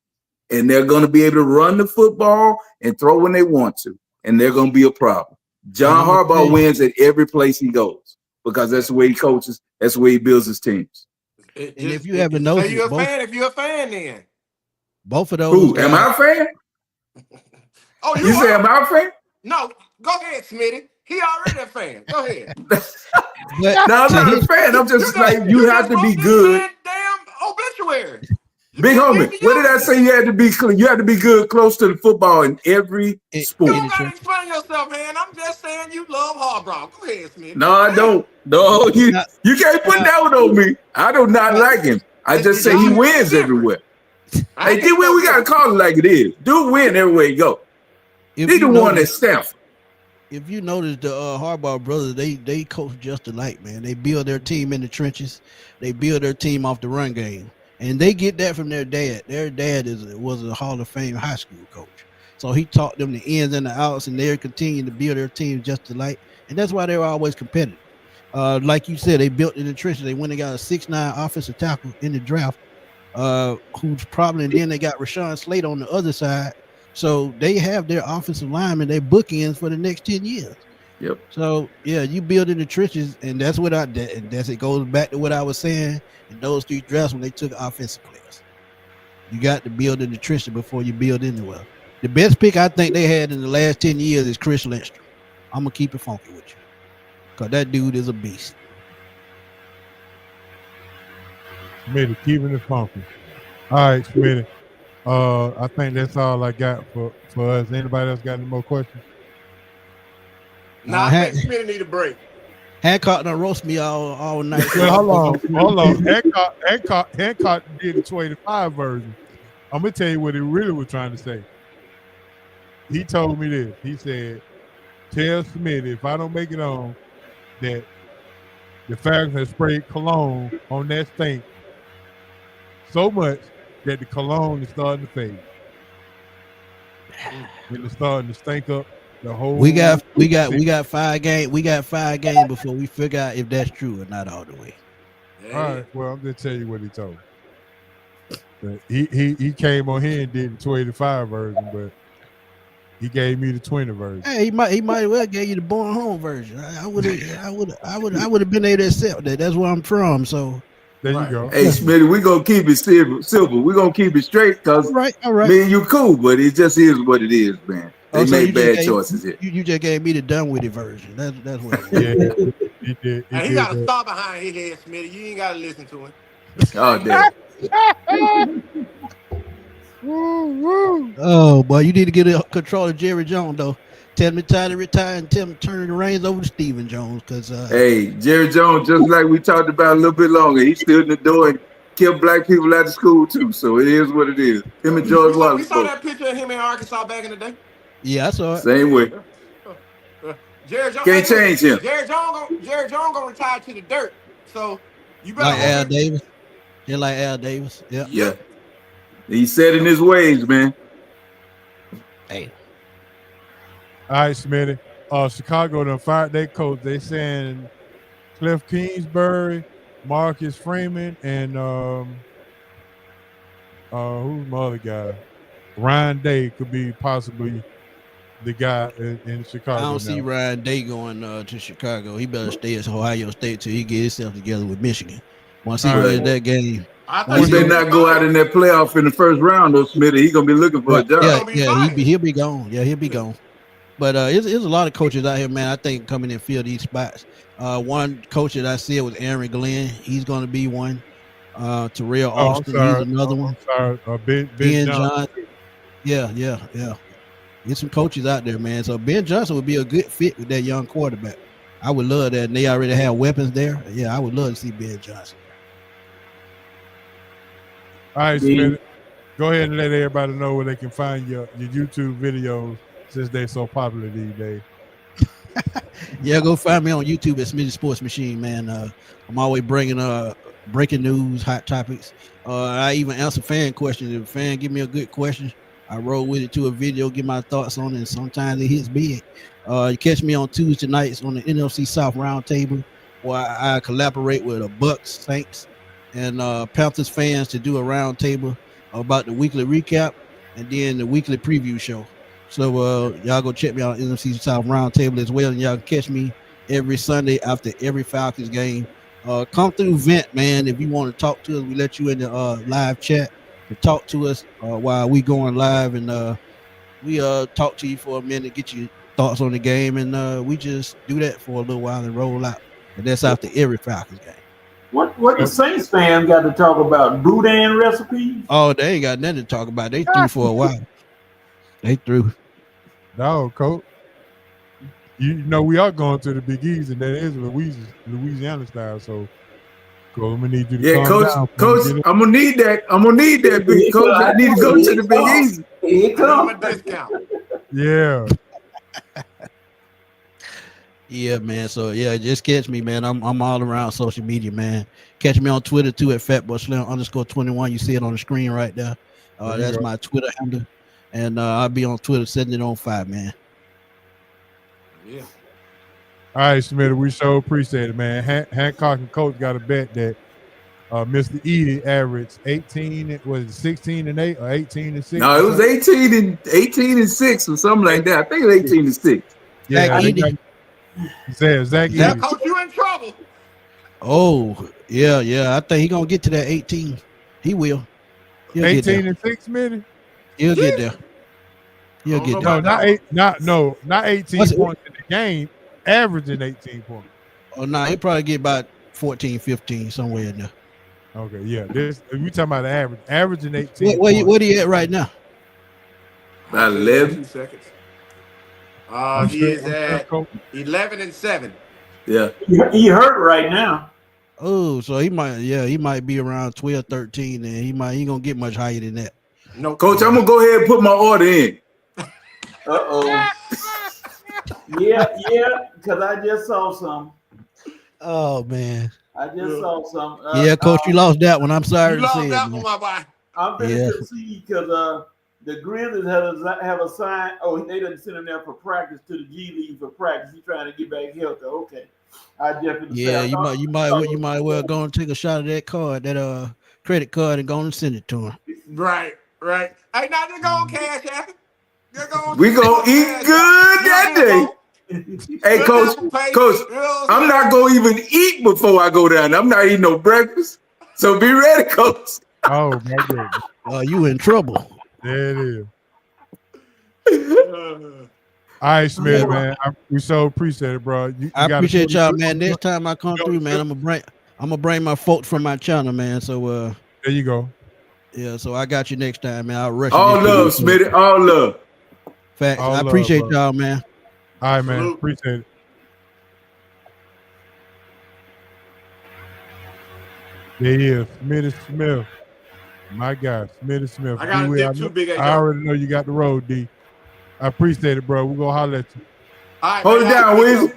Speaker 6: and they're going to be able to run the football and throw when they want to, and they're going to be a problem. John Harbaugh wins at every place he goes because that's the way he coaches. That's the way he builds his teams.
Speaker 7: And if you haven't noticed,
Speaker 5: you're a fan, then
Speaker 7: both of those.
Speaker 6: Who am I a fan?
Speaker 5: Oh,
Speaker 6: you say am I a fan?
Speaker 5: No, go ahead, Smitty. He already a fan. Go ahead.
Speaker 6: No, I'm not a fan. I'm just like you have to be good.
Speaker 5: Damn obituary.
Speaker 6: Big homie, what did I say? You had to be good close to the football in every sport.
Speaker 5: You don't gotta explain yourself, man. I'm just saying you love Harbaugh. Go ahead, Smith.
Speaker 6: No, I don't. No, you can't put that one on me. I do not like him. I just say he wins everywhere. Hey, D-Will, we gotta call it like it is. Dude win everywhere you go. Neither one at Stanford.
Speaker 7: If you notice, the Harbaugh brothers, they coach just alike, man. They build their team in the trenches. They build their team off the run game. And they get that from their dad. Their dad was a Hall of Fame high school coach. So he taught them the ins and the outs, and they're continuing to build their teams just alike. And that's why they're always competitive. Like you said, they built in the trenches. They went and got a 6'9" offensive tackle in the draft, who's probably, and then they got Rashawn Slate on the other side. So they have their offensive linemen, their bookends for the next 10 years.
Speaker 6: Yep.
Speaker 7: So yeah, you build in the trenches, and that's what it goes back to what I was saying in those three drafts when they took offensive players. You got to build in the trenches before you build anywhere. The best pick I think they had in the last 10 years is Chris Lindstrom. I'm gonna keep it funky with you, cause that dude is a beast.
Speaker 3: Smitty, keeping it funky. All right, Smitty. I think that's all I got for us. Anybody else got any more questions?
Speaker 5: Nah, I think Smitty need a break.
Speaker 7: Hancock done roast me all night.
Speaker 3: Well, hold on. Hancock did the 25 version. I'm gonna tell you what he really was trying to say. He told me this. He said, "Tell Smitty if I don't make it on that the Falcons have sprayed cologne on that stink so much that the cologne is starting to fade. And it's starting to stink up the whole."
Speaker 7: We got 5 games. We got 5 games before we figure out if that's true or not all the way.
Speaker 3: All right. Well, I'm just telling you what he told me. But he came on here and did the 25 version, but he gave me the 20 version.
Speaker 7: Hey, he might well gave you the born home version. I would have been able to accept that. That's where I'm from. So
Speaker 3: there you go.
Speaker 6: Hey, Smitty, we gonna keep it simple. We gonna keep it straight, cause
Speaker 7: all right.
Speaker 6: Me and you cool, but it just is what it is, man. They made bad choices here.
Speaker 7: You just gave me the done with it version. That's what it was.
Speaker 3: Yeah, he did.
Speaker 5: He got a star behind his head, Smitty. You ain't gotta listen to him.
Speaker 6: Oh damn.
Speaker 7: Oh boy, you need to get a control of Jerry Jones though. Tell him it's time to retire and tell him to turn the reins over to Stephen Jones. Cause
Speaker 6: hey, Jerry Jones, just like we talked about a little bit longer, he stood in the door and kept black people out of school too. So it is what it is. Him and George Wallace.
Speaker 5: We saw that picture of him in Arkansas back in the day.
Speaker 7: Yeah, I saw it.
Speaker 6: Same way.
Speaker 5: Jerry Jones
Speaker 6: Can't change him.
Speaker 5: Jerry Jones gonna retire to the dirt. So you better
Speaker 7: like Al Davis. Just like Al Davis. Yeah.
Speaker 6: Yeah. He's set in his ways, man.
Speaker 7: Hey.
Speaker 3: All right, Smitty. Chicago done fired their coach. They saying Cliff Kingsbury, Marcus Freeman, and who's my other guy? Ryan Day could be possibly the guy in Chicago.
Speaker 7: I don't see Ryan Day going to Chicago. He better stay at Ohio State till he get himself together with Michigan. Once he wins that game.
Speaker 6: Once they not go out in that playoff in the first round, though, Smitty, he's gonna be looking for a job.
Speaker 7: He'll be gone. Yeah, he'll be gone. But there's a lot of coaches out here, man. I think coming and fill these spots. One coach that I said was Aaron Glenn. He's going to be one. Terrell Austin, he's another one. Ben Johnson. Yeah. Get some coaches out there, man. So Ben Johnson would be a good fit with that young quarterback. I would love that. And they already have weapons there. Yeah, I would love to see Ben Johnson.
Speaker 3: All right, Smith, go ahead and let everybody know where they can find your YouTube videos since they're so popular these days.
Speaker 7: Yeah, go find me on YouTube at Smitty Sports Machine, man. I'm always bringing breaking news, hot topics. I even answer fan questions. If a fan give me a good question, I roll with it to a video, get my thoughts on it, and sometimes it hits big. You catch me on Tuesday nights on the NFC South Roundtable, where I collaborate with the Bucks, Saints, and Panthers fans to do a roundtable about the weekly recap and then the weekly preview show. So y'all go check me out on NFC South Roundtable as well, and y'all can catch me every Sunday after every Falcons game. Come through Vent, man. If you want to talk to us, we let you in the live chat to talk to us while we going live, and we talk to you for a minute, get your thoughts on the game, and we just do that for a little while and roll out. And that's after every Falcons game.
Speaker 4: What the Saints fans got to talk about? Boudin recipes?
Speaker 7: Oh, they ain't got nothing to talk about. They threw for a while. They threw.
Speaker 3: No, coach. You know we are going to the Big East, and that is Louisiana style. So, coach, I'm gonna need you to calm
Speaker 6: Coach.
Speaker 3: down.
Speaker 6: Coach, I'm gonna need that. I'm gonna need that, big coach. I need to go to the Big East.
Speaker 4: Here it
Speaker 5: Give him a
Speaker 4: comes.
Speaker 5: discount.
Speaker 3: Yeah.
Speaker 7: Yeah, man. So yeah, just catch me, man. I'm all around social media, man. Catch me on Twitter too at FatboySlim_21. You see it on the screen right there. That's my Twitter handle, and I'll be on Twitter setting it on fire, man.
Speaker 5: Yeah.
Speaker 3: All right, Smitty, we so appreciate it, man. Hancock and Coach got a bet that Mr. Edie averaged 18. Was it 16 and 8 or 18 and 6?
Speaker 6: No, it was 18 and 6 or something like that. I think it was 18 and 6.
Speaker 3: Yeah,
Speaker 7: Zach Edey.
Speaker 3: he said Zach
Speaker 5: Yeah,
Speaker 3: Edey.
Speaker 5: coach, you in trouble.
Speaker 7: Oh, yeah. I think he gonna get to that 18. He will. He'll get
Speaker 3: 18
Speaker 7: there.
Speaker 3: and 6, Smitty.
Speaker 7: He'll get there. He'll
Speaker 5: I don't
Speaker 7: get
Speaker 5: know
Speaker 7: there.
Speaker 3: No, not 18
Speaker 7: What's it?
Speaker 3: points in the game, averaging 18 points.
Speaker 7: Oh no, he probably get about 14, 15 somewhere in there.
Speaker 3: Okay, yeah. This we talking about the average, averaging 18.
Speaker 7: What he at right now?
Speaker 6: About 11.
Speaker 5: 2 seconds.
Speaker 3: I'm
Speaker 5: He
Speaker 3: sure-
Speaker 5: is
Speaker 3: I'm sure
Speaker 5: at
Speaker 3: Coach-
Speaker 5: 11 and 7.
Speaker 6: Yeah.
Speaker 4: He hurt right now.
Speaker 7: Oh, so he might be around 12, 13, and he ain't gonna get much higher than that.
Speaker 5: No,
Speaker 6: Coach, I'm gonna go ahead and put my order in.
Speaker 4: Uh-oh. yeah, because I just saw some.
Speaker 7: Oh man.
Speaker 4: I just saw some.
Speaker 7: Yeah, coach, you lost that one. I'm sorry
Speaker 5: You
Speaker 7: to say
Speaker 5: lost
Speaker 7: it,
Speaker 5: that
Speaker 7: man.
Speaker 5: one, my boy.
Speaker 4: I'm
Speaker 7: Yeah.
Speaker 4: going to see because the Grizzlies have a sign. Oh, they didn't send him there for practice to the G League for practice. He's trying to get back healthy. Okay, I definitely.
Speaker 7: Yeah, you might well go and take a shot of that card, that credit card, and go and send it to him.
Speaker 5: Right. Hey, now just go on Cash App.
Speaker 6: We gonna eat good that day. Hey, coach, I'm not gonna even eat before I go down. I'm not eating no breakfast. So be ready, coach.
Speaker 3: Oh my goodness.
Speaker 7: You in trouble.
Speaker 3: There it is. All right, Smith, man. We so appreciate it, bro.
Speaker 7: I appreciate y'all, man. Next time I come through, man, I'm gonna bring my folks from my channel, man. So
Speaker 3: there you go.
Speaker 7: Yeah, so I got you next time, man. I'll rush
Speaker 6: all love, Smitty. All love.
Speaker 7: Facts.
Speaker 3: All
Speaker 7: I
Speaker 3: love,
Speaker 7: appreciate
Speaker 3: bro.
Speaker 7: y'all, man.
Speaker 3: All right, man. Appreciate it. There he is, Smitty Smith. My guy, Smitty Smith.
Speaker 5: I got
Speaker 3: D-Will,
Speaker 5: them too big.
Speaker 3: I already know you got the road, D. I appreciate it, bro. We're gonna holler at you.
Speaker 5: All right,
Speaker 6: hold it down, Wiz.
Speaker 5: All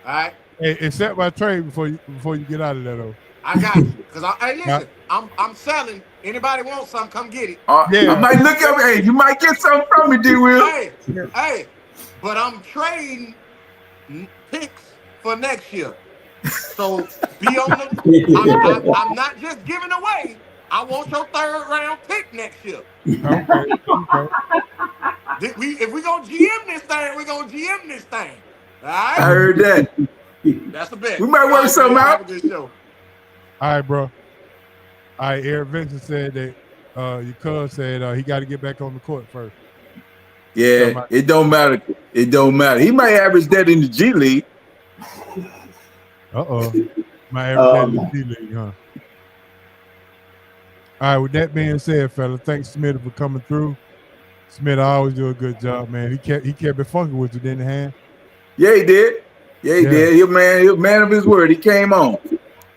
Speaker 5: right.
Speaker 3: Hey, accept my trade before you get out of there, though.
Speaker 5: I got you. Because hey, listen, I'm selling. Anybody want some, come get it.
Speaker 6: Yeah. I might look up. Hey, you might get something from me, D-Will.
Speaker 5: Hey, but I'm trading picks for next year. So be on the. I'm not just giving away. I want your 3rd round pick next year.
Speaker 3: Okay.
Speaker 5: If we gonna GM this thing, we're gonna GM this thing. All right.
Speaker 6: I heard that.
Speaker 5: That's a bet.
Speaker 6: We might work something out.
Speaker 5: Have a good show.
Speaker 3: All right, bro. All right, Eric Vincent said that your cuz said he got to get back on the court first.
Speaker 6: Yeah, it don't matter. It don't matter. He might average that in the G League.
Speaker 3: My average in the G League, huh? All right, with that being said, fella, thanks Smith for coming through. Smith always do a good job, man. He kept it funky with you, didn't he?
Speaker 6: Yeah, he did. Yeah, he did. He was man of his word. He came on.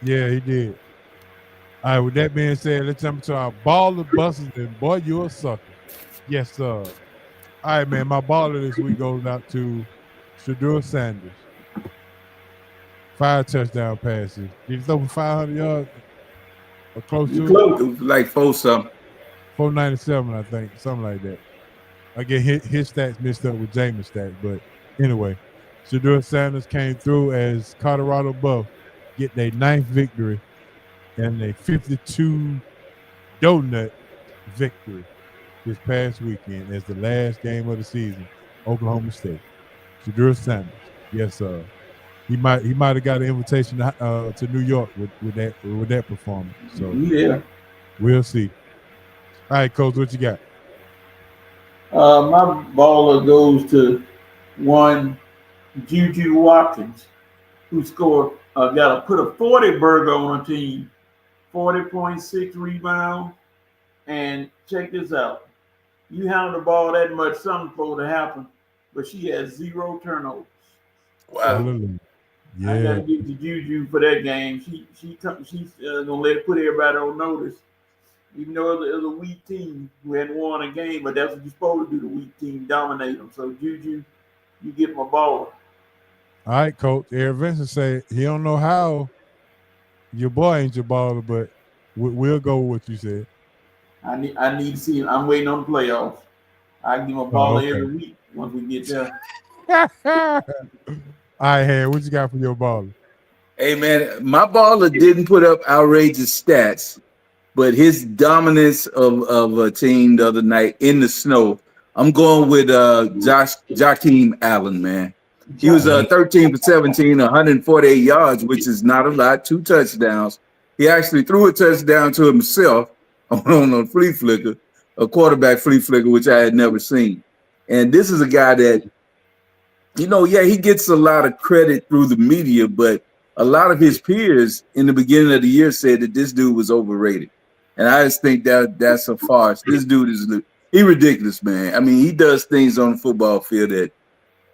Speaker 3: Yeah, he did. All right, with that being said, let's jump into our baller busters, and boy, you're a sucker. Yes, sir. All right, man, my baller this week goes out to Shedeur Sanders. 5 touchdown passes. Did he throw for 500 yards? Or close to it?
Speaker 6: It was like 4-something.
Speaker 3: 497, I think, something like that. I get his stats mixed up with James' stats, but anyway, Shedeur Sanders came through as Colorado Buff get their 9th victory and a 52 donut victory this past weekend as the last game of the season, Oklahoma State. Shedeur Sanders, yes, sir. He might have got an invitation to New York with that performance. So
Speaker 4: yeah,
Speaker 3: we'll see. All right, Coach, what you got?
Speaker 4: My baller goes to one Juju Watkins, who scored got to put a 40 burger on a team, 40.6 rebound. And check this out. You handle the ball that much, something's supposed to happen, but she has 0 turnovers.
Speaker 6: Wow.
Speaker 3: Hallelujah.
Speaker 4: I got to
Speaker 3: Yeah.
Speaker 4: give to Juju for that game. She's gonna let it put everybody on notice, even though it was a weak team who hadn't won a game. But that's what you're supposed to do. The weak team dominate them. So Juju, you get my ball.
Speaker 3: All right, Coach. Eric Vincent say he don't know how your boy ain't your baller, but we'll go with what you said.
Speaker 4: I need to see him. I'm waiting on the playoffs. I give him a ball every week once we get there.
Speaker 3: All right, Harry, what you got for your baller?
Speaker 6: Hey, man, my baller didn't put up outrageous stats, but his dominance of a team the other night in the snow, I'm going with Jakeem Allen, man. He was 13 for 17, 148 yards, which is not a lot, 2 touchdowns. He actually threw a touchdown to himself on a flea flicker, a quarterback flea flicker, which I had never seen. And this is a guy that, he gets a lot of credit through the media, but a lot of his peers in the beginning of the year said that this dude was overrated. And I just think that's a farce. This dude is ridiculous, man. I mean, he does things on the football field that,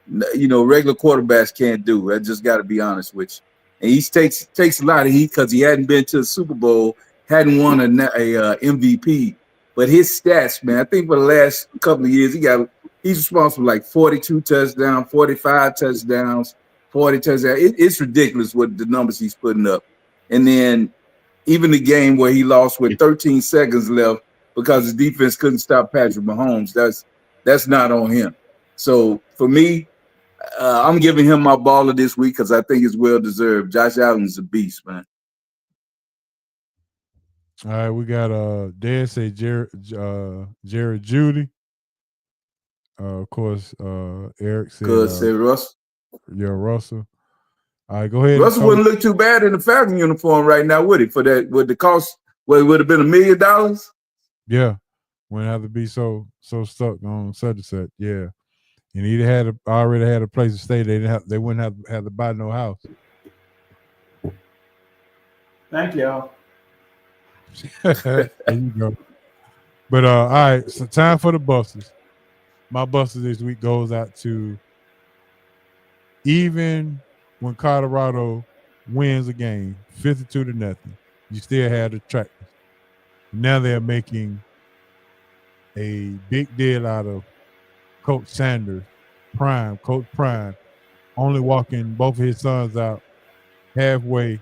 Speaker 6: regular quarterbacks can't do. I just got to be honest with you. And he takes a lot of heat because he hadn't been to the Super Bowl, hadn't won a MVP. But his stats, man, I think for the last couple of years, he's responsible for like 42 touchdowns, 45 touchdowns, 40 touchdowns. It's ridiculous what the numbers he's putting up. And then even the game where he lost with 13 seconds left because his defense couldn't stop Patrick Mahomes, that's not on him. So for me, I'm giving him my baller this week because I think it's well-deserved. Josh Allen's a beast, man.
Speaker 3: All right, we got Dan say Jared Judy. Of course, Eric said
Speaker 6: Russell.
Speaker 3: Yeah, Russell. All right, go ahead.
Speaker 6: Russell wouldn't look too bad in the Falcon uniform right now, would he? For that, with the cost, it would have been $1 million.
Speaker 3: Yeah, wouldn't have to be so stuck on such and such. Yeah, and he already had a place to stay. They wouldn't have to buy no house.
Speaker 4: Thank y'all.
Speaker 3: There you go. But all right, so time for the busters. My buster this week goes out to, even when Colorado wins a game 52-0, you still have the Tractors. Now they're making a big deal out of Coach Sanders, Coach Prime, only walking both of his sons out halfway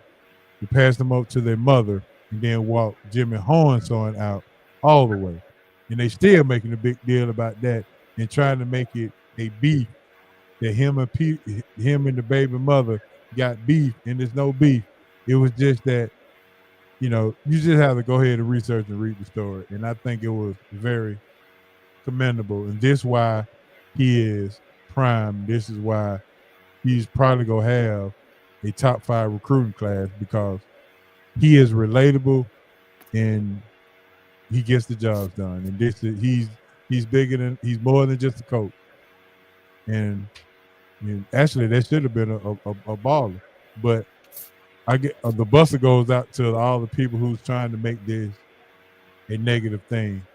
Speaker 3: to pass them up to their mother, and then walk Jimmy Hornson out all the way. And they still making a big deal about that and trying to make it a beef that him and the baby mother got beef, and there's no beef. It was just that, you just have to go ahead and research and read the story. And I think it was very commendable. And this is why he is prime. This is why he's probably going to have a top 5 recruiting class, because he is relatable and he gets the jobs done. And he's more than just a coach. And actually, that should have been a baller. But I get the buster goes out to all the people who's trying to make this a negative thing,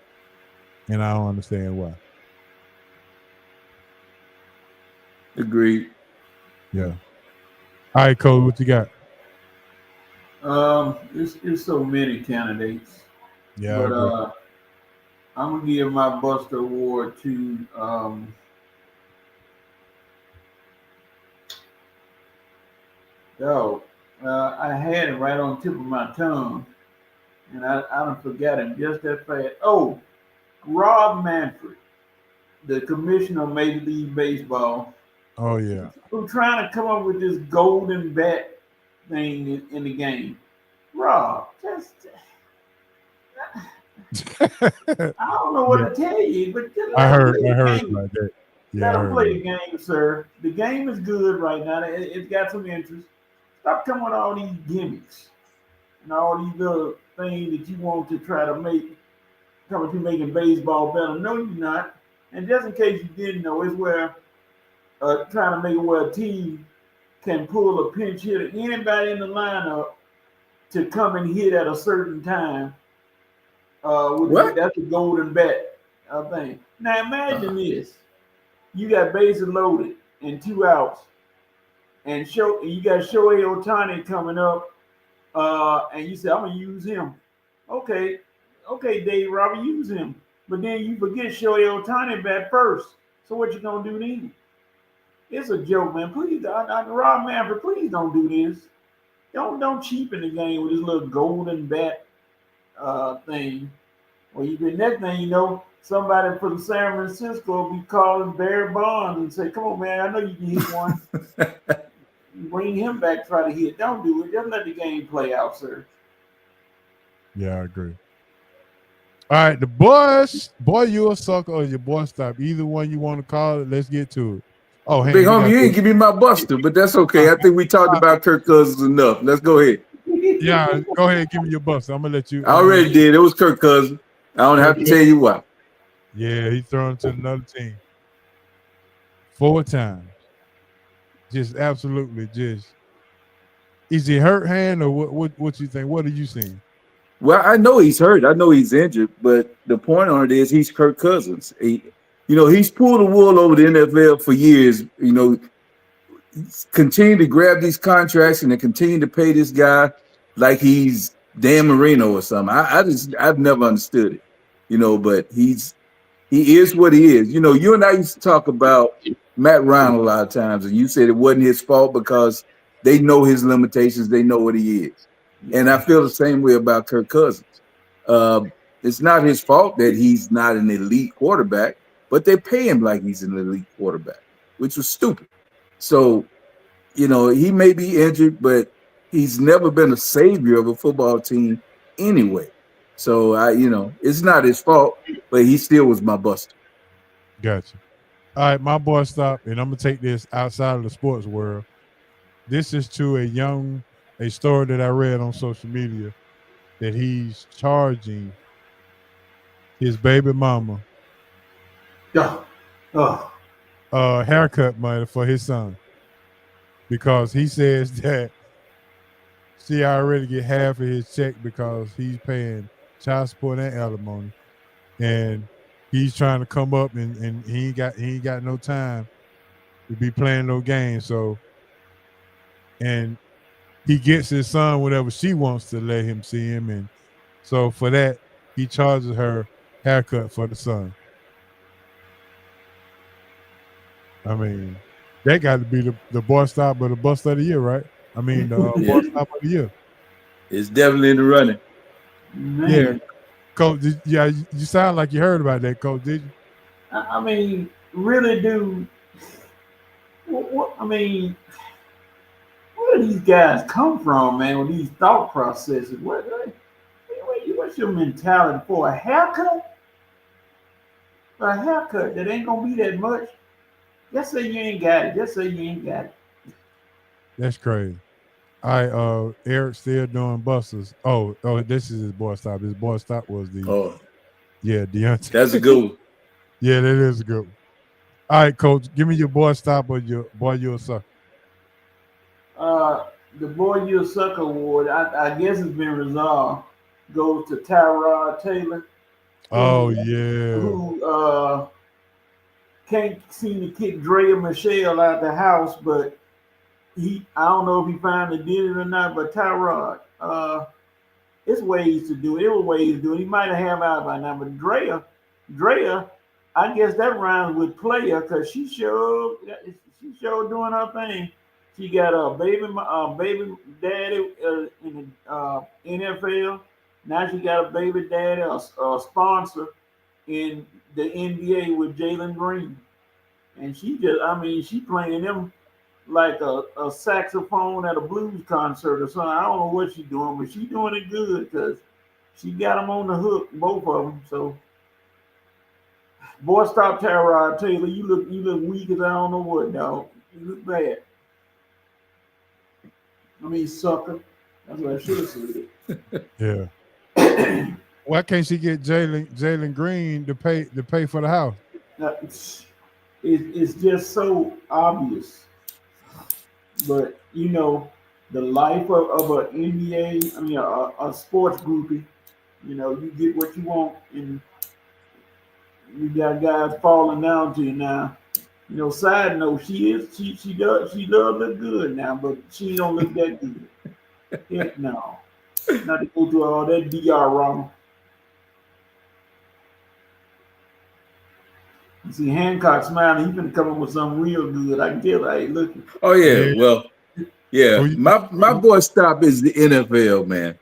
Speaker 3: and I don't understand why.
Speaker 6: Agreed.
Speaker 3: Yeah. All right, Cole, what you got?
Speaker 4: It's so many candidates.
Speaker 3: Yeah,
Speaker 4: but I'm gonna give my Buster Award to I had it right on the tip of my tongue, and I don't forget him just that fast. Oh, Rob Manfred, the commissioner of Major League Baseball.
Speaker 3: Oh yeah.
Speaker 4: Who's trying to come up with this golden bat thing in the game. Rob, I don't know what to tell you, but just
Speaker 3: I heard about that. Yeah,
Speaker 4: let him play the game, sir. The game is good right now. It's got some interest. Stop coming with all these gimmicks and all these little things that you want to try to make, coming to making baseball better. No, you're not. And just in case you didn't know, it's where trying to make it where a team can pull a pinch hitter, anybody in the lineup, to come and hit at a certain time.
Speaker 6: What?
Speaker 4: That's a golden bat, I think. Now imagine this: you got bases loaded and 2 outs, and you got Shohei Ohtani coming up, and you say, "I'm gonna use him." Okay, Dave Roberts, use him, but then you forget Shohei Ohtani bat first. So what you gonna do then? It's a joke, man. Please, Rob Manfred, please don't do this. Don't cheapen the game with this little golden bat thing. Well, next thing you know, somebody from San Francisco will be calling Barry Bonds and say, "Come on, man, I know you can hit one." Bring him back, try to hit. Don't do it. Just let the game play out, sir.
Speaker 3: Yeah, I agree. All right, the boy, you a sucker or your boy stop. Either one you want to call it. Let's get to it. Oh, hey,
Speaker 6: Big homie, you ain't give me my buster, but that's okay. I think we talked about Kirk Cousins enough. Let's go ahead.
Speaker 3: Yeah, go ahead, give me your buster. I'm gonna let you.
Speaker 6: I already did. It was Kirk Cousins. I don't have to tell you why.
Speaker 3: Yeah, he thrown to another team 4 times. Just absolutely, just. Is he hurt hand or what you think? What are you seeing?
Speaker 6: Well, I know he's hurt. I know he's injured, but the point on it is he's Kirk Cousins. He's pulled the wool over the NFL for years. Continue to grab these contracts and then continue to pay this guy like he's Dan Marino or something. I've never understood it, but he is what he is. You and I used to talk about Matt Ryan a lot of times, and you said it wasn't his fault because they know his limitations. They know what he is. And I feel the same way about Kirk Cousins. It's not his fault that he's not an elite quarterback, but they pay him like he's an elite quarterback, which was stupid. So, he may be injured, but he's never been a savior of a football team anyway. So, it's not his fault, but he still was my buster.
Speaker 3: Gotcha. All right, my boy stop, and I'm going to take this outside of the sports world. This is to a story that I read on social media that he's charging his baby mama haircut money for his son because he says that she already get half of his check because he's paying child support and alimony, and he's trying to come up and he ain't got no time to be playing no games. So, and he gets his son whatever she wants to let him see him, and so for that he charges her haircut for the son. I mean, that got to be the boy stop or the bust of the year, right? I mean, the boy stop of the year.
Speaker 6: It's definitely in the running.
Speaker 4: Man.
Speaker 3: Yeah, Coach. You sound like you heard about that, Coach. Did you?
Speaker 4: I mean, really, dude. Where do these guys come from, man? With these thought processes, what's your mentality for a haircut? For a haircut that ain't gonna be that much. Just say you ain't got it. Just say you ain't got it.
Speaker 3: That's crazy. All right, Eric still doing busters. Oh, this is his boy stop. His boy stop was Deontay.
Speaker 6: That's a good one.
Speaker 3: Yeah, that is a good one. All right, Coach, give me your boy stop or your boy you a sucker.
Speaker 4: The Boy You a Sucker award, I guess it's been resolved, goes to Tyrod Taylor.
Speaker 3: Oh, yeah.
Speaker 4: Who can't seem to kick Drea Michelle out the house, but I don't know if he finally did it or not, but Tyrod, it's ways to do it. It was ways to do it. He might have out by now, but Drea, I guess that rhymes with player because she showed doing her thing. She got a baby daddy in the NFL. Now she got a baby daddy, a sponsor in the NBA with Jalen Green. And she playing them like a saxophone at a blues concert or something. I don't know what she's doing, but she's doing it good because she got them on the hook, both of them. So, boy, stop Tyrod Taylor. You look weak as I don't know what, dog. You look bad. I mean, sucker. That's what I should have said.
Speaker 3: Yeah. Why can't she get Jalen Green to pay for the house?
Speaker 4: It's just so obvious. But you know, the life of an NBA, I mean, a sports groupie. You know, you get what you want, and you got guys falling down to you now. You know, side note, she does look good now, but she don't look that good. Heck no. Not to go through all that DR wrong. You see Hancock smiling, he finna come up with something real good. I can tell I ain't looking.
Speaker 6: Oh yeah, well, yeah.
Speaker 3: Who you-
Speaker 6: My boy stop is the NFL, man.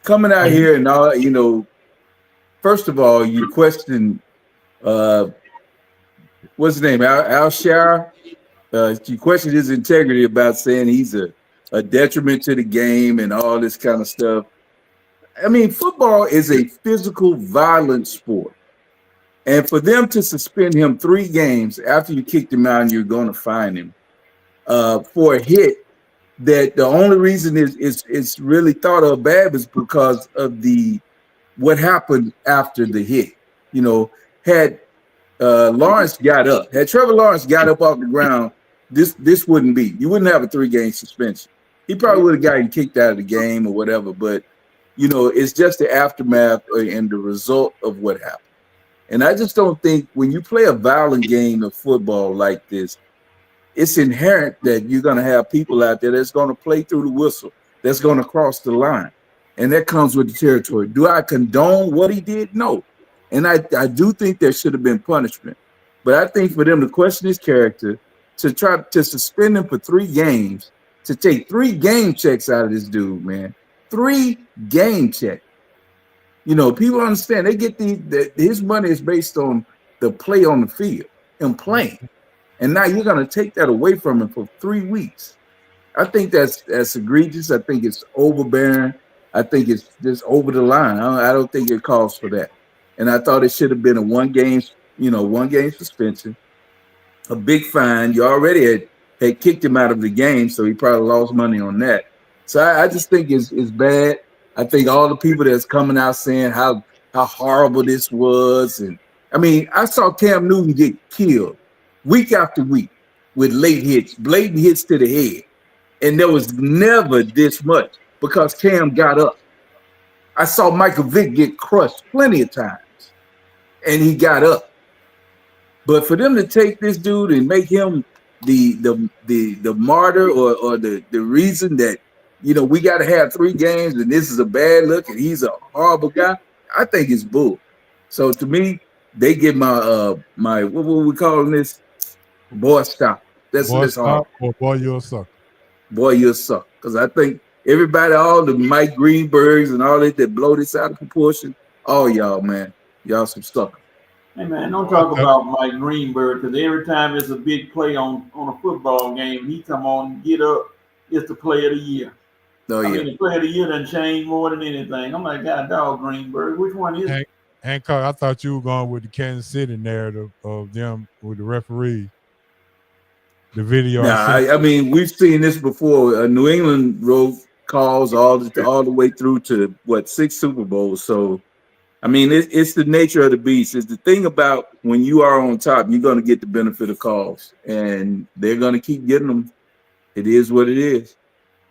Speaker 6: Coming out here and all, you know, first of all, you question what's his name? Al-Shar. You question his integrity about saying he's a detriment to the game and all this kind of stuff. I mean, football is a physical, violent sport. And for them to suspend him 3 games after you kicked him out and you're going to fine him for a hit that the only reason is really thought of bad is because of what happened after the hit. You know, had Lawrence got up, had Trevor Lawrence got up off the ground, this wouldn't be. You wouldn't have a 3-game suspension. He probably would have gotten kicked out of the game or whatever. But you know, it's just the aftermath and the result of what happened. And I just don't think when you play a violent game of football like this, it's inherent that you're going to have people out there that's going to play through the whistle, that's going to cross the line. And that comes with the territory. Do I condone what he did? No. And I do think there should have been punishment. But I think for them to question his character, to try to suspend him for 3 games, to take 3 game checks out of this dude, man. 3 game checks. You know, people understand they get his money is based on the play on the field and playing. And now you're going to take that away from him for 3 weeks. I think that's egregious. I think it's overbearing. I think it's just over the line. I don't think it calls for that. And I thought it should have been a 1 game suspension, a big fine. You already had kicked him out of the game, so he probably lost money on that. So I just think it's bad. I think all the people that's coming out saying how horrible this was. And I mean, I saw Cam Newton get killed week after week with late hits, blatant hits to the head. And there was never this much because Cam got up. I saw Michael Vick get crushed plenty of times and he got up. But for them to take this dude and make him the martyr or the reason that, you know, we got to have 3 games and this is a bad look and he's a horrible guy, I think it's bull. So to me, they get my what were we calling this? Boy, stop. That's hard.
Speaker 3: Or boy, you're a sucker.
Speaker 6: Boy, you're a sucker. Because I think everybody, all the Mike Greenbergs and all that blow this out of proportion, all y'all, man, y'all some suckers.
Speaker 4: Hey man, don't talk about Mike Greenberg, because every time it's a big play on a football game, he come on and get up. It's the play of the year.
Speaker 6: Oh,
Speaker 4: I mean, the play of the year doesn't change more than anything. I'm like, God, dog, Greenberg. Which one is it?
Speaker 3: Hancock, I thought you were going with the Kansas City narrative of them with the referee. The video.
Speaker 6: I mean, we've seen this before. New England wrote calls all the way through to 6 Super Bowls. So, I mean, it's the nature of the beast. It's the thing about when you are on top, you're going to get the benefit of calls, and they're going to keep getting them. It is what it is.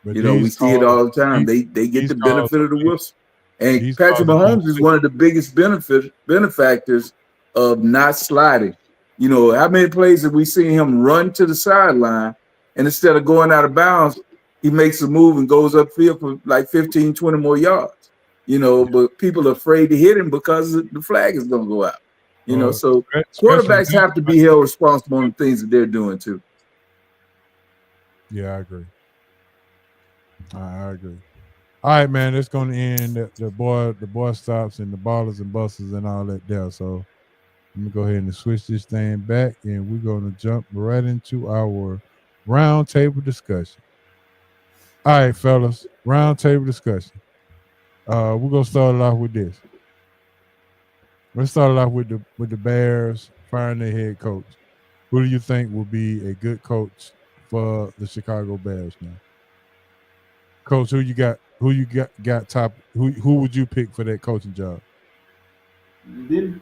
Speaker 6: But you know, we see it all the time. They get the benefit of the whistle. And Patrick Mahomes is one of the biggest benefactors of not sliding. You know, how many plays have we seen him run to the sideline, and instead of going out of bounds, he makes a move and goes upfield for like 15, 20 more yards. You know, but people are afraid to hit him because the flag is going to go out. You know, so quarterbacks have to be held responsible on the things that they're doing too.
Speaker 3: Yeah, I agree. I agree. All right, man. It's going to end. The boy stops and the ballers and busters and all that there. So let me go ahead and switch this thing back, and we're going to jump right into our round table discussion. All right, fellas, round table discussion. We're going to start it off with this. Let's start it off with the Bears firing their head coach. Who do you think will be a good coach for the Chicago Bears now? Coach, who you got top? Who would you pick for that coaching job?
Speaker 4: Didn't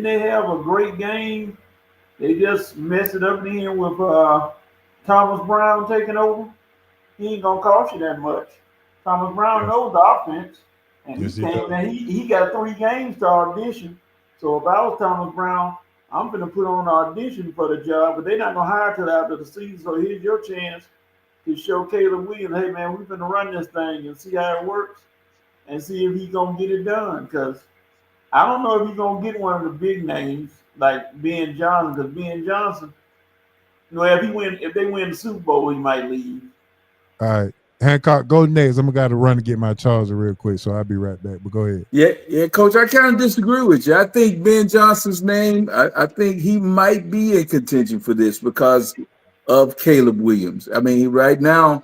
Speaker 4: they have a great game? They just messed it up in with Thomas Brown taking over, he ain't gonna cost you that much. Thomas Brown knows the offense, and
Speaker 3: Yes,
Speaker 4: he
Speaker 3: he
Speaker 4: came
Speaker 3: does.
Speaker 4: and he got 3 games to audition. So if I was Thomas Brown, I'm gonna put on an audition for the job, but they're not gonna hire till after the season. So here's your chance to show Caleb Williams, hey man, we're gonna run this thing and see how it works, and see if he's gonna get it done. Because I don't know if he's gonna get one of the big names like Ben Johnson. Because Ben Johnson, if they win the Super Bowl, he might leave.
Speaker 3: All right. Hancock, go next. I'm gonna run to get my charger real quick, so I'll be right back. But go ahead.
Speaker 6: Yeah, Coach. I kind of disagree with you. I think Ben Johnson's name. I think he might be in contention for this because of Caleb Williams. I mean, right now,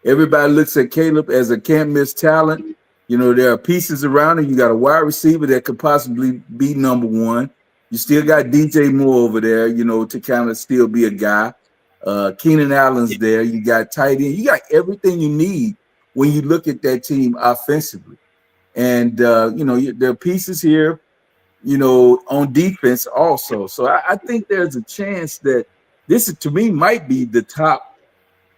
Speaker 6: everybody looks at Caleb as a can't miss talent. You know, there are pieces around him. You got a wide receiver that could possibly be number 1. You still got DJ Moore over there, you know, to kind of still be a guy. Keenan Allen's there. You got tight end. You got everything you need when you look at that team offensively. And, you know, there are pieces here, you know, on defense also. So I think there's a chance that this, to me, might be the top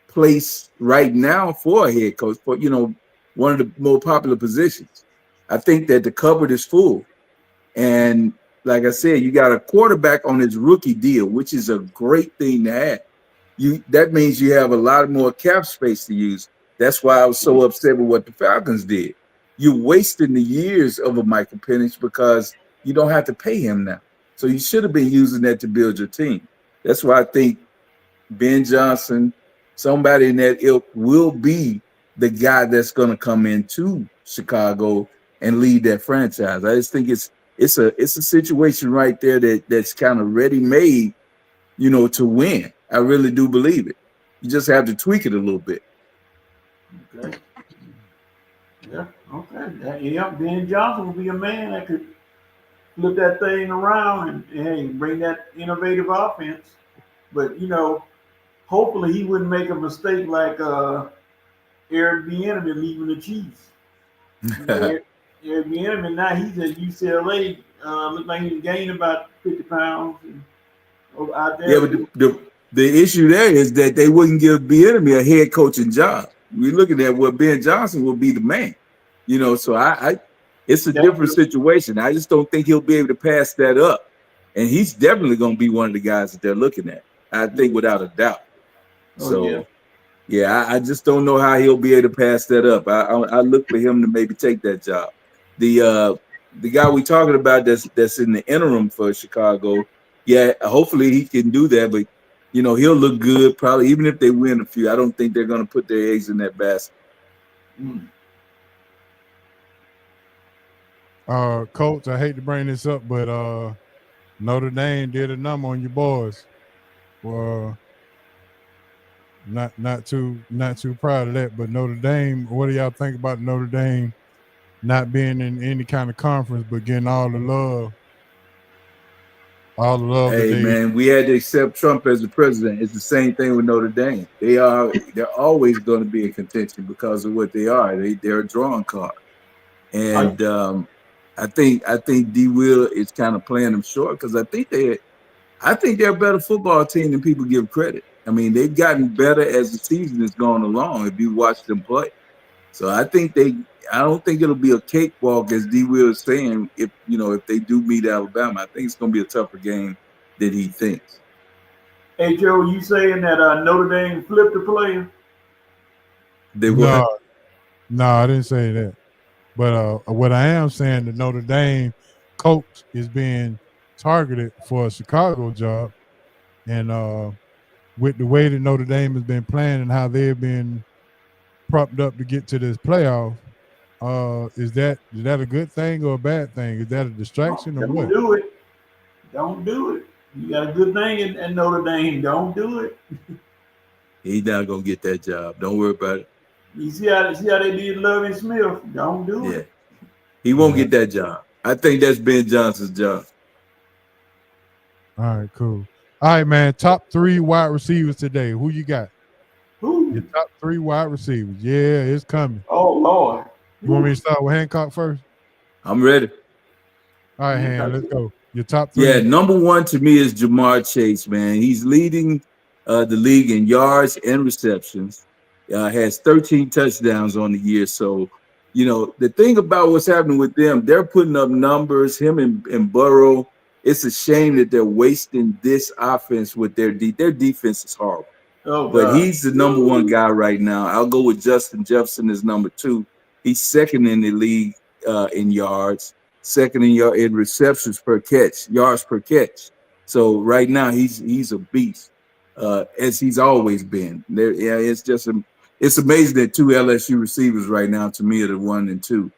Speaker 6: place right now for a head coach, for, you know, one of the more popular positions. I think that the cupboard is full. And like I said, you got a quarterback on his rookie deal, which is a great thing to have. That means you have a lot more cap space to use. That's why I was so upset with what the Falcons did. You're wasting the years of a Michael Penix because you don't have to pay him now. So you should have been using that to build your team. That's why I think Ben Johnson, somebody in that ilk, will be the guy that's going to come into Chicago and lead that franchise. I just think it's a situation right there that's kind of ready-made, you know, to win. I really do believe it. You just have to tweak it a little bit.
Speaker 4: Okay. Yeah. Okay. Yeah. Ben Johnson will be a man that could flip that thing around and hey, bring that innovative offense. But you know, hopefully he wouldn't make a mistake like Eric Bieniemy leaving the Chiefs. Eric Bieniemy now he's at UCLA. Looks like he gained about 50 pounds. Out there.
Speaker 6: Yeah, but the issue there is that they wouldn't give Bieniemy a head coaching job. We're looking at what Ben Johnson will be the man, you know. So it's a different situation. I just don't think he'll be able to pass that up, and he's definitely going to be one of the guys that they're looking at. I think without a doubt. I just don't know how he'll be able to pass that up. I look for him to maybe take that job. The guy we talking about that's in the interim for Chicago. Yeah, hopefully he can do that, but you know, he'll look good probably even if they win a few. I don't think they're going to put their eggs in that basket.
Speaker 3: Coach, I hate to bring this up, but Notre Dame did a number on your boys. Well, not too proud of that, but Notre Dame, what do y'all think about Notre Dame not being in any kind of conference but getting all the love? All the love.
Speaker 6: Hey man, we had to accept Trump as the president. It's the same thing with Notre Dame. They're always going to be in contention because of what they are. They're a drawing card, and I think D. Will is kind of playing them short because I think they're a better football team than people give credit. I mean, they've gotten better as the season has gone along. If you watch them play, so I don't think it'll be a cakewalk, as D. Will is saying. If they do meet Alabama, I think it's going to be a tougher game than he thinks.
Speaker 4: Hey Joe, you saying that Notre Dame flipped a player?
Speaker 3: No, I didn't say that. But what I am saying, the Notre Dame coach is being targeted for a Chicago job, and with the way that Notre Dame has been playing and how they've been propped up to get to this playoff. Is that a good thing or a bad thing? Is that a distraction or what?
Speaker 4: Don't do it. You got a good thing in Notre Dame. Don't do it.
Speaker 6: He's not gonna get that job. Don't worry about it.
Speaker 4: You see how they did Lovie Smith. Don't do it.
Speaker 6: He won't get that job. I think that's Ben Johnson's job.
Speaker 3: All right, cool. All right, man. Top 3 wide receivers today. Who you got?
Speaker 4: Who?
Speaker 3: Your top 3 wide receivers. Yeah, it's coming.
Speaker 4: Oh Lord.
Speaker 3: You want me to start with Hancock first?
Speaker 6: I'm ready.
Speaker 3: All right, let's go. Your top 3.
Speaker 6: Yeah, number 1 to me is Jamar Chase, man. He's leading the league in yards and receptions. Has 13 touchdowns on the year. So, the thing about what's happening with them, they're putting up numbers. Him and Burrow. It's a shame that they're wasting this offense with their defense is horrible.
Speaker 4: Oh,
Speaker 6: But
Speaker 4: God.
Speaker 6: he's the number one guy right now. I'll go with Justin Jefferson as number 2. He's second in the league in yards, second in receptions per catch, yards per catch. So right now he's a beast, as he's always been. It's amazing that 2 LSU receivers right now to me are the 1 and 2.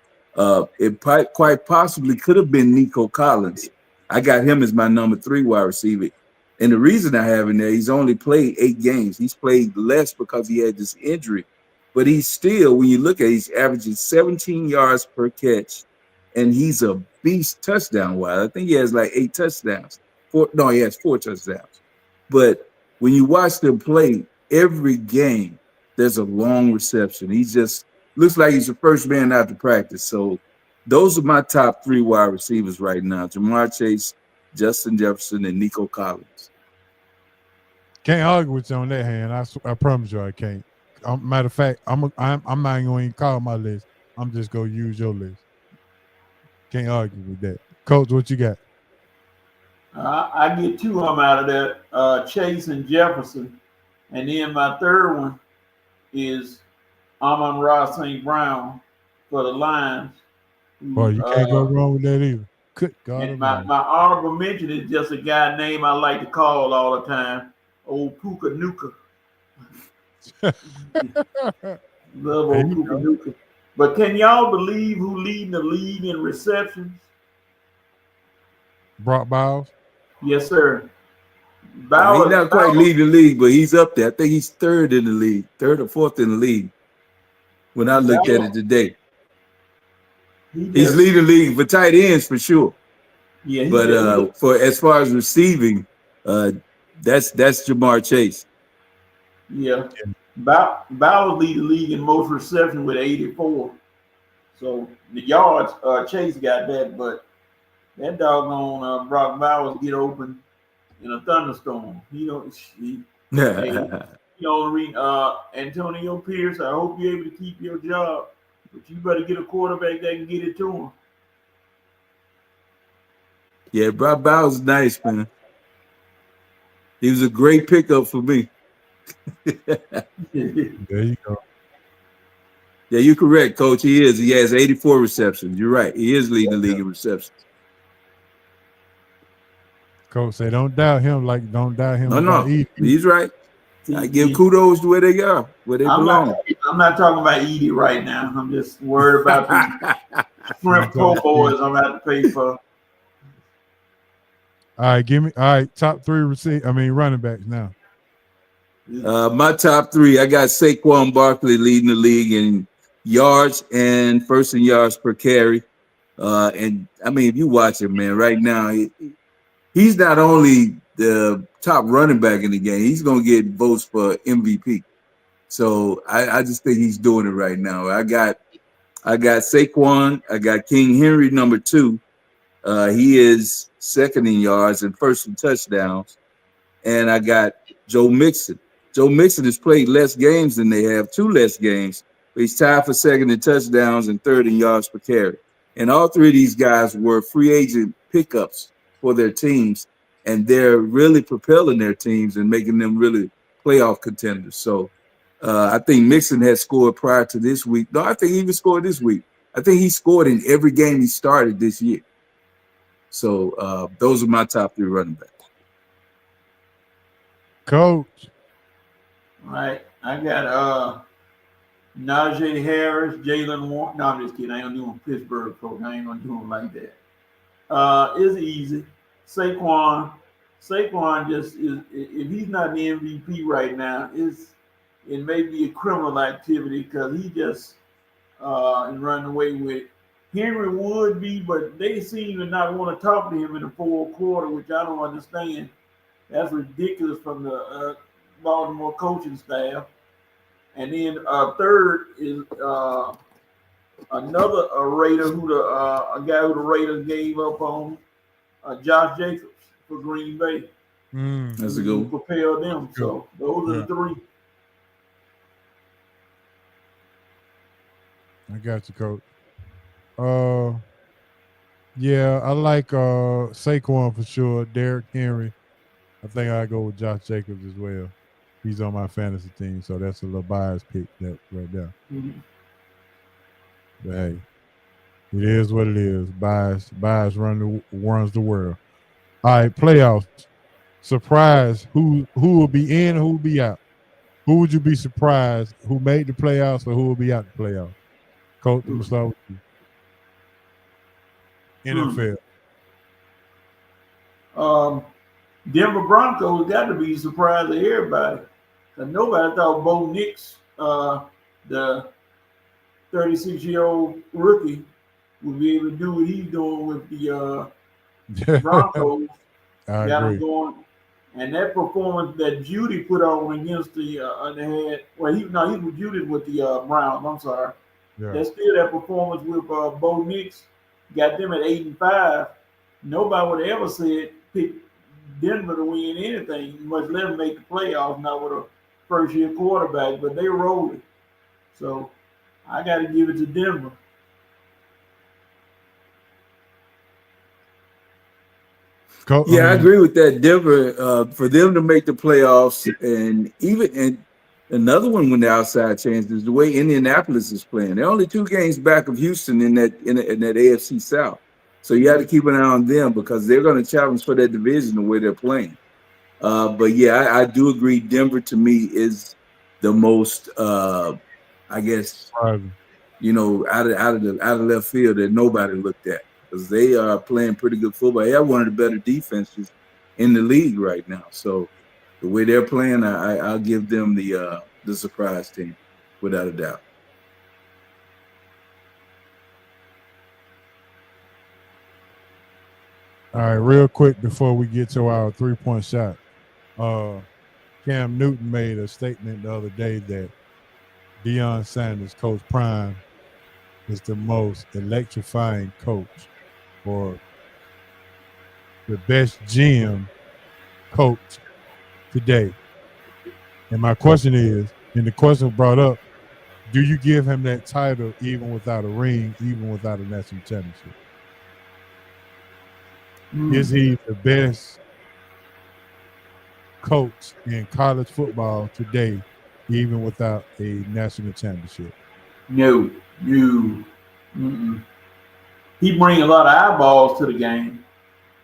Speaker 6: It quite possibly could have been Nico Collins. I got him as my number 3 wide receiver. And the reason I have him there, he's only played 8 games. He's played less because he had this injury. But he's still, when you look at it, he's averaging 17 yards per catch. And he's a beast touchdown-wise. I think he has like 8 touchdowns. He has 4 touchdowns. But when you watch them play, every game, there's a long reception. He just looks like he's the first man out to practice. So those are my top 3 wide receivers right now: Jamar Chase, Justin Jefferson, and Nico Collins.
Speaker 3: Can't argue with you on that, hand. I promise you I can't. Matter of fact, I'm not going to call my list. I'm just going to use your list. Can't argue with that. Coach, what you got?
Speaker 4: I get 2 of them out of there, Chase and Jefferson. And then my third one is Amon-Ra St. Brown for the Lions.
Speaker 3: Boy, you can't go wrong with that either. Good God.
Speaker 4: And my honorable mention is just a guy name I like to call all the time, old Puka Nuka. Love old Puka Nuka. But can y'all believe who leading the league in receptions?
Speaker 3: Brock Bowers?
Speaker 4: Yes, sir.
Speaker 6: He's not quite leading the league, but he's up there. I think he's 3rd in the league, 3rd or 4th in the league when I looked at it today. He's leading the league for tight ends for sure. Yeah, but for as far as receiving, that's Jamar Chase.
Speaker 4: Yeah. Bowers lead the league in most receptions with 84. So the yards, Chase got that, but that doggone Brock Bowers get open in a thunderstorm. Antonio Pierce, I hope you're able to keep your job, but you better get a quarterback that can get it to him.
Speaker 6: Yeah, Brock Bowers is nice, man. He was a great pickup for me.
Speaker 3: There you go.
Speaker 6: Yeah, you're correct, Coach. He is. He has 84 receptions. You're right. He is leading the league in receptions.
Speaker 3: Coach say, don't doubt him.
Speaker 6: No. He's right. I give kudos to where they are, where they belong.
Speaker 4: I'm not talking about Edie right now. I'm just worried about the shrimp po' boys I'm about to pay for.
Speaker 3: All right, top 3 running backs now.
Speaker 6: My top 3, I got Saquon Barkley leading the league in yards and first in yards per carry. And I mean, if you watch him, man, right now, he's not only the top running back in the game, he's going to get votes for MVP. So I just think he's doing it right now. I got Saquon. I got King Henry, number 2. He is second in yards and first in touchdowns. And I got Joe Mixon. Joe Mixon has played less games than they have, 2 less games, but he's tied for second in touchdowns and 3rd in yards per carry. And all 3 of these guys were free agent pickups for their teams, and they're really propelling their teams and making them really playoff contenders. So I think Mixon had scored prior to this week. No, I think he even scored this week. I think he scored in every game he started this year. So those are my top 3 running backs.
Speaker 3: Coach.
Speaker 4: All right. I got Najee Harris, Jalen Warren. No, I'm just kidding. I ain't gonna do him Pittsburgh, folks. I ain't gonna do him like that. It's easy. Saquon just is, if he's not the MVP right now, it may be a criminal activity because he just and running away with Henry would be, but they seem to not want to talk to him in the 4th quarter, which I don't understand. That's ridiculous from the Baltimore coaching staff. And then 3rd is another Raider a guy who the Raiders gave up on, Josh Jacobs for Green Bay.
Speaker 6: That's a good one.
Speaker 4: Propel them. So those are the three.
Speaker 3: I got you, Coach. Yeah, I like Saquon for sure. Derrick Henry. I think I go with Josh Jacobs as well. He's on my fantasy team, so that's a little biased pick that right there.
Speaker 4: Mm-hmm.
Speaker 3: But hey, it is what it is. Bias runs the world. All right, playoffs. Surprise. Who will be in? Who will be out? Who would you be surprised? Who made the playoffs or who will be out the playoffs? Coach, I'm gonna start with you. NFL.
Speaker 4: Denver Broncos got to be surprised to everybody. Because nobody thought Bo Nix, the 36-year-old rookie, would be able to do what he's doing with the Broncos.
Speaker 3: I
Speaker 4: got
Speaker 3: agree.
Speaker 4: him going. And that performance that Judy put on against the he was Judy with the Browns. I'm sorry.
Speaker 3: Yeah.
Speaker 4: That's still that performance with Bo Nix got them at 8-5. Nobody would have ever said pick Denver to win anything, much less make the playoffs. Not with a first-year quarterback, but they rolled it. So I got to give it to Denver.
Speaker 6: Yeah, I agree with that. Denver, for them to make the playoffs, and another one when the outside chance is the way Indianapolis is playing. They're only 2 games back of Houston in that AFC South. So you have to keep an eye on them because they're going to challenge for that division the way they're playing. But yeah, I do agree. Denver to me is the most, I guess, out of left field that nobody looked at. Because they are playing pretty good football. They have one of the better defenses in the league right now. So the way they're playing, I'll give them the surprise team, without a doubt.
Speaker 3: All right, real quick before we get to our 3-point shot. Cam Newton made a statement the other day that Deion Sanders, Coach Prime, is the most electrifying coach or the best GM coach today. And my question is, and the question brought up, do you give him that title even without a ring, even without a national championship? Is he the best coach in college football today, even without a national championship?
Speaker 4: No. He brings a lot of eyeballs to the game.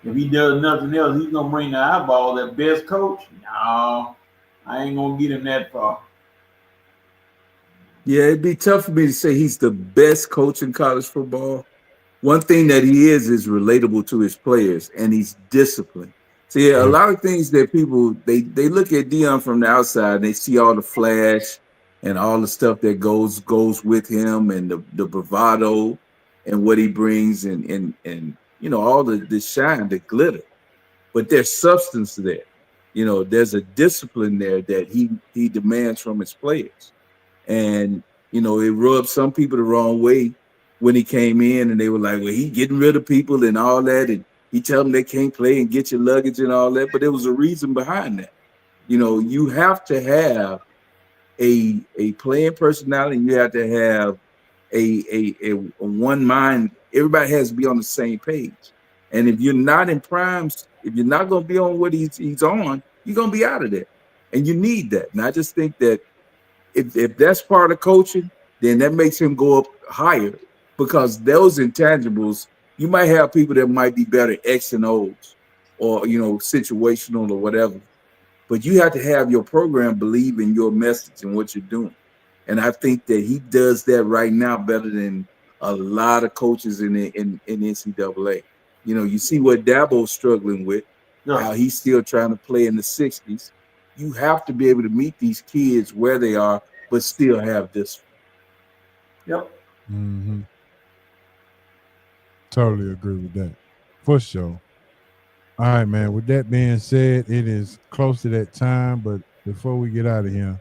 Speaker 4: If he does nothing else, he's gonna bring the eyeball. That best coach? No, I ain't gonna get him that far.
Speaker 6: Yeah, it'd be tough for me to say he's the best coach in college football. One thing that he is relatable to his players, and he's disciplined. See, a lot of things that people they look at Deion from the outside and they see all the flash and all the stuff that goes with him and the bravado and what he brings and all the shine, the glitter. But there's substance there. There's a discipline there that he demands from his players. And it rubbed some people the wrong way when he came in and they were like, well, he getting rid of people and all that, and he tell them they can't play and get your luggage and all that. But there was a reason behind that. You have to have a playing personality, and you have to have a one mind. Everybody has to be on the same page. And if you're not in primes, if you're not going to be on what he's on, you're going to be out of there. And you need that. And I just think that if that's part of coaching, then that makes him go up higher, because those intangibles, you might have people that might be better X and O's or, situational or whatever. But you have to have your program believe in your message and what you're doing. And I think that he does that right now better than a lot of coaches in NCAA. You see what Dabo's struggling with, how he's still trying to play in the 60s. You have to be able to meet these kids where they are, but still have this.
Speaker 4: Yep.
Speaker 3: Mm-hmm. Totally agree with that. For sure. All right, man. With that being said, it is close to that time, but before we get out of here,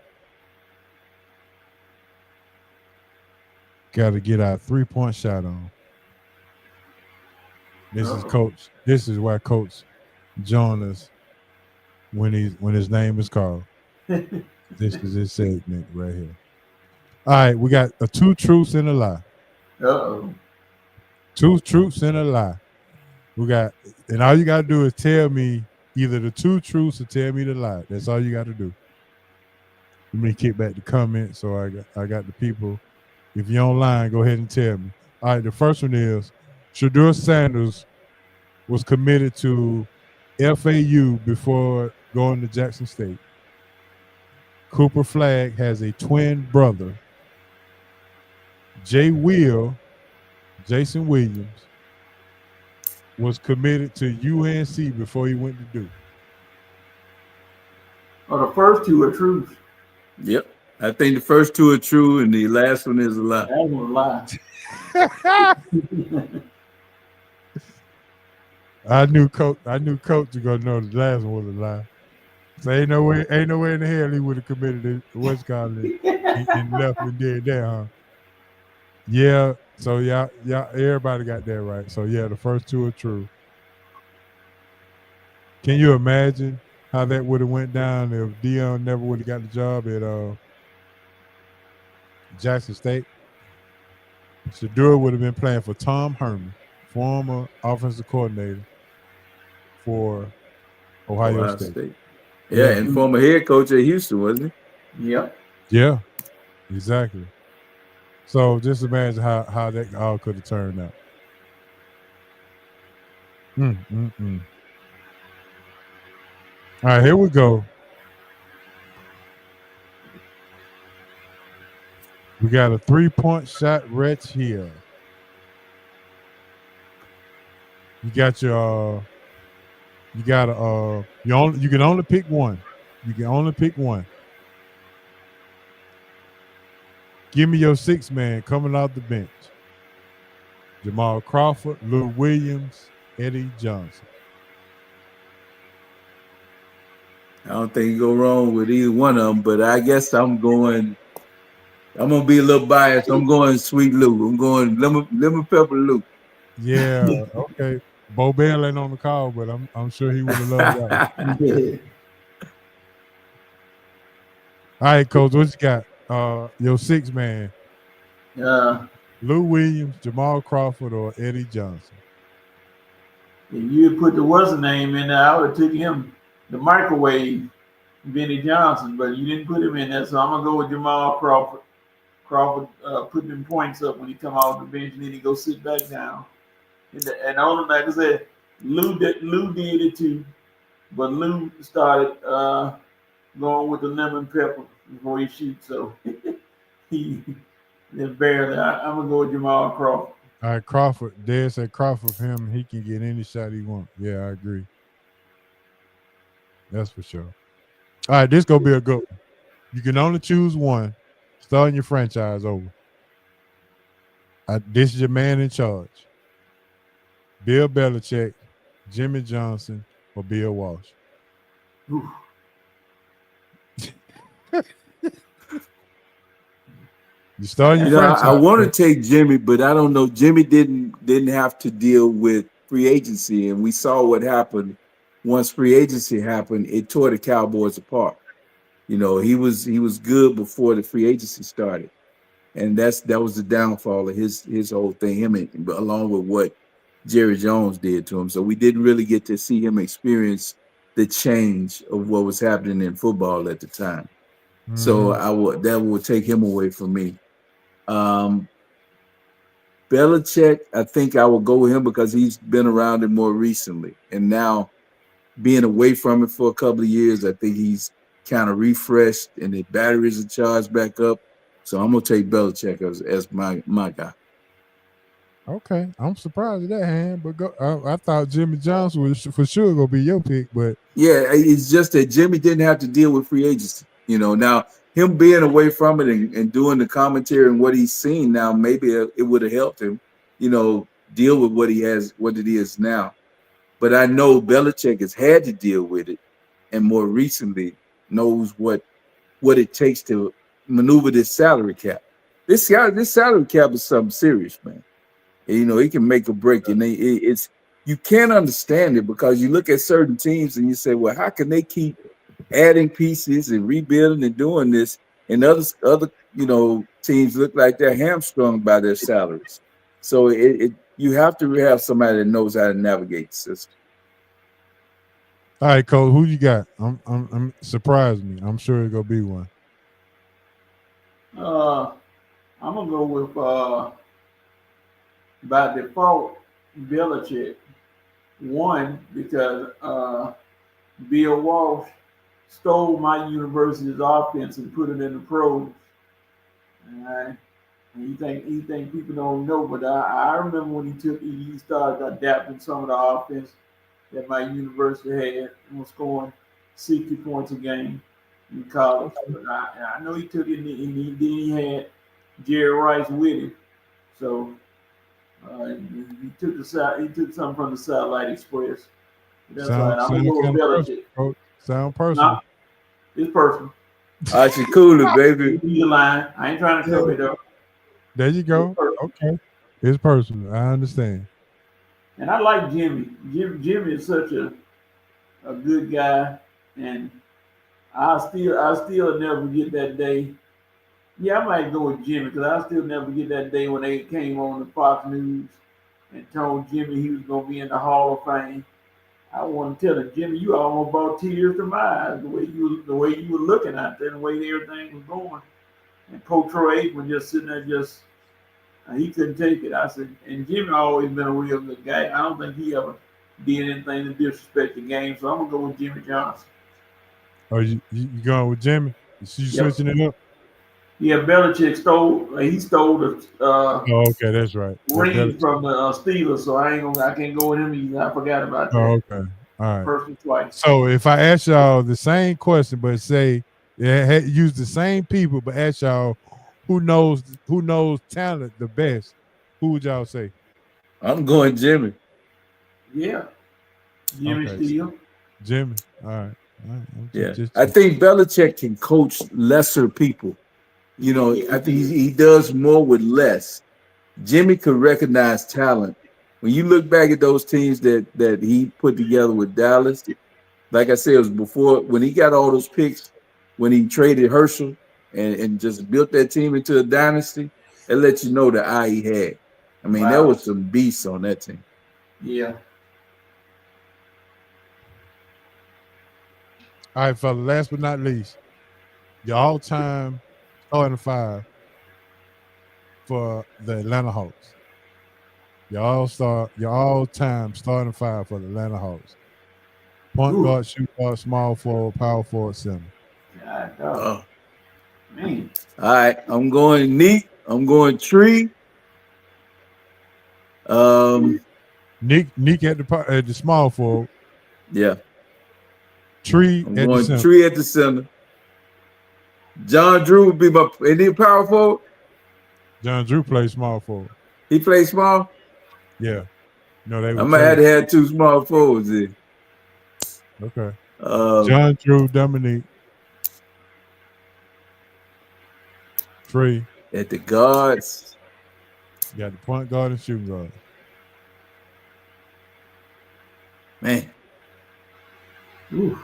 Speaker 3: got to get our 3-point shot on. This is Coach. This is why Coach joined us when his name is called. This is his segment right here. All right, we got a 2 truths and a lie.
Speaker 4: Uh-oh.
Speaker 3: 2 truths and a lie. We got, and all you gotta do is tell me either the 2 truths or tell me the lie. That's all you got to do. Let me kick back the comments. So I got the people. If you're online, go ahead and tell me. All right, the first one is Shedeur Sanders was committed to FAU before going to Jackson State. Cooper Flagg has a twin brother. Jason Williams, was committed to UNC before he went to Duke.
Speaker 4: Oh, the first 2 are truths.
Speaker 6: Yep. I think the first 2 are true, and the last one is a lie.
Speaker 4: That one's a lie.
Speaker 3: I knew Coach was gonna know the last one was a lie. So ain't no way in the hell he would have committed to West College and left and did that, huh? Yeah. So yeah, everybody got that right. So yeah, the first 2 are true. Can you imagine how that would have went down if Dion never would have got the job at Jackson State? Shedeur would have been playing for Tom Herman, former offensive coordinator for Ohio State.
Speaker 6: Yeah, and former head coach at Houston, wasn't he?
Speaker 4: Yep.
Speaker 3: Yeah, exactly. So just imagine how that all could have turned out. All right, here we go. We got a 3-point shot right here. You got your you can only pick one. You can only pick one. Give me your 6 man coming off the bench. Jamal Crawford, Lou Williams, Eddie Johnson.
Speaker 6: I don't think you go wrong with either one of them, but I guess I'm going to be a little biased. I'm going Sweet Lou. I'm going lemon pepper Lou.
Speaker 3: Yeah, okay. Bo Bell ain't on the call, but I'm sure he would have loved that.
Speaker 4: Yeah.
Speaker 3: All right, Coach, what you got? Your 6 man. Lou Williams, Jamal Crawford, or Eddie Johnson.
Speaker 4: If you had put the what's the name in there, I would have took him the microwave, Benny Johnson, but you didn't put him in there, so I'm gonna go with Jamal Crawford. Crawford put them points up when he come off the bench, and then he go sit back down. And only like I said, Lou did it too, but Lou started going with the lemon pepper before he shoots, so he just barely. I'm gonna go with Jamal Crawford.
Speaker 3: All right, Crawford. Dad said Crawford for him, he can get any shot he wants. Yeah, I agree. That's for sure. All right, this gonna be a good one. You can only choose one. Starting your franchise over. This is your man in charge. Bill Belichick, Jimmy Johnson, or Bill Walsh. You starting your franchise.
Speaker 6: I want to take Jimmy, but I don't know. Jimmy didn't have to deal with free agency, and we saw what happened once free agency happened. It tore the Cowboys apart. You know, he was good before the free agency started, and that was the downfall of his whole thing. Him, along with what Jerry Jones did to him. So we didn't really get to see him experience the change of what was happening in football at the time. Mm-hmm. So that would take him away from me. Belichick, I think I will go with him because he's been around it more recently, and now being away from it for a couple of years, I think he's kind of refreshed and the batteries are charged back up. So I'm gonna take Belichick as my guy.
Speaker 3: Okay, I'm surprised at that hand, but I thought Jimmy Johnson was for sure gonna be your pick, but
Speaker 6: yeah, it's just that Jimmy didn't have to deal with free agency. You know, now him being away from it and doing the commentary and what he's seen now, maybe it would have helped him, you know, deal with what it is now. But I know Belichick has had to deal with it, and more recently knows what it takes to maneuver this salary cap. This salary cap is something serious, man. And, you know, it can make or break, and you can't understand it because you look at certain teams and you say, well, how can they keep adding pieces and rebuilding and doing this? And other teams look like they're hamstrung by their salaries. So you have to have somebody that knows how to navigate the system.
Speaker 3: All right, Cole, who you got? I'm surprised me. I'm sure it's gonna be one.
Speaker 4: I'm gonna go with by default Belichick. One, because Bill Walsh stole my university's offense and put it in the pros. And you think people don't know, but I remember when he started adapting some of the offense that my university had and was scoring 60 points a game in college. But I know he took it, and he had Jerry Rice with him. So he took something from the Satellite Express. That's right. I'm gonna go with Belichick.
Speaker 3: Sound personal.
Speaker 4: Nah, it's personal.
Speaker 6: Archie Cooler, baby.
Speaker 4: He's lying. I ain't trying to cover it up.
Speaker 3: There you go. Okay. It's personal. I understand.
Speaker 4: And I like Jimmy. Jimmy is such a good guy, and I still never get that day. Yeah, I might go with Jimmy because I still never get that day when they came on the Fox News and told Jimmy he was gonna be in the Hall of Fame. I want to tell him, Jimmy, you almost brought tears to my eyes the way you were looking out there, and the way everything was going. And Coach Troy Aikman just sitting there, he couldn't take it. I said, and Jimmy always been a real good guy. I don't think he ever did anything to disrespect the game, so I'm gonna go with Jimmy Johnson.
Speaker 3: Oh, you going with Jimmy? You switching it up?
Speaker 4: Yeah, Belichick stole the
Speaker 3: okay, that's right.
Speaker 4: ring from the Steelers, so I can't go with him either. I forgot about that.
Speaker 3: Oh, okay. All right.
Speaker 4: First and twice.
Speaker 3: So if I ask y'all the same question, but say use the same people, but ask y'all who knows talent the best, who would y'all say?
Speaker 6: I'm going Jimmy.
Speaker 4: Yeah. Jimmy Steele.
Speaker 3: Jimmy. All right.
Speaker 6: I think Belichick can coach lesser people. I think he does more with less. Jimmy could recognize talent. When you look back at those teams that he put together with Dallas, like I said, it was before when he got all those picks, when he traded Herschel and just built that team into a dynasty, it lets you know the eye he had. I mean, there was some beasts on that team.
Speaker 4: Yeah.
Speaker 3: All right, fella, last but not least, your all-time starting five for the Atlanta Hawks. Your all-time starting five for the Atlanta Hawks. Point guard, shoot guard, small forward, power forward, center.
Speaker 4: Man.
Speaker 6: All right, I'm going Neek. I'm going Tree.
Speaker 3: Neek at the small forward.
Speaker 6: Yeah.
Speaker 3: Tree
Speaker 6: I'm
Speaker 3: at
Speaker 6: going
Speaker 3: the center.
Speaker 6: Tree at the center. John Drew would be my power forward.
Speaker 3: John Drew plays small forward.
Speaker 6: He plays small?
Speaker 3: Yeah. No, they
Speaker 6: I might have to have two small forwards there.
Speaker 3: Okay.
Speaker 6: John
Speaker 3: Drew, Dominique. Tree.
Speaker 6: At the guards.
Speaker 3: You got the point guard and shooting guard.
Speaker 6: Man.
Speaker 4: Ooh.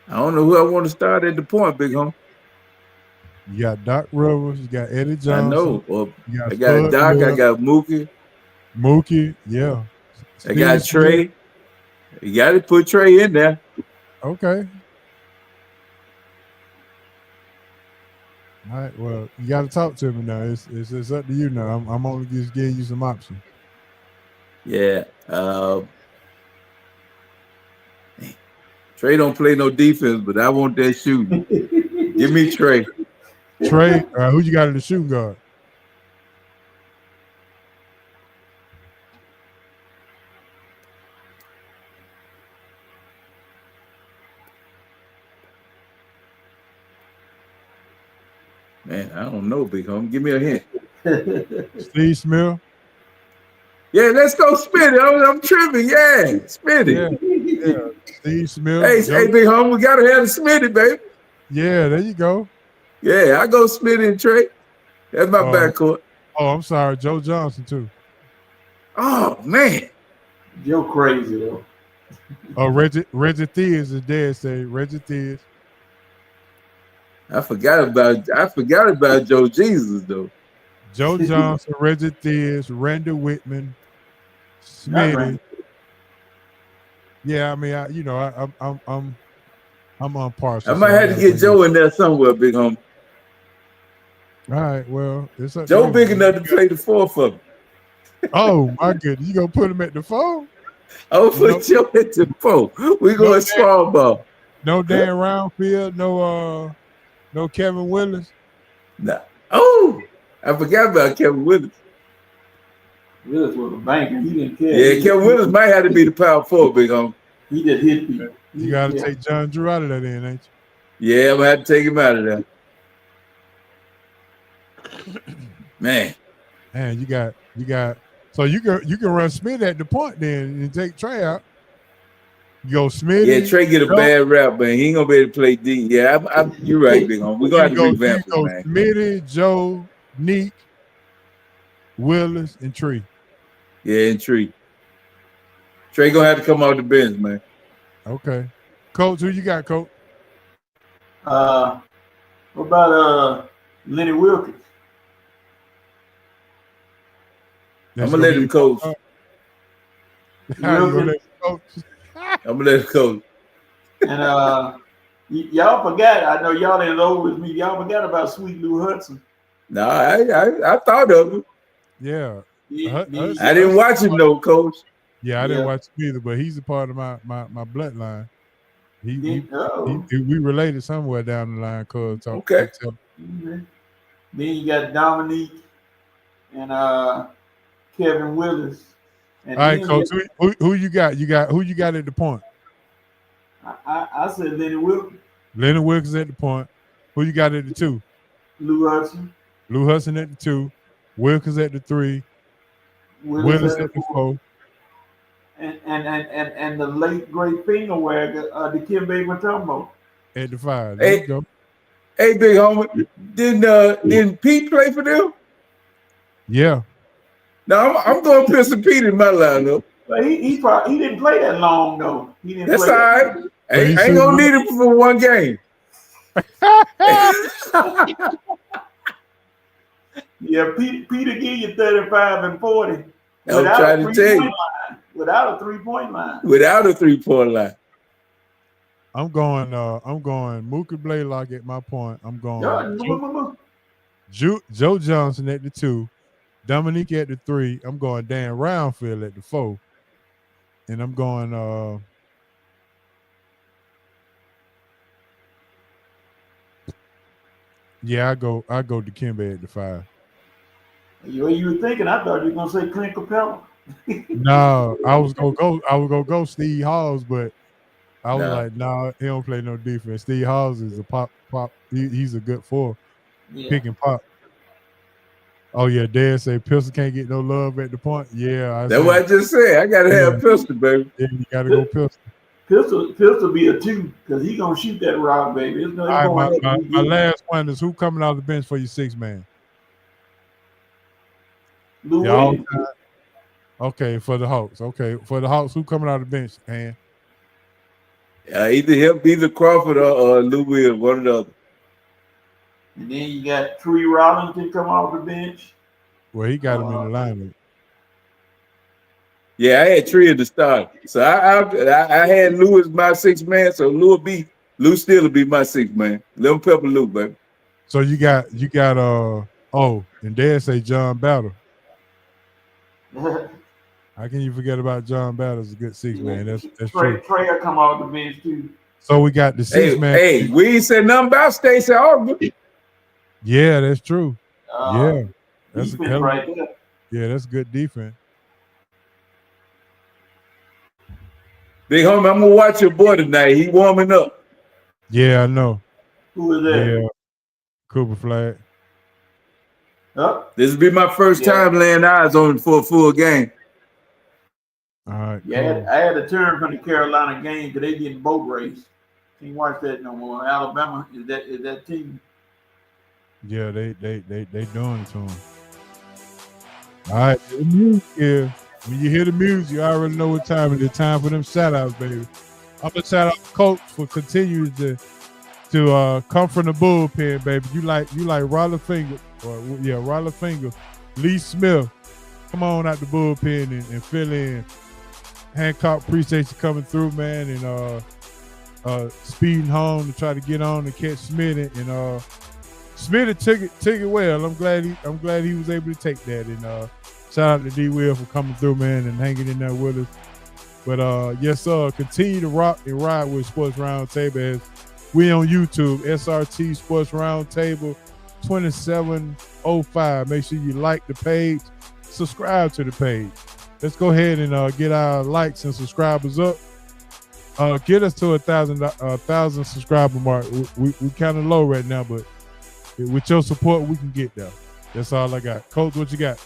Speaker 6: I don't know who I want to start at the point, big homie.
Speaker 3: You got Doc Rivers, you got Eddie Johnson.
Speaker 6: I know. Well,
Speaker 3: I
Speaker 6: got Doc, I got Mookie.
Speaker 3: Mookie, yeah.
Speaker 6: I got Trey. You got to put Trey in there.
Speaker 3: Okay. All right. Well, you got to talk to me now. It's up to you now. I'm only just giving you some options.
Speaker 6: Yeah. Trey don't play no defense, but I want that shooting. Give me Trey.
Speaker 3: Trey, who you got in the shooting guard?
Speaker 6: Man, I don't know, big homie. Give me a hint.
Speaker 3: Steve Smith.
Speaker 6: Yeah, let's go Smitty. I'm tripping. Yeah, Smitty.
Speaker 3: Yeah. Steve Smith.
Speaker 6: Hey, big homie, we gotta have the Smitty, baby.
Speaker 3: Yeah, there you go.
Speaker 6: Yeah, I go Smith and Trey. That's my backcourt.
Speaker 3: Oh, I'm sorry, Joe Johnson too.
Speaker 6: Oh man,
Speaker 4: Joe crazy though.
Speaker 3: Oh, Reggie Theus is dead. Say Reggie Theus.
Speaker 6: I forgot about Joe Jesus though.
Speaker 3: Joe Johnson, Reggie Theus, Randy Whitman, Smitty. Yeah, I mean, I'm on partial.
Speaker 6: I might have to get Joe in there somewhere, big homie.
Speaker 3: All right, well, it's up
Speaker 6: Joe big enough to play the 4 for me.
Speaker 3: Oh my goodness, you gonna put him at the 4?
Speaker 6: Oh, put Joe at the 4. We going small ball.
Speaker 3: No Dan Roundfield, no Kevin Willis.
Speaker 6: Nah. Oh, I forgot about Kevin Willis.
Speaker 4: Willis was a banker. He didn't care.
Speaker 6: Yeah, Kevin Willis might have to be the power 4, big homie.
Speaker 4: He just hit people.
Speaker 3: You got to take John Drew out of that, then, ain't
Speaker 6: you? Yeah, I'm gonna have to take him out of there. Man,
Speaker 3: you got. So you can run Smith at the point then and take Trey out. You go Smith.
Speaker 6: Yeah, Trey get a bad rap, but he ain't gonna be able to play D. Yeah, you're right, big homie. We're gonna have to revamp him, man.
Speaker 3: Smitty, Joe, Neek, Willis, and Tree.
Speaker 6: Yeah, and Tree. Trey gonna have to come off the bench, man.
Speaker 3: Okay, Coach, who you got, Coach?
Speaker 4: What about Lenny Wilkins?
Speaker 6: I'm gonna let him coach. I'm gonna let him coach.
Speaker 4: And y'all forgot. I know y'all ain't over with me. Y'all forgot about Sweet Lou Hudson.
Speaker 6: No, I thought of him.
Speaker 3: Yeah.
Speaker 6: I didn't watch him though, Coach.
Speaker 3: Yeah, I didn't watch him either, but he's a part of my bloodline. We related somewhere down the line, cause
Speaker 6: okay.
Speaker 4: Then you got Dominique and Kevin Willis. And
Speaker 3: all right, Coach. Who you got? Who you got at the point?
Speaker 4: I said Lenny Wilkins.
Speaker 3: Lenny Wilkins at the point. Who you got at the 2?
Speaker 4: Lou Hudson.
Speaker 3: Lou Hudson at the 2. Wilkins at the 3. Willis at the 4.
Speaker 4: And the late great finger wagger, Dikembe Mutombo.
Speaker 3: At the 5. There you go.
Speaker 6: Hey, big homie. Didn't Pete play for them?
Speaker 3: Yeah.
Speaker 6: No, I'm going to Pistol Pete in my lineup.
Speaker 4: But he didn't play that long though. He didn't.
Speaker 6: That's
Speaker 4: play
Speaker 6: all right. I ain't gonna need him for one game.
Speaker 4: Yeah, Peter give you 35 and 40
Speaker 6: I'm trying to tell you.
Speaker 4: Without a 3-point line.
Speaker 6: Without a 3-point line.
Speaker 3: I'm going Mookie Blaylock at my point. I'm going Joe Johnson at the 2. Dominique at the 3. I'm going Dan Roundfield at the 4. And I'm going I go Dikembe at the 5.
Speaker 4: You were thinking? I thought you were gonna say Clint Capella.
Speaker 3: No, I was gonna go Steve Halls, but I was like, nah, he don't play no defense. Steve Halls is a pop. He's a good 4.
Speaker 4: Yeah.
Speaker 3: Pick and pop. Oh yeah, Dad say Pistol can't get no love at the point. Yeah,
Speaker 6: that's what I just said. I gotta have Pistol, baby.
Speaker 3: Yeah, you gotta go Pistol.
Speaker 4: Pistol be a 2 because he gonna shoot that rock, baby.
Speaker 3: All right, my last one is who coming out of the bench for your 6 man?
Speaker 4: Lou Williams.
Speaker 3: Okay, for the Hawks. Okay, for the Hawks, who coming out of the bench? And
Speaker 6: either Crawford or Lou Williams, one or the other.
Speaker 4: And then you got Tree Rollington come off the bench.
Speaker 3: Well, he got him in the lineup.
Speaker 6: Yeah, I had Tree at the start. So I had Lou as my 6 man, so Lou still will be my 6 man. Let him pepper Lou, baby.
Speaker 3: So you got and Dad say John Battle. How can you forget about John Battle as a good 6 man? That's true.
Speaker 4: Trey will come off the bench too.
Speaker 3: So we got the 6 man.
Speaker 6: Hey, we ain't said nothing about Stacey Aubrey.
Speaker 3: Yeah, that's true. That's
Speaker 4: right there.
Speaker 3: Yeah, that's good defense.
Speaker 6: Big homie, I'm gonna watch your boy tonight. He warming up.
Speaker 3: Yeah, I know.
Speaker 4: Who is that?
Speaker 3: Yeah, Cooper Flag.
Speaker 6: This will be my first time laying eyes on him for a full game.
Speaker 3: All right.
Speaker 4: Yeah,
Speaker 3: cool.
Speaker 4: I had to turn from the Carolina game because they getting boat race. Can't watch that no more. Alabama is that team.
Speaker 3: Yeah, they doing it to him. All right, the music here. When you hear the music, you already know what time it is. Time for them shout outs, baby. I'm gonna shout out Coach for continuing to come from the bullpen, baby. You like Roller Finger, Roller Finger, Lee Smith. Come on out the bullpen and fill in. Hancock, appreciate you coming through, man, and speeding home to try to get on and catch Smitty. And Smitty took it well. I'm glad he was able to take that. And shout out to D Will for coming through, man, and hanging in there with us. But yes, sir, continue to rock and ride with Sports Roundtable as we on YouTube, SRT Sports Roundtable 2705. Make sure you like the page, subscribe to the page. Let's go ahead and get our likes and subscribers up. Get us to 1,000 subscriber mark. We kind of low right now, but with your support, we can get there. That's all I got. Coach, what you got?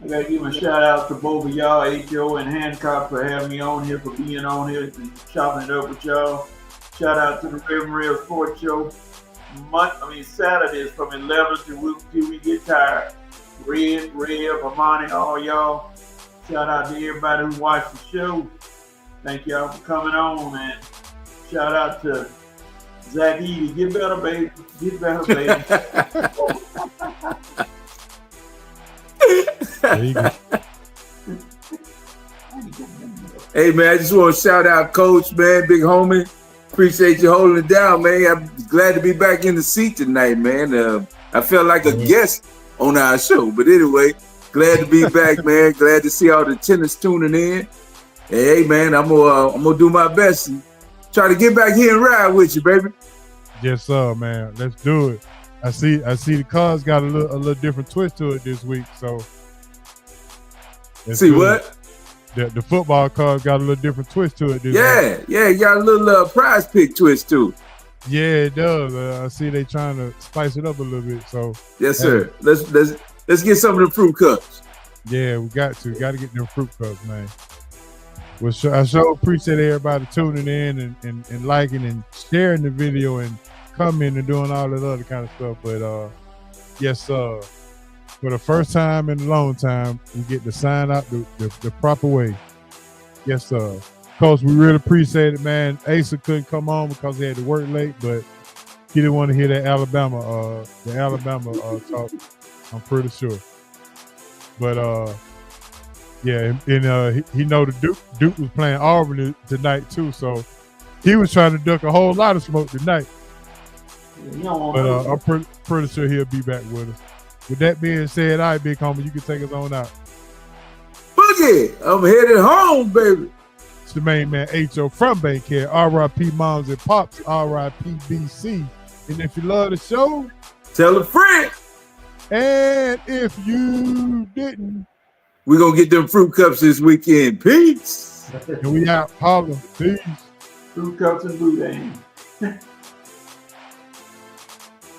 Speaker 4: I gotta give a shout out to both of y'all, H.O. and Hancock, for having me on here, for being on here and chopping it up with y'all. Shout out to the Reverend Real Sports Show. Saturdays from 11 till we get tired. Red, Amani, all y'all. Shout out to everybody who watched the show. Thank y'all for coming on, and shout out to Zach Edey. Get better, baby. Get better, baby.
Speaker 3: There you go.
Speaker 6: Hey, man, I just want to shout out Coach, man, big homie. Appreciate you holding it down, man. I'm glad to be back in the seat tonight, man. I felt like a guest on our show, but anyway, glad to be back, man. Glad to see all the tenants tuning in. Hey, man, I'm gonna do my best and try to get back here and ride with you, baby.
Speaker 3: Yes, sir, man. Let's do it. I see the cards got a little different twist to it this week, so.
Speaker 6: See what?
Speaker 3: The football cards got a little different twist to it this week.
Speaker 6: Yeah, you got a little prize pick twist too.
Speaker 3: Yeah, it does. I see they trying to spice it up a little bit. So
Speaker 6: yes, sir. Let's get some of the fruit cups.
Speaker 3: Yeah, we got to get them fruit cups, man. Well, I sure appreciate everybody tuning in and liking and sharing the video and commenting and doing all that other kind of stuff. But yes, for the first time in a long time, we get to sign out the proper way. Yes, sir. Coach, we really appreciate it, man. Asa couldn't come on because he had to work late, but he didn't want to hear that Alabama talk. I'm pretty sure. But yeah, and he know the Duke was playing Auburn tonight too, so he was trying to duck a whole lot of smoke tonight. But I'm pretty sure he'll be back with us. With that being said, all right, big homie, you can take us on out.
Speaker 6: Boogie, I'm headed home, baby.
Speaker 3: It's the main man, H.O. from Bankhead. R.I.P. Moms and Pops. R.I.P. BC. And if you love the show,
Speaker 6: tell a friend.
Speaker 3: And if you didn't,
Speaker 6: we're going to get them fruit cups this weekend. Peace.
Speaker 3: And we out. Holla. Peace.
Speaker 4: Fruit cups and boudin.